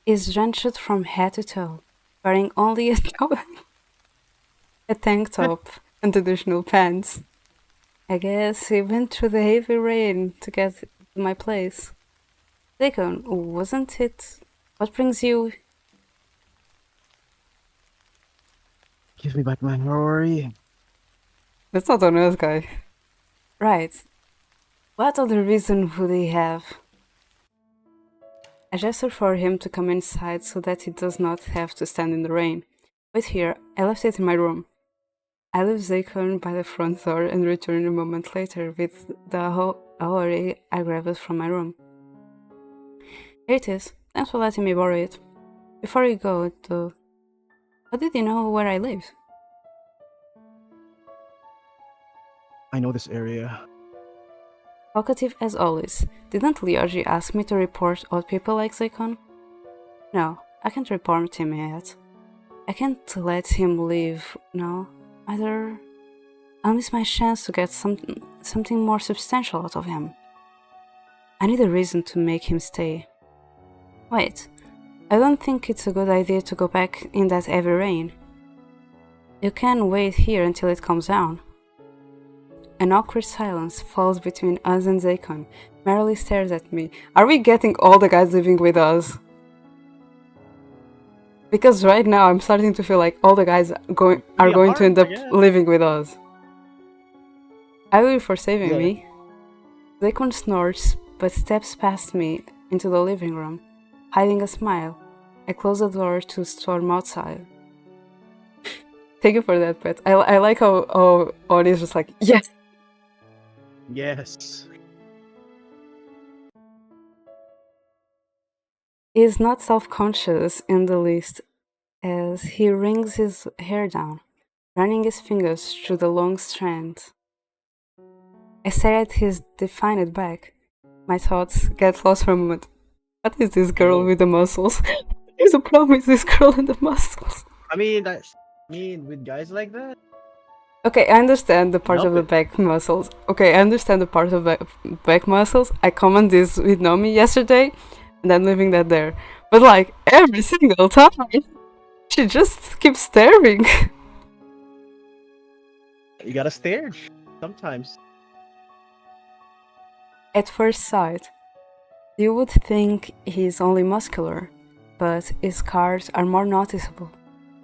He is drenched from head to toe, wearing only a tank top and traditional pants. I guess he went through the heavy rain to get to my place. Zeikun, wasn't it? What brings you? Give me back my Rory. That's not a nice guy. Right. What other reason would he have? I gesture for him to come inside so that he does not have to stand in the rain. Wait here, I left it in my room. I leave Zeikun by the front door and return a moment later with the Aori I grabbed from my room. Here it is. Thanks for letting me borrow it. Before you go, though, how did you know where I live? I know this area. Talkative as always. Didn't Liorgi ask me to report odd people like Zeikun? No, I can't report him yet. I can't let him leave now, either. I'll miss my chance to get something more substantial out of him. I need a reason to make him stay. Wait, I don't think it's a good idea to go back in that heavy rain. You can wait here until it comes down. An awkward silence falls between us and Zeikun. Merrily stares at me. Are we getting all the guys living with us? Because right now I'm starting to feel like all the guys are going to end up living with us. I will for saving me. Zeikun snorts, but steps past me into the living room, hiding a smile. I close the door to storm outside. Thank you for that, Pet. I like how Oni is just like, yes! Yes. He is not self-conscious in the least, as he wrings his hair down, running his fingers through the long strands. I stare at his defined back. My thoughts get lost for a moment. What is this girl with the muscles? There's a problem with this girl and the muscles. I mean, with guys like that. Okay, I understand the part of the back muscles. Okay, I understand the part of back muscles. I commented this with Nomi yesterday, and I'm leaving that there. But like every single time, she just keeps staring. You gotta stare sometimes. At first sight, you would think he's only muscular, but his scars are more noticeable.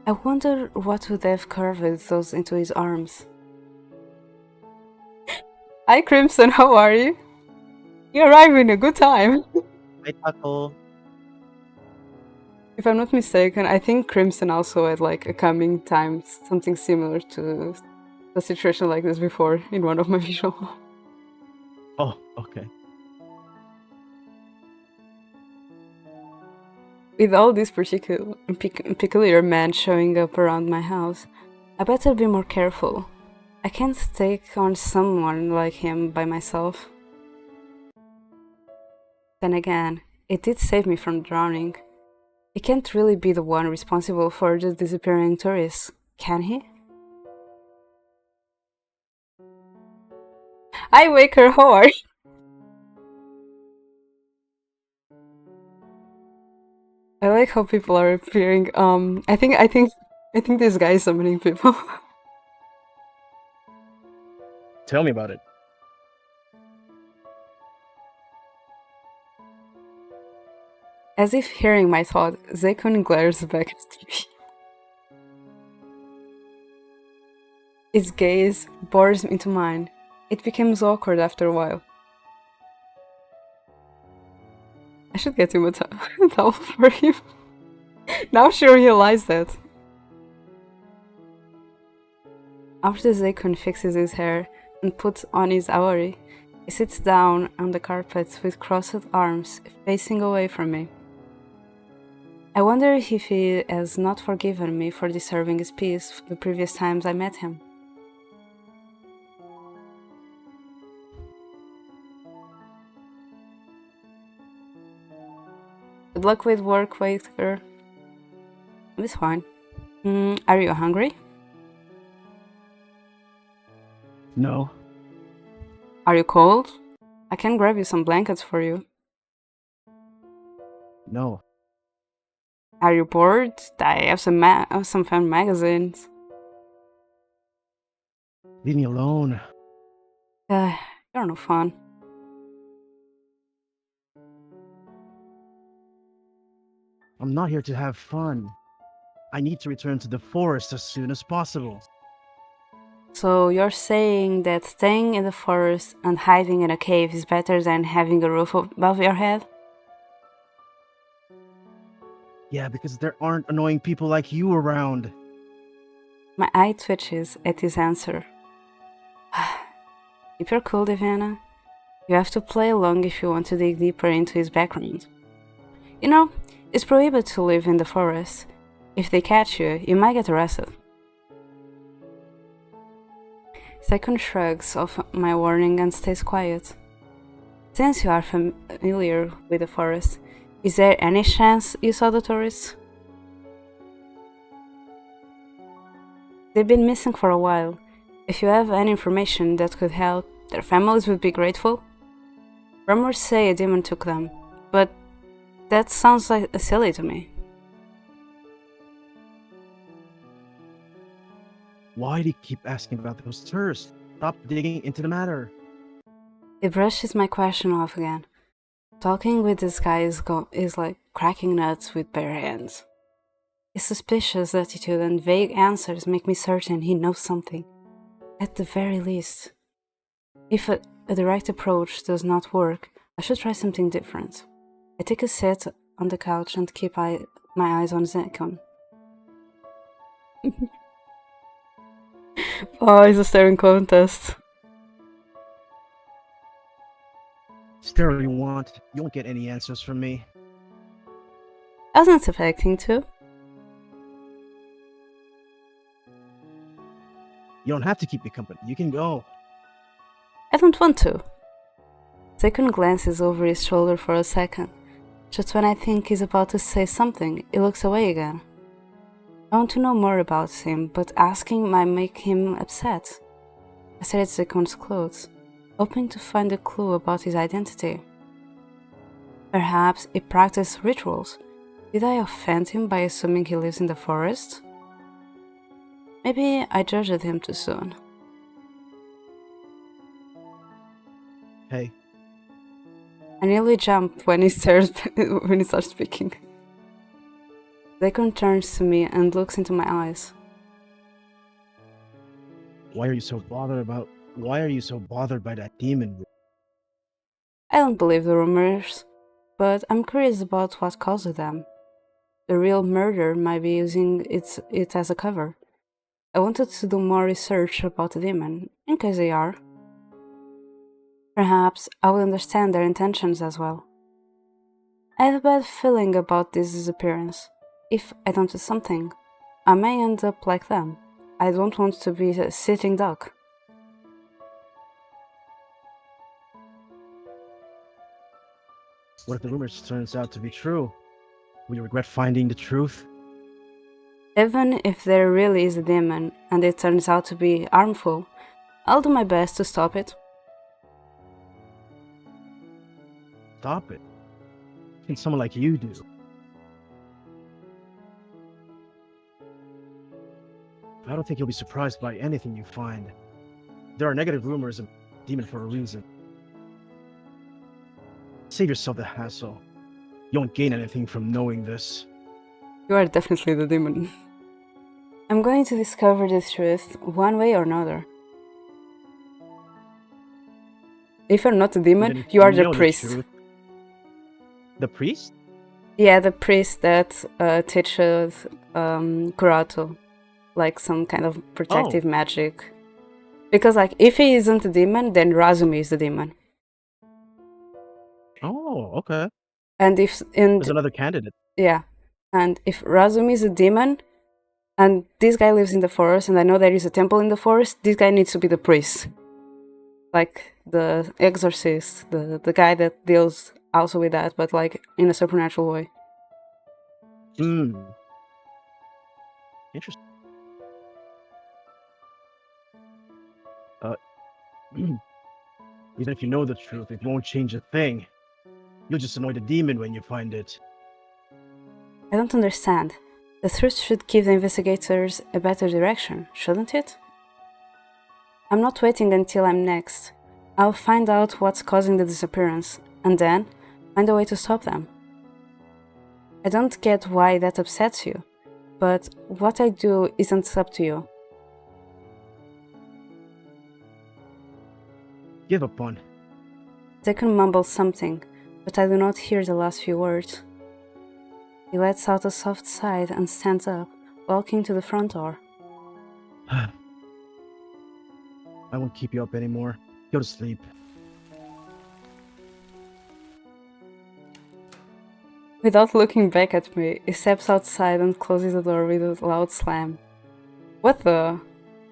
I wonder what would have carved those into his arms. Hi Crimson, how are you? You're arriving a good time. Hi Taco. If I'm not mistaken, I think Crimson also had like a coming time, something similar to a situation like this before in one of my visuals. Oh, okay. With all these peculiar men showing up around my house, I better be more careful. I can't take on someone like him by myself. Then again, it did save me from drowning. He can't really be the one responsible for the disappearing tourists, can he? Hi Waker, how are you? I like how people are appearing. I think this guy is summoning people. Tell me about it. As if hearing my thought, Zeikun glares back at me. Its gaze bores into mine. It becomes awkward after a while. I should get him a towel for him. Now she realized that. After Zeikun fixes his hair and puts on his awari, he sits down on the carpet with crossed arms, facing away from me. I wonder if he has not forgiven me for disturbing his peace the previous times I met him. Good luck with work, waiter. It's fine. Are you hungry? No. Are you cold? I can grab you some blankets for you. No. Are you bored? I have some fun magazines. Leave me alone. You're no fun. I'm not here to have fun. I need to return to the forest as soon as possible. So you're saying that staying in the forest and hiding in a cave is better than having a roof above your head? Yeah, because there aren't annoying people like you around. My eye twitches at his answer. If you're cool, Divana, you have to play along if you want to dig deeper into his background. You know, it's prohibited to live in the forest. If they catch you, you might get arrested. Zeikun shrugs off my warning and stays quiet. Since you are familiar with the forest, is there any chance you saw the tourists? They've been missing for a while. If you have any information that could help, their families would be grateful. Rumors say a demon took them, but that sounds like silly to me. Why do you keep asking about those tourists? Stop digging into the matter. He brushes my question off again. Talking with this guy is like cracking nuts with bare hands. His suspicious attitude and vague answers make me certain he knows something, at the very least. If a direct approach does not work, I should try something different. I take a seat on the couch and keep my eyes on Zeikun. Oh, it's a staring contest. Stare all you want. You won't get any answers from me. I wasn't expecting to. You don't have to keep me company. You can go. I don't want to. Zeikun glances over his shoulder for a second. Just when I think he's about to say something, he looks away again. I want to know more about him, but asking might make him upset. I stare at Zeikun's clothes, hoping to find a clue about his identity. Perhaps he practiced rituals. Did I offend him by assuming he lives in the forest? Maybe I judged him too soon. Hey. I nearly jump when he starts speaking. Zeikun turns to me and looks into my eyes. Why are you so bothered by that demon? I don't believe the rumors, but I'm curious about what caused them. The real murderer might be using it as a cover. I wanted to do more research about the demon, in case they are. Perhaps I will understand their intentions as well. I have a bad feeling about this disappearance. If I don't do something, I may end up like them. I don't want to be a sitting duck. What if the rumors turns out to be true? Will you regret finding the truth? Even if there really is a demon and it turns out to be harmful, I'll do my best to stop it. Stop it. What can someone like you do? I don't think you'll be surprised by anything you find. There are negative rumors of demon for a reason. Save yourself the hassle. You won't gain anything from knowing this. You are definitely the demon. I'm going to discover the truth one way or another. If you're not the And demon, then if you are the know priest. truth- The priest? Yeah, the priest that teaches Kurato, like some kind of protective magic. Because like, if he isn't a demon, then Razumi is the demon. Oh, okay. And if There's another candidate. yeah, and if Razumi is a demon, and this guy lives in the forest, and I know there is a temple in the forest, this guy needs to be the priest. Like the exorcist, the guy that deals also with that, but like in a supernatural way. Hmm. Interesting. Even if you know the truth, it won't change a thing. You'll just annoy the demon when you find it. I don't understand. The truth should give the investigators a better direction, shouldn't it? I'm not waiting until I'm next. I'll find out what's causing the disappearance, and then find a way to stop them. I don't get why that upsets you, but what I do isn't up to you. Give up on. Zeikun mumbles something, but I do not hear the last few words. He lets out a soft sigh and stands up, walking to the front door. I won't keep you up anymore. Go to sleep. Without looking back at me, he steps outside and closes the door with a loud slam. What the?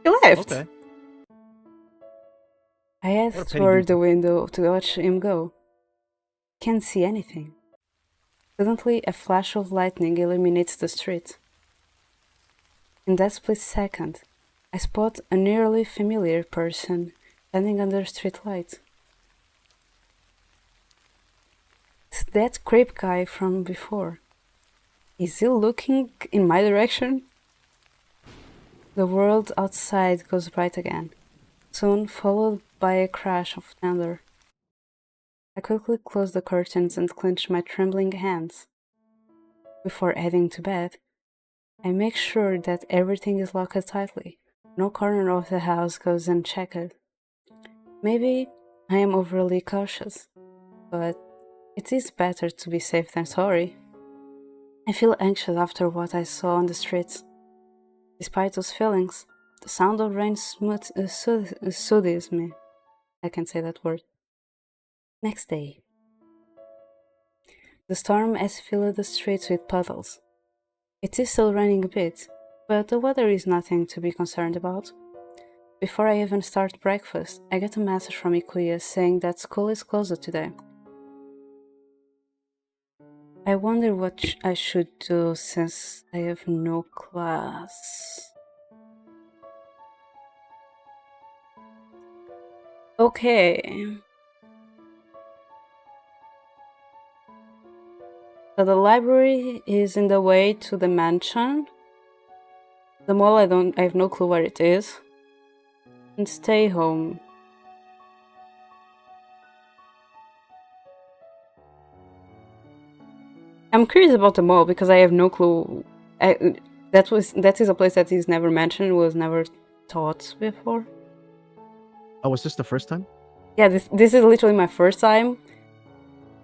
He left! Okay. I What head a petty toward the demon. window to watch him go. Can't see anything. Suddenly, a flash of lightning illuminates the street. In that split second, I spot a nearly familiar person standing under a streetlight. It's that creep guy from before. Is he looking in my direction? The world outside goes bright again, soon followed by a crash of thunder. I quickly close the curtains and clench my trembling hands. Before heading to bed, I make sure that everything is locked tightly. No corner of the house goes unchecked. Maybe I am overly cautious, but it is better to be safe than sorry. I feel anxious after what I saw on the streets. Despite those feelings, the sound of rain soothes me. I can't say that word. Next day. The storm has filled the streets with puddles. It is still raining a bit, but the weather is nothing to be concerned about. Before I even start breakfast, I get a message from Ikuya saying that school is closed today. I wonder what I should do since I have no class. Okay. So the library is in the way to the mansion. The mall, I have no clue where it is. And stay home. I'm curious about the mall because I have no clue. That is a place that is never mentioned, was never taught before. Oh, was this the first time? Yeah, this is literally my first time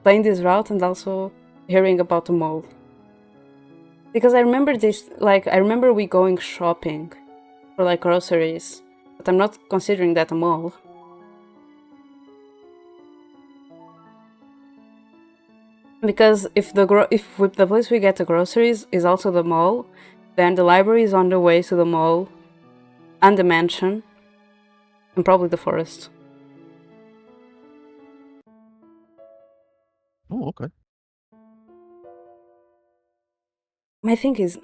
playing this route and also hearing about the mall. Because I remember this, like, I remember we going shopping for like groceries, but I'm not considering that a mall. Because if the place we get the groceries is also the mall, then the library is on the way to the mall and the mansion and probably the forest. Oh, okay. My thing is,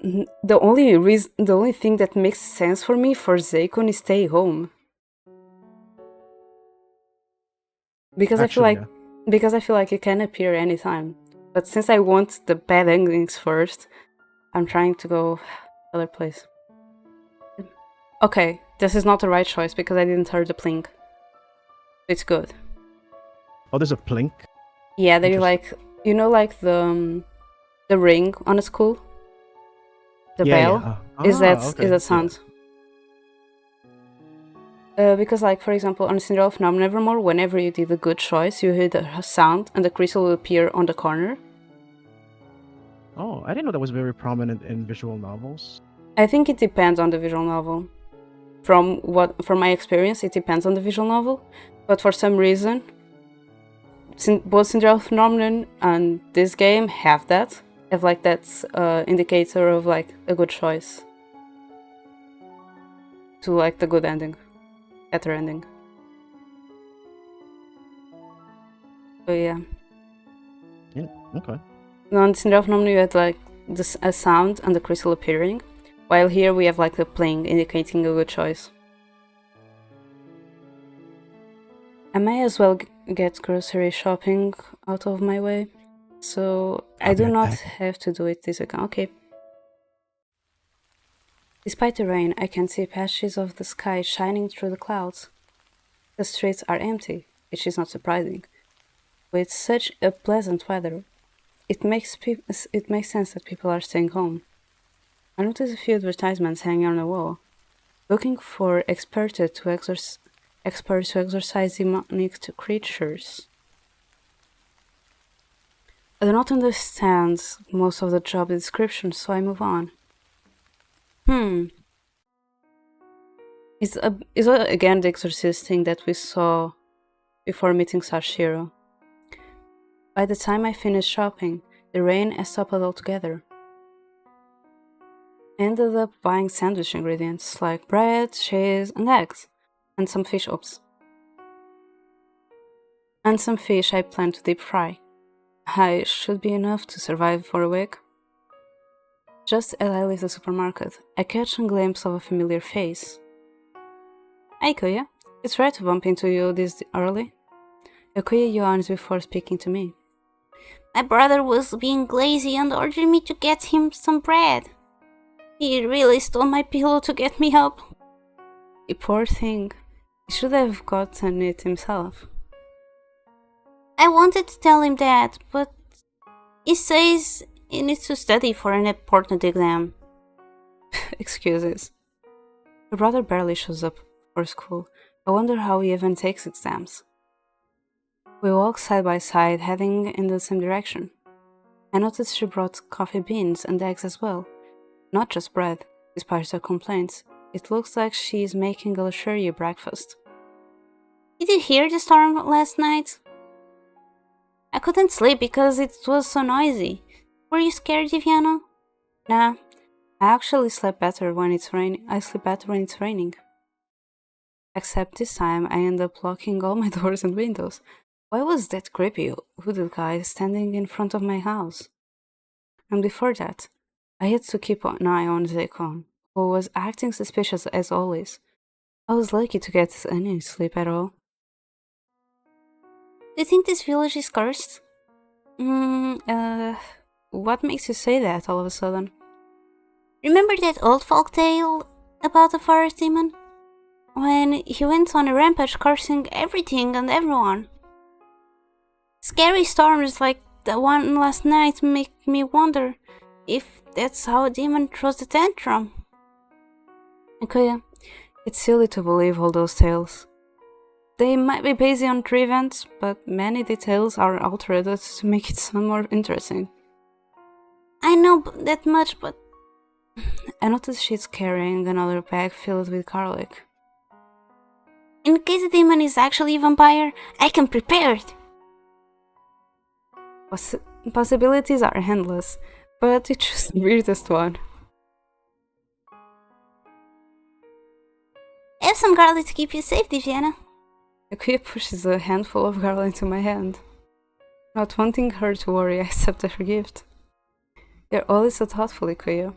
the only thing that makes sense for me for Zeikun is stay home. Because Actually, I feel like it can appear anytime. But since I want the bad endings first, I'm trying to go other place. Okay, this is not the right choice because I didn't hear the plink. It's good. Oh, there's a plink. Yeah, there's like You know, like the ring on a school, the Yeah, bell, yeah. is that Okay. Yeah. sound? Because, like, for example, on Cinderella of Nevermore, whenever you did a good choice, you heard a sound and the crystal will appear on the corner. Oh, I didn't know that was very prominent in visual novels. I think it depends on the visual novel. From my experience, it depends on the visual novel. But for some reason, both Cinderella Phenomenon and this game have like that indicator of like a good choice to like the good ending, better ending. So yeah. Yeah. Okay. On Cinderella Phenomenon, you had like a sound and the crystal appearing, while here we have like the pling indicating a good choice. I may as well get grocery shopping out of my way, so I do not have to do it this weekend. Okay. Despite the rain, I can see patches of the sky shining through the clouds. The streets are empty, which is not surprising. With such a pleasant weather, it makes sense that people are staying home. I noticed a few advertisements hanging on the wall, looking for experts to exorcise demonic creatures. I do not understand most of the job descriptions, so I move on. Is again the exorcist thing that we saw before meeting Sashiro. By the time I finished shopping, the rain had stopped altogether. I ended up buying sandwich ingredients like bread, cheese, and eggs, and some fish and some fish I plan to deep fry. I should be enough to survive for a week. Just as I leave the supermarket, I catch a glimpse of a familiar face. Hey Kuya, it's rare to bump into you this early. Kuya yawns before speaking to me. My brother was being lazy and ordered me to get him some bread. He really stole my pillow to get me up. You poor thing. He should have gotten it himself. I wanted to tell him that, but he says he needs to study for an important exam. Excuses. My brother barely shows up for school. I wonder how he even takes exams. We walk side by side, heading in the same direction. I noticed she brought coffee beans and eggs as well. Not just bread, despite her complaints. It looks like she's making a luxury breakfast. Did you hear the storm last night? I couldn't sleep because it was so noisy. Were you scared, Viviana? Nah, I actually sleep better when it's raining. I sleep better when it's raining. Except this time I end up locking all my doors and windows. Why was that creepy hooded guy standing in front of my house? And before that, I had to keep an eye on Zeikun, who was acting suspicious as always. I was lucky to get any sleep at all. Do you think this village is cursed? What makes you say that all of a sudden? Remember that old folk tale about the forest demon? When he went on a rampage cursing everything and everyone. Scary storms like the one last night make me wonder if that's how a demon throws the tantrum. Okay, it's silly to believe all those tales. They might be based on true events, but many details are altered to make it sound more interesting. I know that much, but... I noticed she's carrying another bag filled with garlic. In case the demon is actually a vampire, I can prepare it. Possibilities are endless, but you choose the weirdest one. I have some garlic to keep you safe, Diviana. Akuya pushes a handful of garlic into my hand. Not wanting her to worry, I accepted her gift. You're always so thoughtful, Akuya.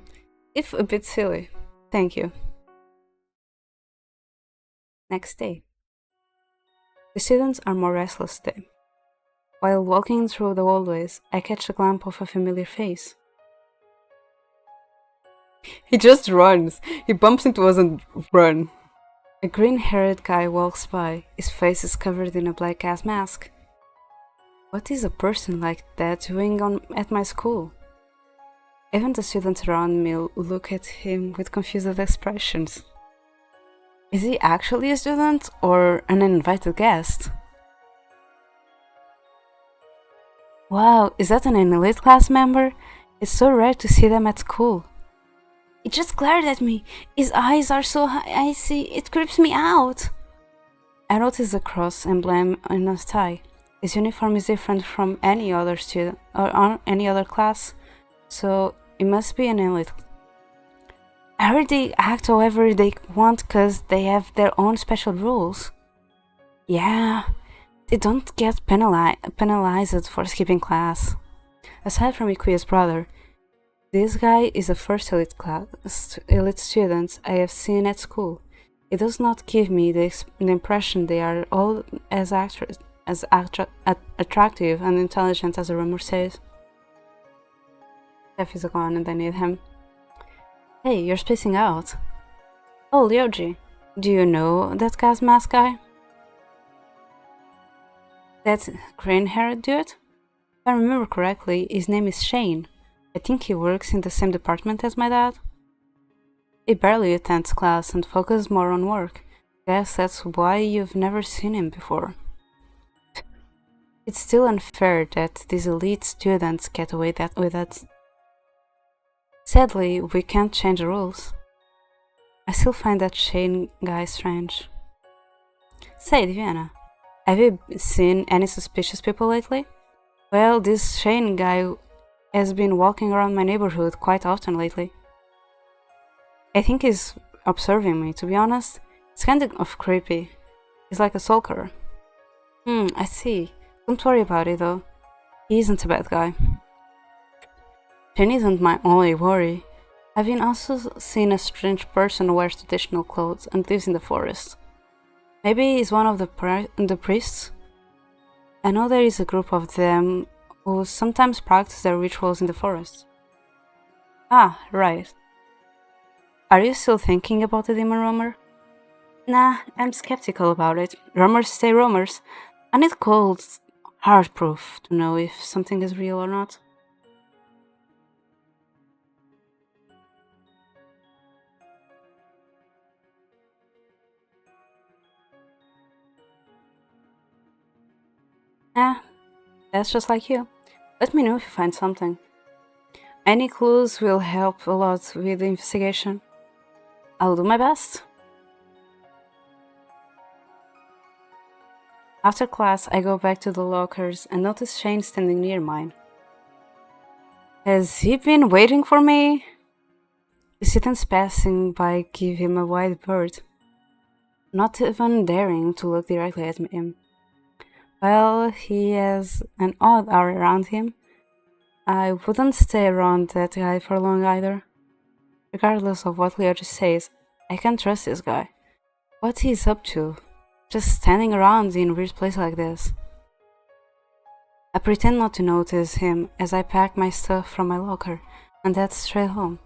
If a bit silly. Thank you. Next day. The students are more restless today. While walking through the hallways, I catch a glimpse of a familiar face. He just runs. He bumps into us and runs. A green-haired guy walks by. His face is covered in a black gas mask. What is a person like that doing at my school? Even the students around me look at him with confused expressions. Is he actually a student or an uninvited guest? Wow, is that an elite class member? It's so rare to see them at school. He just glared at me. His eyes are so icy, it creeps me out. I notice the cross emblem on his tie. His uniform is different from any other student or any other class, so it must be an elite. I heard they act however they want because they have their own special rules. Yeah, they don't get penalized for skipping class. Aside from Ikuya's brother, this guy is the first elite student I have seen at school. It does not give me the impression they are all as attractive and intelligent as the rumor says. Zeph is gone and I need him. Hey, you're spacing out. Oh, Ryoji, do you know that gas mask guy? That green-haired dude? If I remember correctly, his name is Shane. I think he works in the same department as my dad. He barely attends class and focuses more on work. Guess that's why you've never seen him before. It's still unfair that these elite students get away with that. Sadly, we can't change the rules. I still find that Shane guy strange. Say, Diana, have you seen any suspicious people lately? Well, this Shane guy has been walking around my neighborhood quite often lately. I think he's observing me, to be honest. It's kind of creepy. He's like a stalker. I see. Don't worry about it though. He isn't a bad guy. Shane isn't my only worry. I've been also seen a strange person who wears traditional clothes and lives in the forest. Maybe he's one of the priests? I know there is a group of them who sometimes practice their rituals in the forest. Ah, right. Are you still thinking about the demon rumor? Nah, I'm skeptical about it. Rumors stay rumors. I need cold, hard proof to know if something is real or not. Ah, that's just like you. Let me know if you find something. Any clues will help a lot with the investigation. I'll do my best. After class, I go back to the lockers and notice Shane standing near mine. Has he been waiting for me? The students passing by give him a wide berth, not even daring to look directly at him. Well, he has an odd aura around him. I wouldn't stay around that guy for long either. Regardless of what Leo just says, I can't trust this guy. What he's up to? Just standing around in a weird place like this. I pretend not to notice him as I pack my stuff from my locker and head straight home.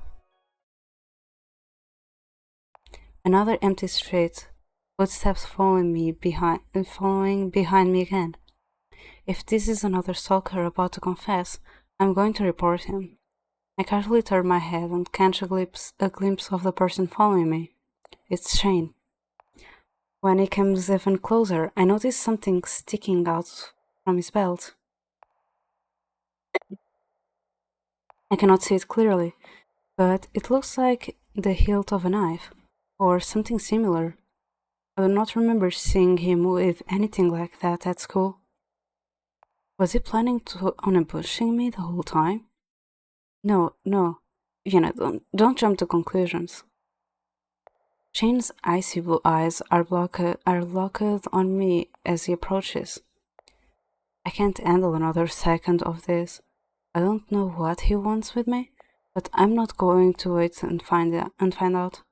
Another empty street, footsteps following behind me again. If this is another stalker about to confess, I'm going to report him. I casually turn my head and catch a glimpse of the person following me. It's Shane. When he comes even closer, I notice something sticking out from his belt. I cannot see it clearly, but it looks like the hilt of a knife, or something similar. I do not remember seeing him with anything like that at school. Was he planning on ambushing me the whole time? No, don't jump to conclusions. Shane's icy blue eyes are locked on me as he approaches. I can't handle another second of this. I don't know what he wants with me, but I'm not going to wait and find out.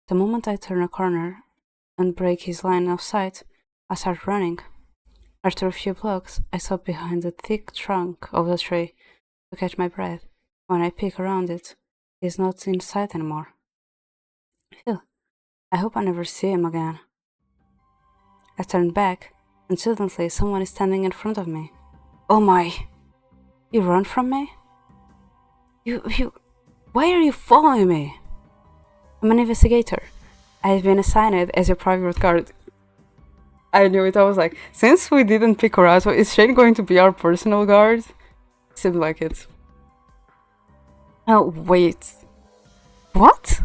The moment I turn a corner and break his line of sight, I start running. After a few blocks, I stop behind the thick trunk of the tree to catch my breath. When I peek around it, he's not in sight anymore. Phew, I hope I never see him again. I turn back, and suddenly someone is standing in front of me. Oh my. You run from me? Why are you following me? I'm an investigator. I've been assigned as your private guard. I knew it. I was like, since we didn't pick Horato, is Shane going to be our personal guard? Seemed like it. Oh, wait. What?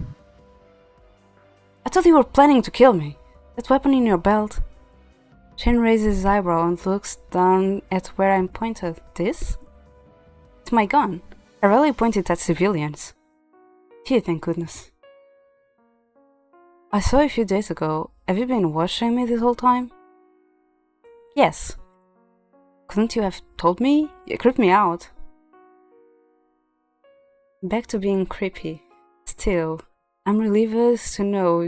I thought you were planning to kill me. That weapon in your belt. Shane raises his eyebrow and looks down at where I'm pointed. This? It's my gun. I rarely point it at civilians. Phew, thank goodness. I saw you a few days ago. Have you been watching me this whole time? Yes. Couldn't you have told me? You creeped me out. Back to being creepy. Still, I'm relieved to know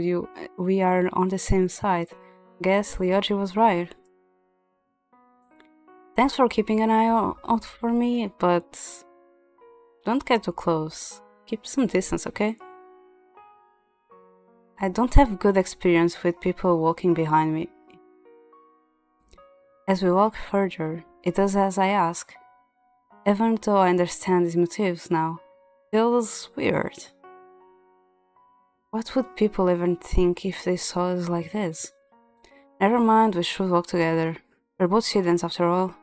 we are on the same side. Guess Ryoji was right. Thanks for keeping an eye out for me, but don't get too close. Keep some distance, okay? I don't have good experience with people walking behind me. As we walk further, it does as I ask. Even though I understand his motives now, it feels weird. What would people even think if they saw us like this? Never mind, we should walk together. We're both students after all.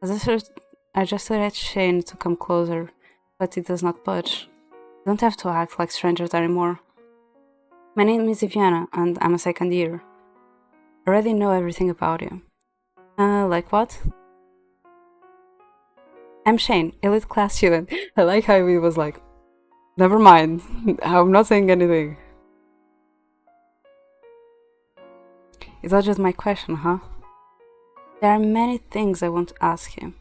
I just at Shane to come closer, but he does not budge. You don't have to act like strangers anymore. My name is Iviana, and I'm a second year. I already know everything about you. Like what? I'm Shane, elite class student. I like how he was like, never mind, I'm not saying anything. Is that just my question, huh? There are many things I want to ask him,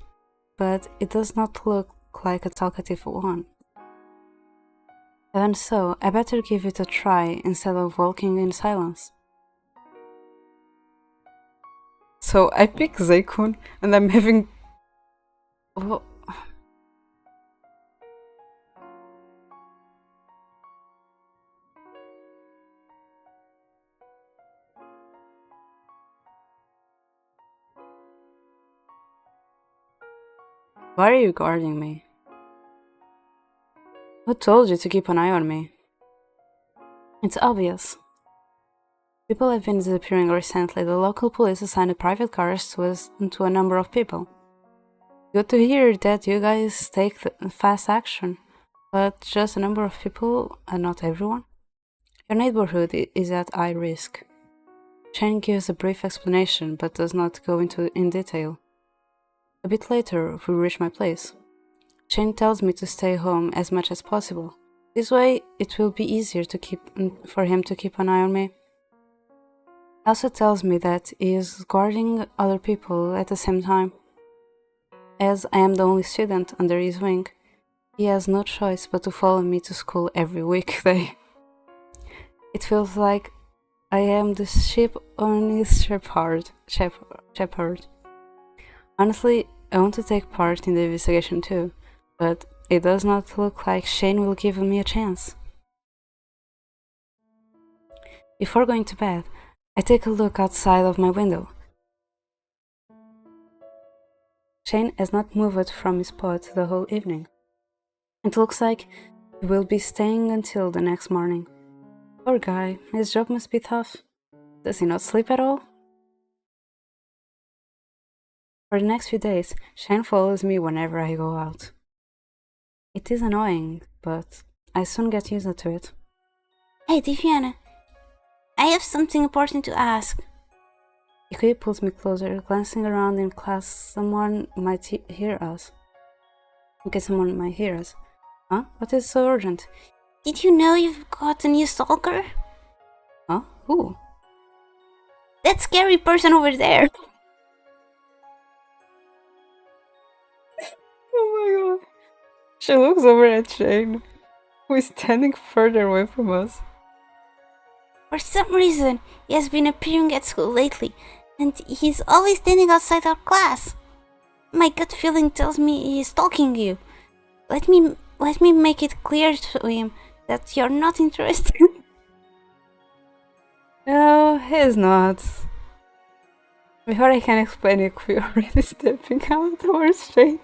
but it does not look like a talkative one. Even so, I better give it a try instead of walking in silence. So I pick Zeikun and I'm having... Oh. Why are you guarding me? Who told you to keep an eye on me? It's obvious. People have been disappearing recently. The local police assigned private cars to a number of people. Good to hear that you guys take fast action, but just a number of people and not everyone. Your neighborhood is at high risk. Chen gives a brief explanation but does not go in detail. A bit later, we reach my place. Chen tells me to stay home as much as possible. This way, it will be easier for him to keep an eye on me. He also tells me that he is guarding other people at the same time. As I am the only student under his wing, he has no choice but to follow me to school every weekday. It feels like I am the sheep on his shepherd. Honestly, I want to take part in the investigation too, but it does not look like Shane will give me a chance. Before going to bed, I take a look outside of my window. Shane has not moved from his spot the whole evening. It looks like he will be staying until the next morning. Poor guy, his job must be tough. Does he not sleep at all? For the next few days, Shane follows me whenever I go out. It is annoying, but I soon get used to it. Hey, Diviana. I have something important to ask. Ikuya pulls me closer, glancing around in class. Someone might hear us. In case someone might hear us. Huh? What is so urgent? Did you know you've got a new stalker? Huh? Who? That scary person over there. Oh my god. She looks over at Shane, who is standing further away from us. For some reason, he has been appearing at school lately, and he's always standing outside our class. My gut feeling tells me he is stalking you. Let me make it clear to him that you're not interested. No, he's not. Before I can explain it, we're already stepping out towards Shane.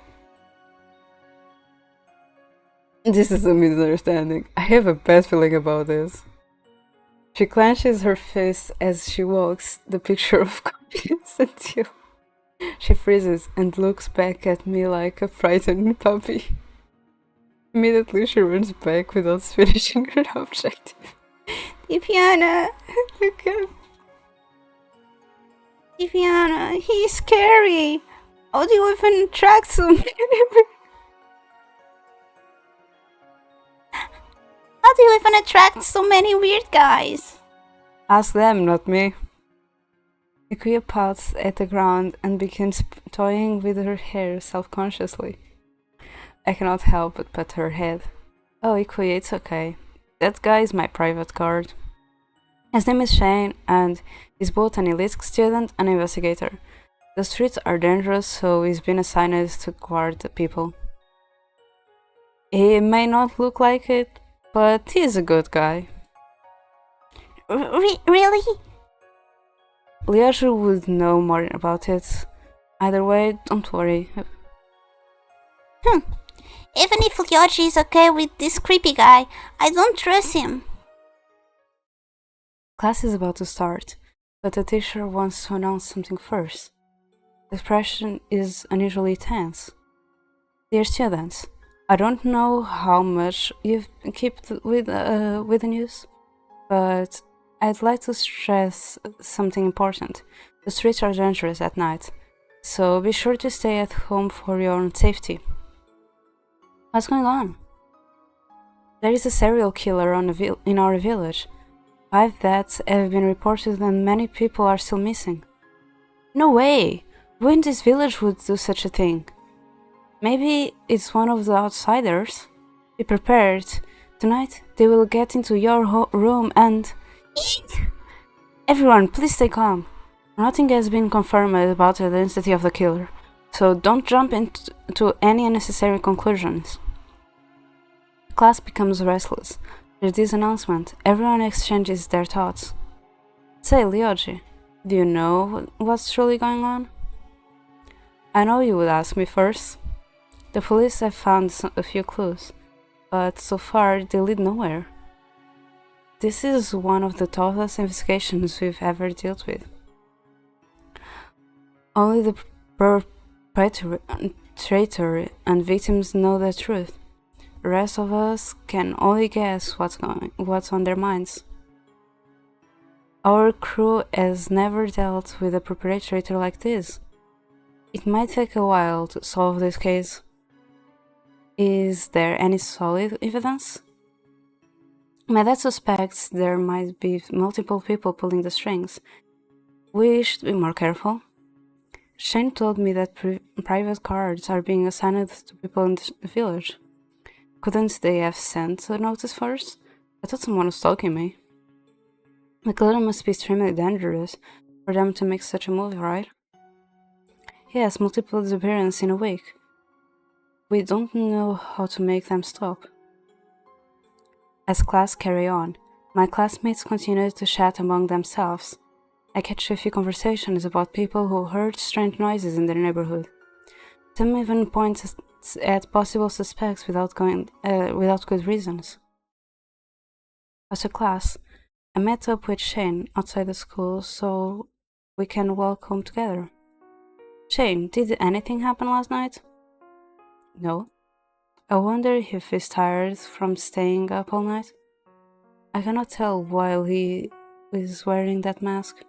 This is a misunderstanding. I have a bad feeling about this. She clenches her fist as she walks, the picture of confidence until she freezes and looks back at me like a frightened puppy. Immediately she runs back without finishing her objective. Tiziana, Look at Tiziana, he's scary. How do you even attract so many? How do you even attract so many weird guys? Ask them, not me. Ikuya pouts at the ground and begins toying with her hair self-consciously. I cannot help but pat her head. Oh, Ikuya, it's okay. That guy is my private guard. His name is Shane, and he's both an elite student and investigator. The streets are dangerous, so he's been assigned to guard the people. He may not look like it, but he's a good guy. Really? Liaju would know more about it. Either way, don't worry. Even if Lyoji is okay with this creepy guy, I don't trust him. Class is about to start, but the teacher wants to announce something first. The expression is unusually tense. Dear students, I don't know how much you've kept with the news, but I'd like to stress something important. The streets are dangerous at night, so be sure to stay at home for your own safety. What's going on? There is a serial killer in our village. 5 deaths have been reported and many people are still missing. No way! Who in this village would do such a thing? Maybe it's one of the outsiders? Be prepared. Tonight they will get into your room and... Everyone, please stay calm. Nothing has been confirmed about the identity of the killer, so don't jump into any unnecessary conclusions. The class becomes restless. With this announcement, everyone exchanges their thoughts. Say, Lyoji, do you know what's truly going on? I know you would ask me first. The police have found a few clues, but so far they lead nowhere. This is one of the toughest investigations we've ever dealt with. Only the perpetrator and victims know the truth. The rest of us can only guess what's on their minds. Our crew has never dealt with a perpetrator like this. It might take a while to solve this case. Is there any solid evidence? My dad suspects there might be multiple people pulling the strings. We should be more careful. Shane told me that private cards are being assigned to people in the village. Couldn't they have sent a notice first? I thought someone was stalking me. The killer must be extremely dangerous for them to make such a move, right? Yes, multiple disappearances in a week. We don't know how to make them stop. As class carry on, my classmates continue to chat among themselves. I catch a few conversations about people who heard strange noises in their neighborhood. Some even point at possible suspects without good reasons. After class, I met up with Shane outside the school so we can walk home together. Shane, did anything happen last night? No. I wonder if he's tired from staying up all night. I cannot tell while he is wearing that mask.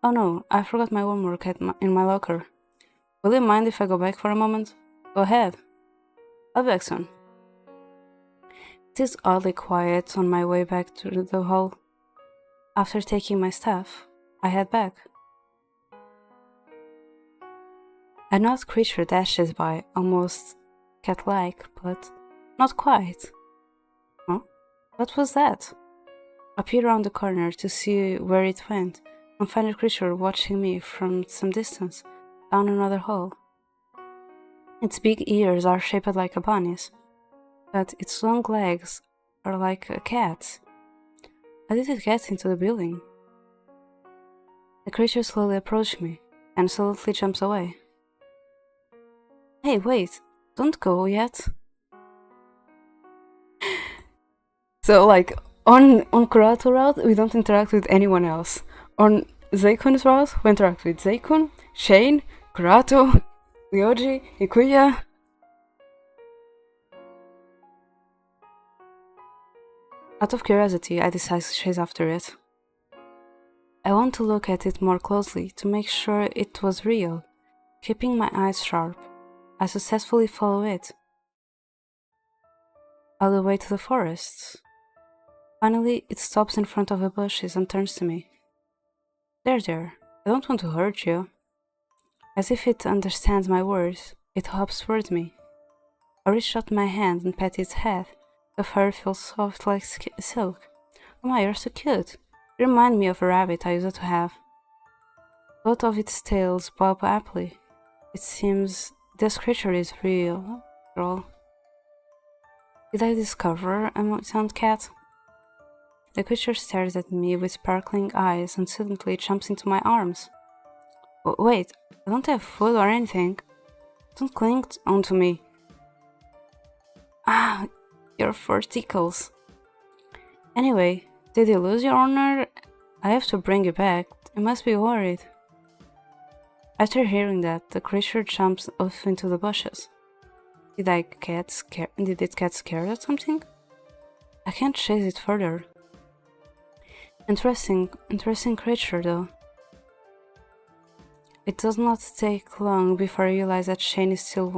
Oh no, I forgot my homework in my locker. Will you mind if I go back for a moment? Go ahead. I'll be back soon. It is oddly quiet on my way back to the hall. After taking my stuff, I head back. A night creature dashes by, almost cat-like, but not quite. Huh? What was that? I peer around the corner to see where it went and find the creature watching me from some distance, down another hall. Its big ears are shaped like a bunny's, but its long legs are like a cat's. How did it get into the building? The creature slowly approached me and slowly jumps away. Hey, wait, don't go yet. So, like, on Kurato route, we don't interact with anyone else. On Zeikun's route, we interact with Zeikun, Shane, Kurato, Ryoji, Ikuya. Out of curiosity, I decide to chase after it. I want to look at it more closely to make sure it was real. Keeping my eyes sharp, I successfully follow it all the way to the forest. Finally, it stops in front of the bushes and turns to me. There, I don't want to hurt you. As if it understands my words, it hops towards me. I reach out my hand and pat its head. The fur feels soft like silk. Oh my, you're so cute. You remind me of a rabbit I used to have. Both of its tails bob happily. It seems this creature is real, after all. Did I discover a mutant cat? The creature stares at me with sparkling eyes and suddenly jumps into my arms. Wait, I don't have food or anything. Don't cling onto me. Ah, your fur tickles. Anyway, did you lose your owner? I have to bring you back. You must be worried. After hearing that, the creature jumps off into the bushes. Did it get scared or something? I can't chase it further. Interesting creature though. It does not take long before I realize that Shane is still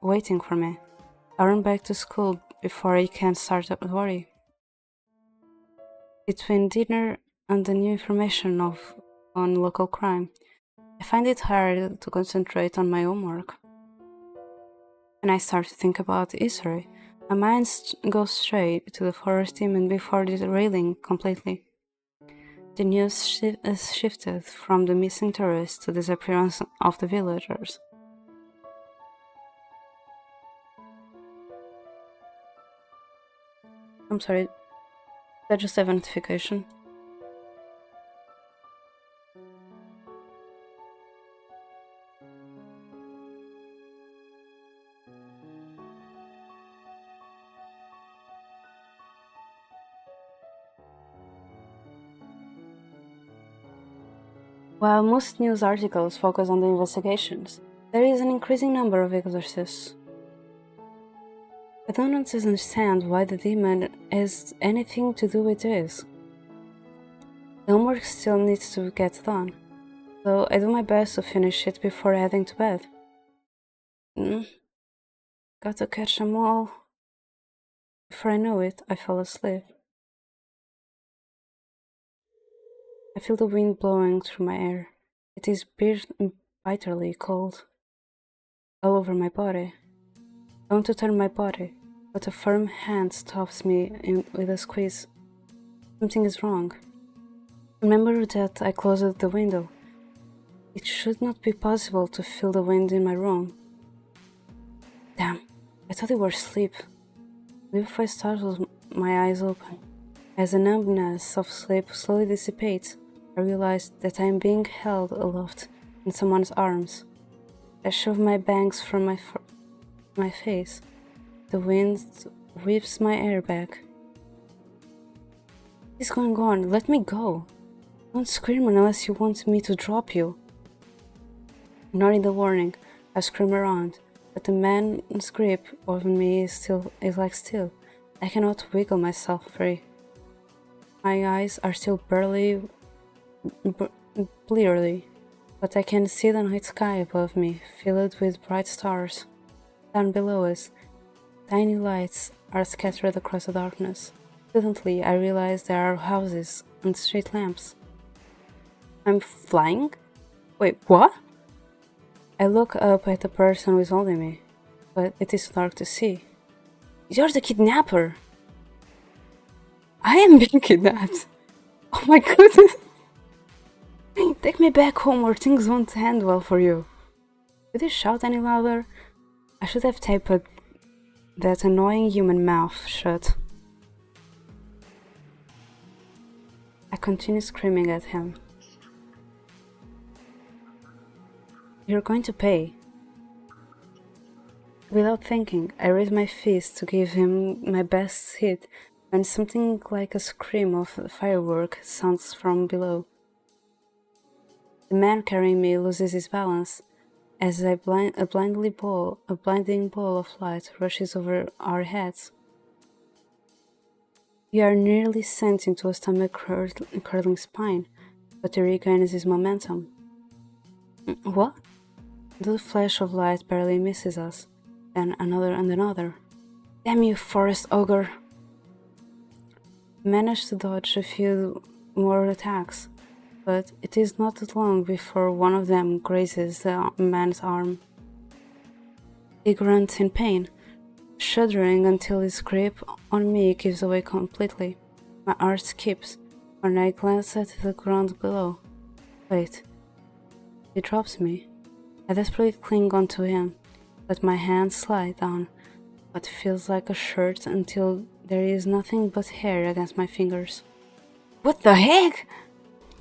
waiting for me. I run back to school before I can start to worry. Between dinner and the new information on local crime, I find it hard to concentrate on my homework. When I start to think about history, my mind goes straight to the forest even before derailing completely. The news shifted from the missing tourists to the disappearance of the villagers. I'm sorry, that just a notification. While most news articles focus on the investigations, there is an increasing number of exorcists. I don't understand why the demon has anything to do with this. The homework still needs to get done, so I do my best to finish it before heading to bed. Got to catch them all. Before I know it, I fall asleep. I feel the wind blowing through my hair. It is bitterly cold. All over my body. I want to turn my body, but a firm hand stops me with a squeeze. Something is wrong. Remember that I closed the window. It should not be possible to feel the wind in my room. Damn, I thought I were asleep. Before I startled my eyes open. As the numbness of sleep slowly dissipates, I realized that I am being held aloft in someone's arms. I shove my bangs from my face. The wind whips my hair back. What is going on? Let me go. Don't scream unless you want me to drop you. Ignoring the warning, I scream around, but the man's grip over me is like steel. I cannot wiggle myself free. My eyes are still barely clearly, but I can see the night sky above me, filled with bright stars. Down below us, tiny lights are scattered across the darkness. Suddenly, I realize there are houses and street lamps. I'm flying? Wait, what? I look up at the person who is holding me, but it is dark to see. You're the kidnapper! I am being kidnapped! Oh my goodness! Take me back home or things won't end well for you. Did you shout any louder? I should have taped that annoying human mouth shut. I continue screaming at him. You're going to pay. Without thinking, I raise my fist to give him my best hit when something like a scream of firework sounds from below. The man carrying me loses his balance as a blinding ball of light rushes over our heads. We are nearly sent into a stomach-curdling spine, but he regains his momentum. What? The flash of light barely misses us, then another and another. Damn you, forest ogre! I manage to dodge a few more attacks, but it is not long before one of them grazes the man's arm. He grunts in pain, shuddering until his grip on me gives away completely. My heart skips when I glance at the ground below. Wait. He drops me. I desperately cling onto him, but my hands slide down what feels like a shirt until there is nothing but hair against my fingers. What the heck?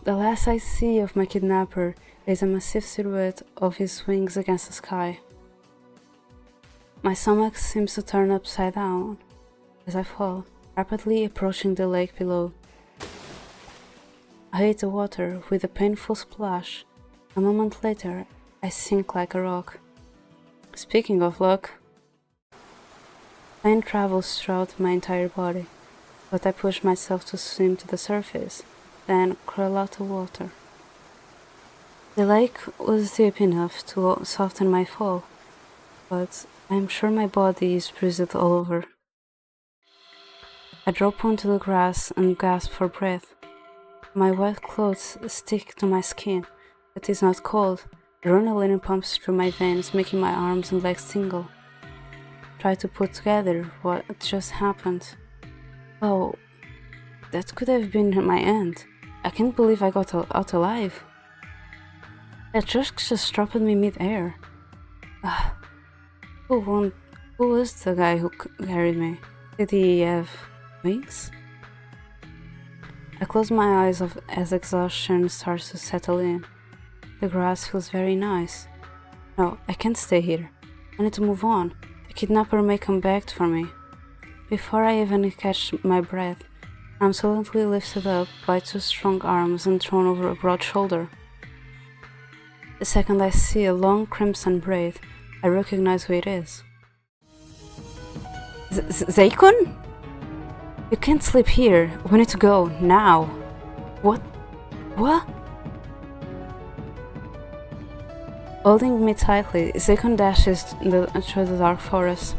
The last I see of my kidnapper is a massive silhouette of his wings against the sky. My stomach seems to turn upside down as I fall, rapidly approaching the lake below. I hit the water with a painful splash. A moment later, I sink like a rock. Speaking of luck, pain travels throughout my entire body, but I push myself to swim to the surface, then crawl out of water. The lake was deep enough to soften my fall, but I'm sure my body is bruised all over. I drop onto the grass and gasp for breath. My wet clothes stick to my skin, but it's not cold. Adrenaline pumps through my veins, making my arms and legs tingle. Try to put together what just happened. Oh, that could have been my end. I can't believe I got out alive. That truck just dropped me mid-air. Who was the guy who carried me? Did he have wings? I close my eyes as exhaustion starts to settle in. The grass feels very nice. No, I can't stay here. I need to move on. The kidnapper may come back for me. Before I even catch my breath, I'm suddenly lifted up by two strong arms and thrown over a broad shoulder. The second I see a long crimson braid, I recognize who it is. Zeikun? You can't sleep here. We need to go, now. What? Holding me tightly, Zeikun dashes through the dark forest.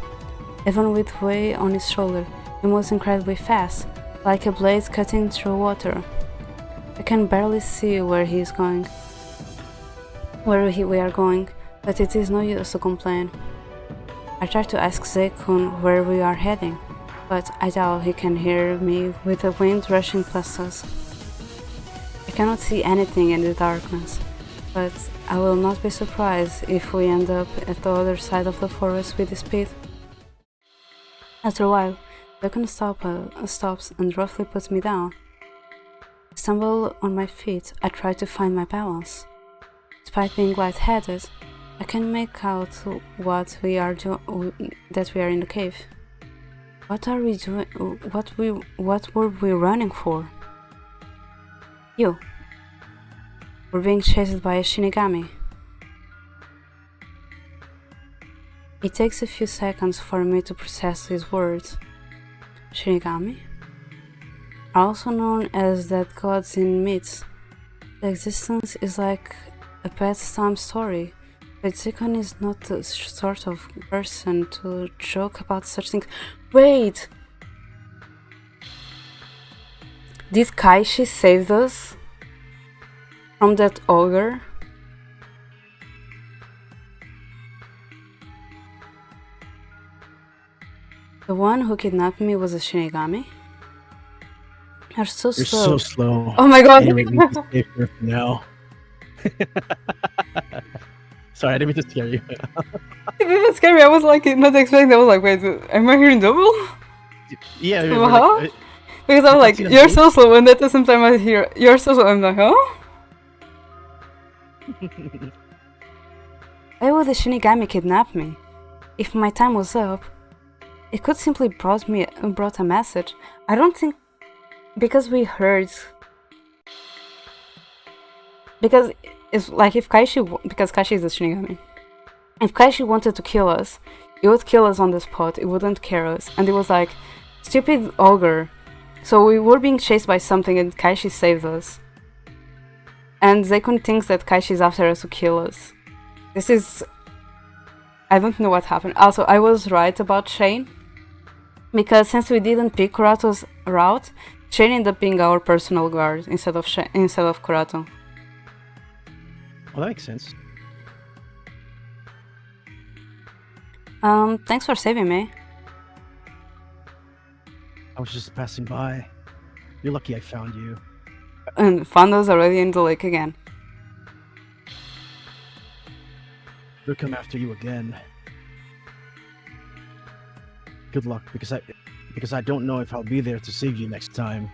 Even with weight on his shoulder, he moves incredibly fast, like a blade cutting through water. I can barely see where we are going, but it is no use to complain. I try to ask Zeikun where we are heading, but I doubt he can hear me with the wind rushing past us. I cannot see anything in the darkness, but I will not be surprised if we end up at the other side of the forest with speed. After a while, Zeikun stops and roughly puts me down. I stumble on my feet. I try to find my balance. Despite being lightheaded, I can make out that we are in the cave. What are we doing? What were we running for? You. We're being chased by a Shinigami. It takes a few seconds for me to process these words. Shinigami? Are also known as dead gods in myths. Their existence is like a bedtime story, but Zeikun is not the sort of person to joke about such things. Wait! Did Kaishi save us from that ogre? The one who kidnapped me was a Shinigami? You're so You're slow. so slow. Oh my god! Anyway, we need to stay here for now. Sorry, I didn't mean to scare you. It didn't scare me. I was like not expecting. I was like, wait, am I hearing double? Yeah, Huh? Because I'm like, you're so slow, and at the same time I hear you're so slow. I'm like, huh? Why would the Shinigami kidnap me? If my time was up, it could simply brought a message. I don't think because we heard. Because it's like if because Kaishi is a Shinigami. If Kaishi wanted to kill us, it would kill us on the spot. It wouldn't care us, and it was like stupid ogre. So we were being chased by something, and Kaishi saved us. And Zeikun thinks that Kaishi is after us to kill us. This is. I don't know what happened. Also, I was right about Shane. Because since we didn't pick Kurato's route, Shane ended up being our personal guard instead of Kurato. Well, that makes sense. Thanks for saving me. I was just passing by. You're lucky I found you. And found us already in the lake again. They'll come after you again. Good luck, because I don't know if I'll be there to save you next time.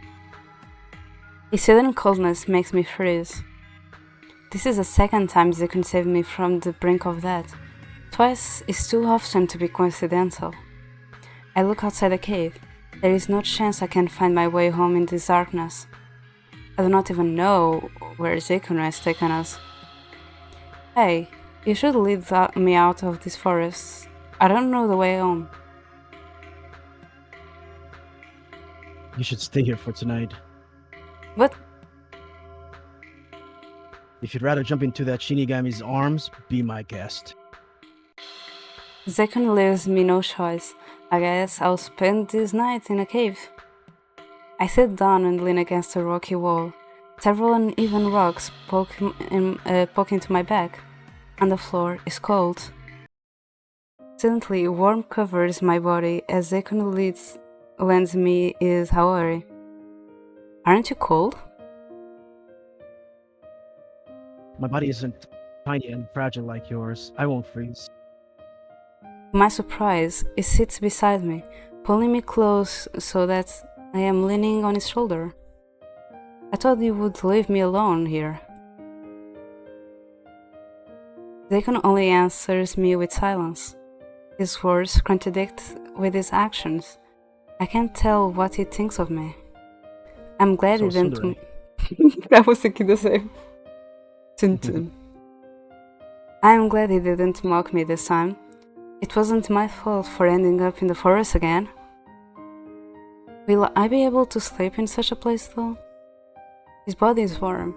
His sudden coldness makes me freeze. This is the second time Zeikun saved me from the brink of death. Twice is too often to be coincidental. I look outside the cave. There is no chance I can find my way home in this darkness. I do not even know where Zeikun has taken us. Hey, you should lead me out of this forest. I don't know the way home. You should stay here for tonight. But If you'd rather jump into that Shinigami's arms, be my guest. Zeikun leaves me no choice. I guess I'll spend this night in a cave. I sit down and lean against a rocky wall. Several uneven rocks poke into my back, and the floor is cold. Suddenly, warmth covers my body as Zeikun lends me his Haori. Aren't you cold? My body isn't tiny and fragile like yours. I won't freeze. To my surprise, it sits beside me, pulling me close so that I am leaning on his shoulder. I thought you would leave me alone here. Zeikun only answers me with silence. His words contradict with his actions. I can't tell what he thinks of me. I'm glad So he didn't. Sundari. I was thinking the same. Tun. I am glad he didn't mock me this time. It wasn't my fault for ending up in the forest again. Will I be able to sleep in such a place though? His body is warm.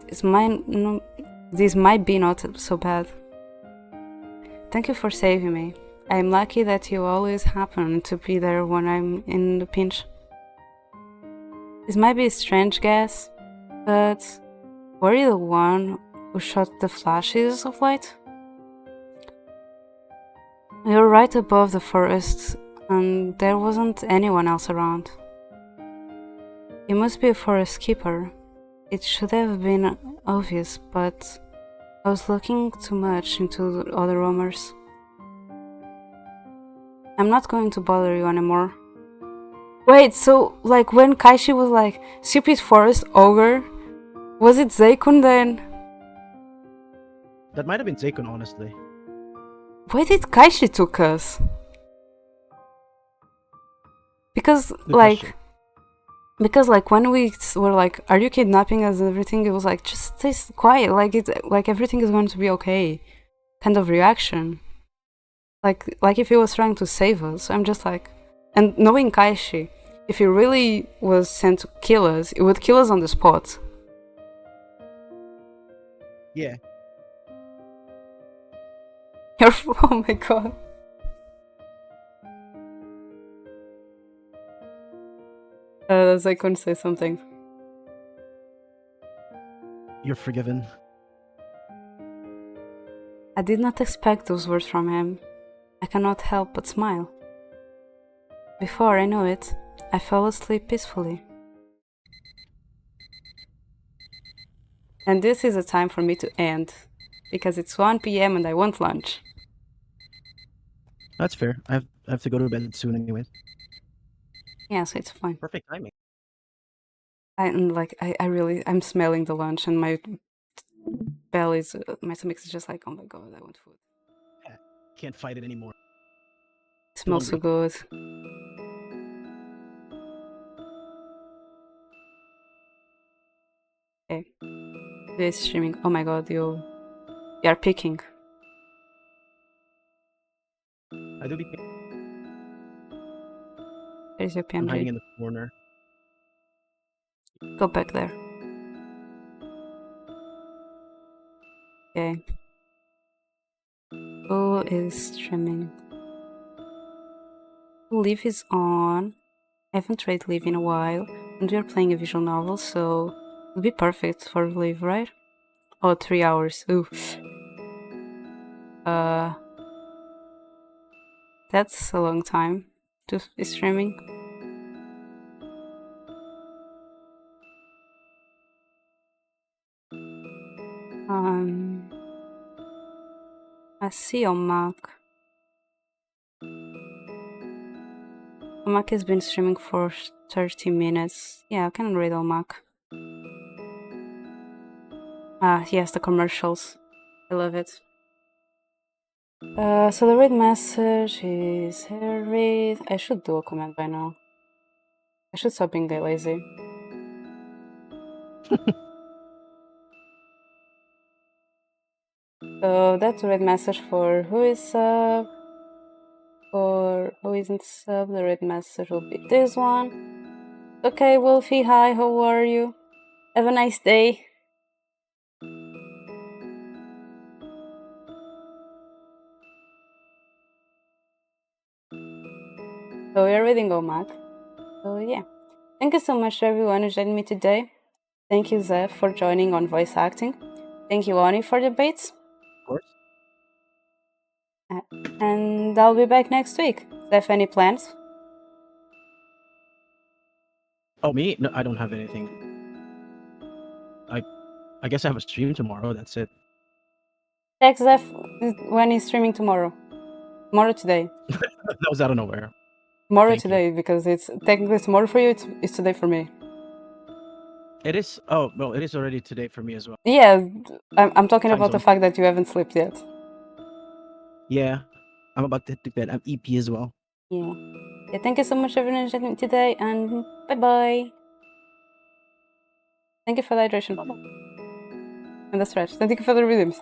This might be not so bad. Thank you for saving me. I am lucky that you always happen to be there when I'm in the pinch. This might be a strange guess, but were you the one who shot the flashes of light? You're right above the forest, and there wasn't anyone else around. You must be a forest keeper. It should have been obvious, but I was looking too much into the other rumors. I'm not going to bother you anymore. Wait, so like when Kaishi was like, stupid forest ogre, was it Zeikun then? That might have been Zeikun, honestly. Why did Kaishi took us? Because Good question. when we were like, are you kidnapping us and everything, it was like, just stay quiet, like everything is going to be okay kind of reaction. Like if he was trying to save us. I'm just like, and knowing Kaishi, if he really was sent to kill us, it would kill us on the spot. Yeah. Oh my god. I couldn't say something. You're forgiven. I did not expect those words from him. I cannot help but smile. Before I knew it, I fell asleep peacefully. And this is a time for me to end, because it's 1 p.m. and I want lunch. That's fair. I have to go to bed soon anyways. Yeah, so it's fine. Perfect timing. I'm smelling the lunch and my belly's, my stomach is just like, oh my god, I want food. can't fight it anymore. Smells so good. Okay. This streaming. Oh my god, you are picking. I do be. There's your I'm hiding PNG. in the corner. Go back there. Okay. Who is streaming? Leaf is on. I haven't tried Leaf in a while, and we are playing a visual novel, so it'll be perfect for Leaf, right? Oh, 3 hours. Ooh. That's a long time to be streaming. I see Omak. Omak has been streaming for 30 minutes. Yeah, I can read Omak. Yes, the commercials. I love it. So the read message is here read. I should do a comment by now. I should stop being lazy. So that's the red message for who is sub. For who isn't sub, the red message will be this one. Okay, Wolfie, hi, how are you? Have a nice day. So we are reading Omak. So yeah. Thank you so much to everyone who joined me today. Thank you, Zeph, for joining on voice acting. Thank you, Ani, for the baits. Of course. And I'll be back next week. Zeph, any plans? Oh, me? No, I don't have anything. I guess I have a stream tomorrow. That's it. Check Zeph when he's streaming tomorrow. Tomorrow today. That was out of nowhere. Tomorrow Thank you. today, because it's technically tomorrow for you, it's today for me. It is. Oh, well, it is already today for me as well. Yeah, I'm talking Time about the zone. fact that you haven't slept yet. Yeah, I'm about to hit the bed. I'm EP as well. Yeah. Yeah, thank you so much everyone who joined me today, and bye-bye. Thank you for the hydration. And the stretch. Thank you for the rhythms.